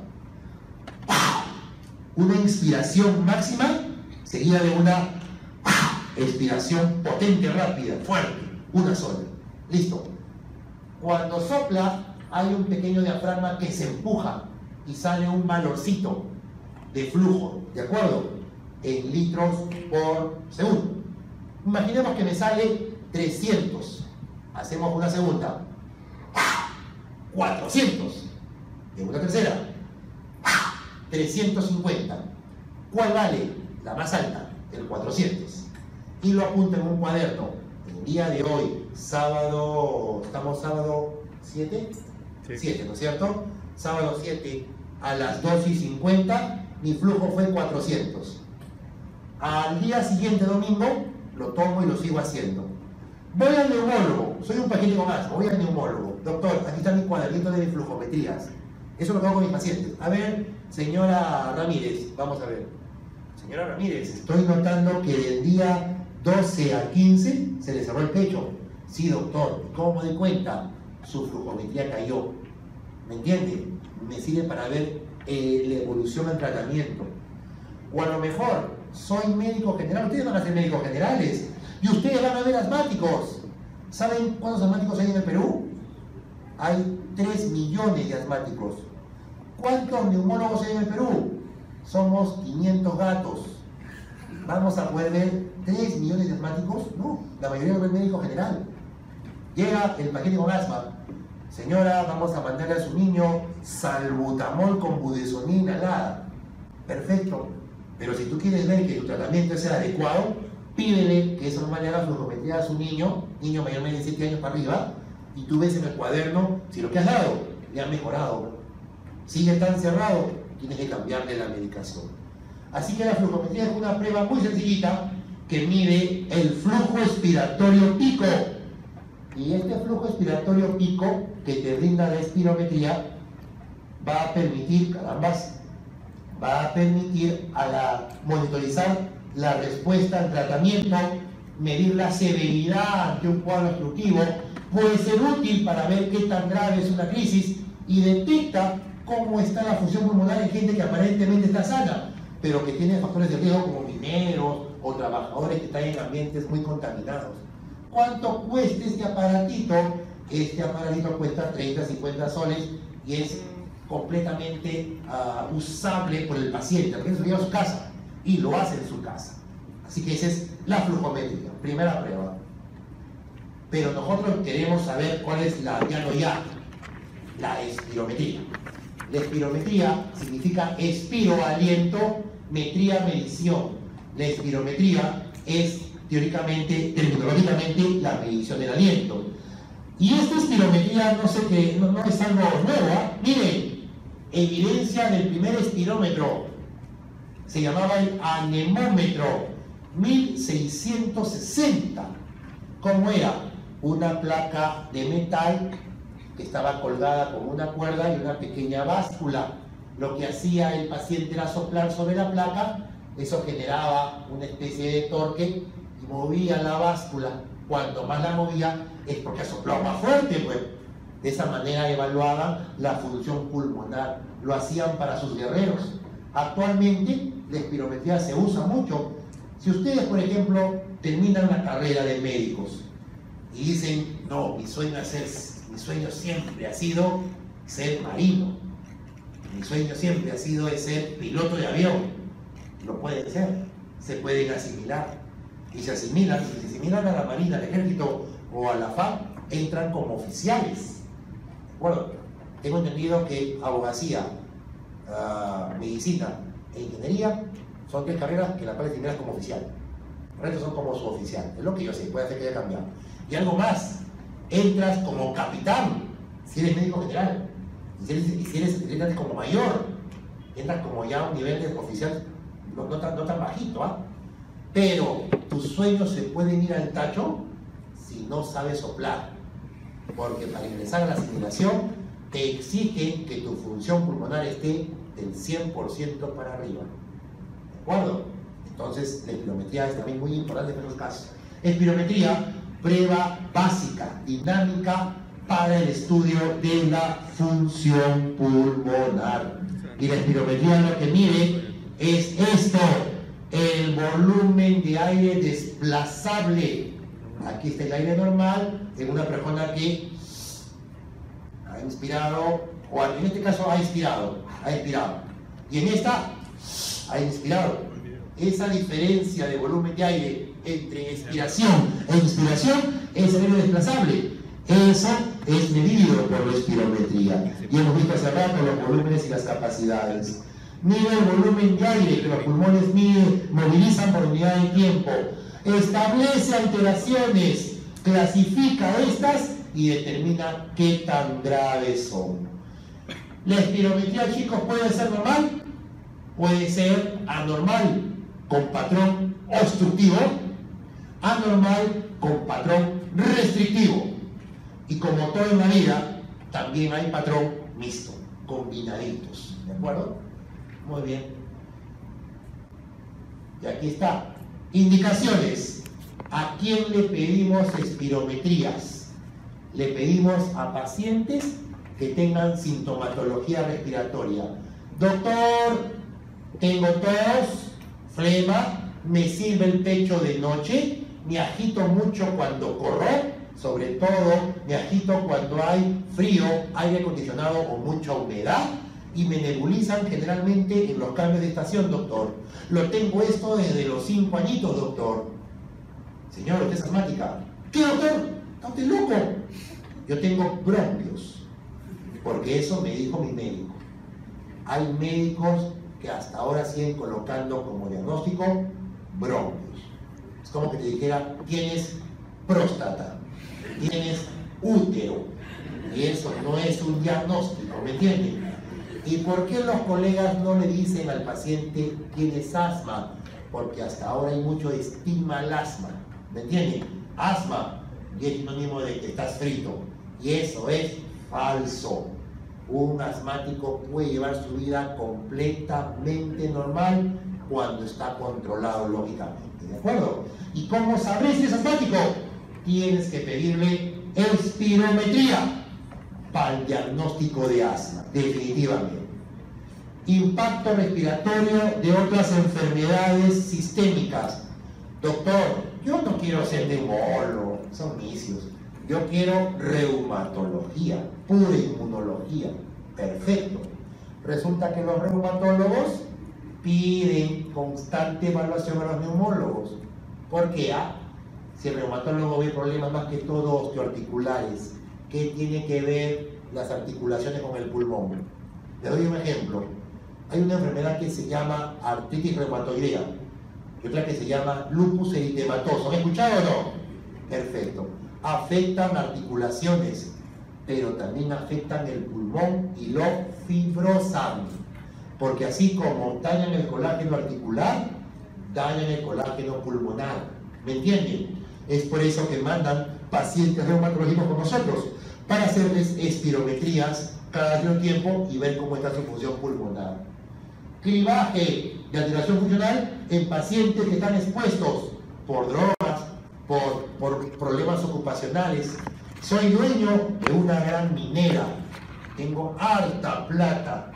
[SPEAKER 1] Una inspiración máxima seguida de una expiración potente, rápida, fuerte, una sola. Listo. Cuando sopla hay un pequeño diafragma que se empuja y sale un valorcito de flujo, ¿de acuerdo? En litros por segundo. Imaginemos que me sale 300. Hacemos una segunda. 400. Y una tercera. 350. ¿Cuál vale? La más alta, el 400. Y lo apunto en un cuaderno. El día de hoy, sábado, ¿estamos sábado 7? Sí. 7, ¿no es cierto? Sábado 7 a las 2:50, mi flujo fue 400. Al día siguiente, domingo, lo tomo y lo sigo haciendo. Voy al neumólogo, soy un paciente más, voy al neumólogo. Doctor, aquí está mi cuadernito de mis flujometrías. Eso es lo que hago con mis pacientes. A ver, señora Ramírez, vamos a ver. Señora Ramírez, estoy notando que del día 12 al 15 se le cerró el pecho. Sí, doctor, ¿cómo me di cuenta? Su flujometría cayó. ¿Me entiende? Me sirve para ver la evolución del tratamiento. O a lo mejor, soy médico general. Ustedes van a ser médicos generales y ustedes van a ver asmáticos. ¿Saben cuántos asmáticos hay en el Perú? Hay 3 millones de asmáticos. ¿Cuántos neumólogos hay en el Perú? Somos 500 gatos. ¿Vamos a poder ver 3 millones de asmáticos? No, la mayoría lo ve el médico general. Llega el paciente con asma. Señora, vamos a mandarle a su niño salbutamol con budesonida inhalada. Perfecto. Pero si tú quieres ver que tu tratamiento sea adecuado, pídele que eso no le haga flujometría a su niño mayormente de 7 años para arriba, y tú ves en el cuaderno si lo que has dado le ha mejorado. Sigue tan cerrado, tienes que cambiarle la medicación. Así que la flujometría es una prueba muy sencillita que mide el flujo expiratorio pico. Y este flujo expiratorio pico que te brinda la espirometría va a permitir, monitorizar la respuesta al tratamiento, medir la severidad ante un cuadro obstructivo, puede ser útil para ver qué tan grave es una crisis y detecta cómo está la función pulmonar en gente que aparentemente está sana, pero que tiene factores de riesgo como mineros o trabajadores que están en ambientes muy contaminados. ¿Cuánto cuesta este aparatito? Este aparatito cuesta 30, 50 soles y es completamente usable por el paciente, porque se lo lleva a su casa y lo hace en su casa. Así que esa es la flujometría, primera prueba. Pero nosotros queremos saber cuál es la espirometría. La espirometría significa expiro, aliento, metría, medición. La espirometría es teóricamente, terminológicamente, la medición del aliento. Y esta espirometría no es algo nuevo. Miren, evidencia del primer espirómetro. Se llamaba el anemómetro, 1660. ¿Cómo era? Una placa de metal que estaba colgada con una cuerda y una pequeña báscula. Lo que hacía el paciente era soplar sobre la placa, eso generaba una especie de torque y movía la báscula. Cuanto más la movía es porque soplaba más fuerte, pues. De esa manera evaluaban la función pulmonar. Lo hacían para sus guerreros. Actualmente la espirometría se usa mucho. Si ustedes, por ejemplo, terminan la carrera de médicos y dicen, no, mi sueño siempre ha sido ser marino, mi sueño siempre ha sido ser piloto de avión, lo pueden ser, se pueden asimilar, y se asimilan a la Marina, al Ejército o a la FAB, entran como oficiales. Bueno, tengo entendido que abogacía, medicina e ingeniería son 3 carreras que las cuales terminas como oficial. El resto son como suboficial, es lo que yo sé, puede ser que haya cambiado. Y algo más, entras como capitán si eres médico general, y si eres entras como mayor, entras como ya a un nivel de oficial no tan bajito, ¿ah? Pero tus sueños se pueden ir al tacho si no sabes soplar, porque para ingresar a la asimilación te exigen que tu función pulmonar esté del 100% para arriba. ¿De acuerdo? Entonces la espirometría es también muy importante en esos casos. Espirometría, prueba básica, dinámica para el estudio de la función pulmonar. Y la espirometría lo que mide es esto, el volumen de aire desplazable. Aquí está el aire normal en una persona que ha inspirado, o en este caso ha expirado. Y en esta ha inspirado. Esa diferencia de volumen de aire entre expiración e inspiración es el aire desplazable. Eso es medido por la espirometría. Y hemos visto hace rato los volúmenes y las capacidades. Mide el volumen de aire que los pulmones movilizan por unidad de tiempo. Establece alteraciones, clasifica estas y determina qué tan graves son. La espirometría, chicos, puede ser normal, puede ser anormal con patrón obstructivo, anormal con patrón restrictivo. Y como todo en la vida, también hay patrón mixto, combinaditos. ¿De acuerdo? Muy bien. Y aquí está. Indicaciones. ¿A quién le pedimos espirometrías? Le pedimos a pacientes que tengan sintomatología respiratoria. Doctor, tengo tos, flema, me sirve el pecho de noche, me agito mucho cuando corro, sobre todo me agito cuando hay frío, aire acondicionado o mucha humedad, y me nebulizan generalmente en los cambios de estación, doctor. Lo tengo esto desde los 5 añitos, doctor. Señor, ¿usted es asmática? ¿Qué, doctor? ¿Está usted loco? Yo tengo bronquios, porque eso me dijo mi médico. Hay médicos que hasta ahora siguen colocando como diagnóstico bronquios. Es como que te dijera, tienes próstata, tienes útero, y eso no es un diagnóstico, ¿me entienden? ¿Y por qué los colegas no le dicen al paciente tienes asma? porque hasta ahora hay mucho estigma al asma, ¿me entienden? Asma, y es sinónimo de que estás frito, y eso es falso. Un asmático puede llevar su vida completamente normal cuando está controlado lógicamente, ¿de acuerdo? ¿Y cómo sabes si es asmático? Tienes que pedirle espirometría para el diagnóstico de asma, definitivamente. Impacto respiratorio de otras enfermedades sistémicas. Doctor, yo no quiero ser neumólogo, son vicios. Yo quiero reumatología, pura inmunología. Perfecto. Resulta que los reumatólogos piden constante evaluación a los neumólogos. ¿Por qué? Si el reumatólogo ve problemas más que todo osteoarticulares, ¿qué tiene que ver las articulaciones con el pulmón? Le doy un ejemplo. Hay una enfermedad que se llama artritis reumatoidea y otra que se llama lupus eritematoso. ¿Han escuchado o no? Perfecto. Afectan articulaciones, pero también afectan el pulmón y lo fibrosan. Porque así como dañan el colágeno articular, dañan el colágeno pulmonar. ¿Me entienden? Es por eso que mandan pacientes reumatológicos con nosotros, para hacerles espirometrías cada cierto tiempo y ver cómo está su función pulmonar. Clivaje de alteración funcional en pacientes que están expuestos por drogas, por problemas ocupacionales. Soy dueño de una gran minera, tengo harta plata,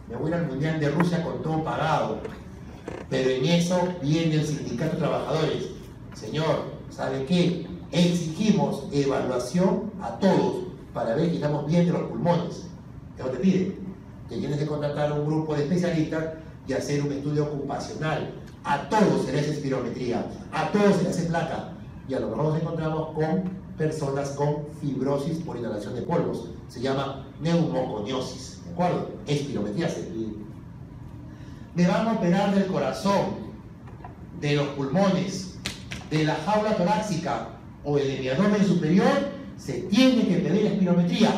[SPEAKER 1] me voy al Mundial de Rusia con todo pagado, pero en eso viene el sindicato de trabajadores. Señor, ¿sabe qué? Exigimos evaluación a todos para ver que estamos bien de los pulmones. ¿Qué te piden? Que tienes que contratar un grupo de especialistas y hacer un estudio ocupacional. A todos se les hace espirometría, a todos se les hace placa. Y a lo mejor nos encontramos con personas con fibrosis por inhalación de polvos. Se llama neumoconiosis. ¿De acuerdo? Espirometría se pide. Me van a operar del corazón, de los pulmones, de la jaula torácica o de mi abdomen superior. Se tiene que pedir espirometría,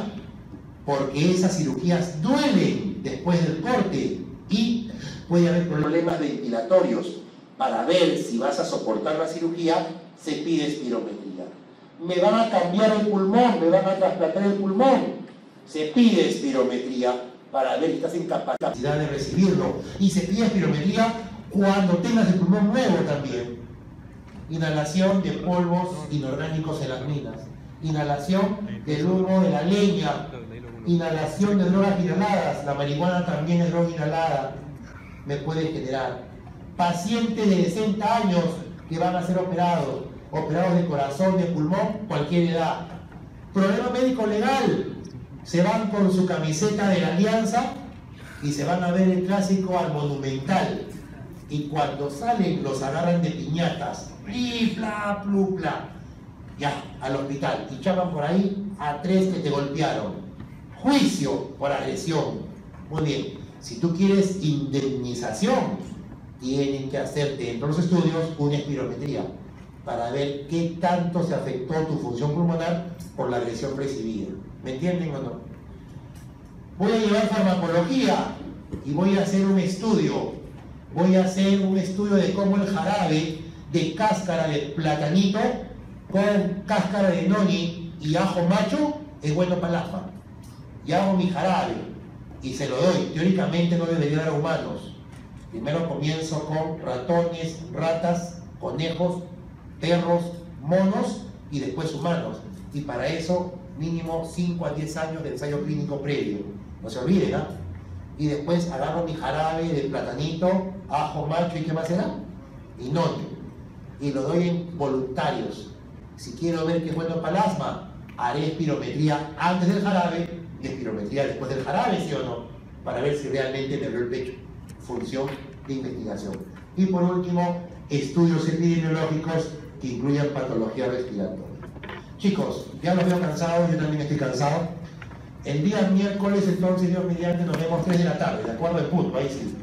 [SPEAKER 1] porque esas cirugías duelen después del corte y puede haber problemas ventilatorios. Para ver si vas a soportar la cirugía, se pide espirometría. Me van a cambiar el pulmón, me van a trasplantar el pulmón, se pide espirometría para ver si estás en capacidad de recibirlo. Y se pide espirometría cuando tengas el pulmón nuevo también. Inhalación de polvos inorgánicos en las minas, inhalación del humo de la leña, inhalación de drogas inhaladas, la marihuana también es droga inhalada, me puede generar. Pacientes de 60 años que van a ser operados de corazón, de pulmón, cualquier edad. Problema médico legal, se van con su camiseta de la Alianza y se van a ver el clásico al Monumental. Y cuando salen los agarran de piñatas, pli, pla, plu, pla, ya, al hospital, y chapan por ahí a 3 que te golpearon. Juicio por agresión. Muy bien, si tú quieres indemnización, tienen que hacerte dentro de los estudios una espirometría para ver qué tanto se afectó tu función pulmonar por la agresión recibida. ¿Me entienden o no? Voy a llevar farmacología y voy a hacer un estudio. Voy a hacer un estudio de cómo el jarabe de cáscara de platanito con cáscara de noni y ajo macho es bueno para el asma. Y hago mi jarabe y se lo doy. Teóricamente no debería dar a humanos. Primero comienzo con ratones, ratas, conejos, perros, monos y después humanos. Y para eso mínimo 5 a 10 años de ensayo clínico previo. No se olviden, ¿ah? Y después agarro mi jarabe de platanito, ajo macho y ¿qué más era? Y noni. Y lo doy en voluntarios. Si quiero ver que es bueno para el asma, haré espirometría antes del jarabe y espirometría después del jarabe, ¿sí o no? Para ver si realmente me abrió el pecho. Función de investigación. Y por último, estudios epidemiológicos que incluyan patología respiratoria. Chicos, ya los veo cansados, yo también estoy cansado. El día miércoles, entonces, Dios mediante, nos vemos 3 de la tarde, ¿de acuerdo? En punto, ahí sí.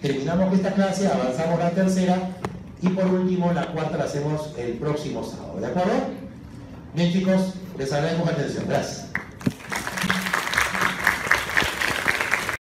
[SPEAKER 1] Terminamos esta clase, avanzamos la tercera y por último la cuarta la hacemos el próximo sábado, ¿de acuerdo? Bien, chicos, les agradezco la atención. Gracias.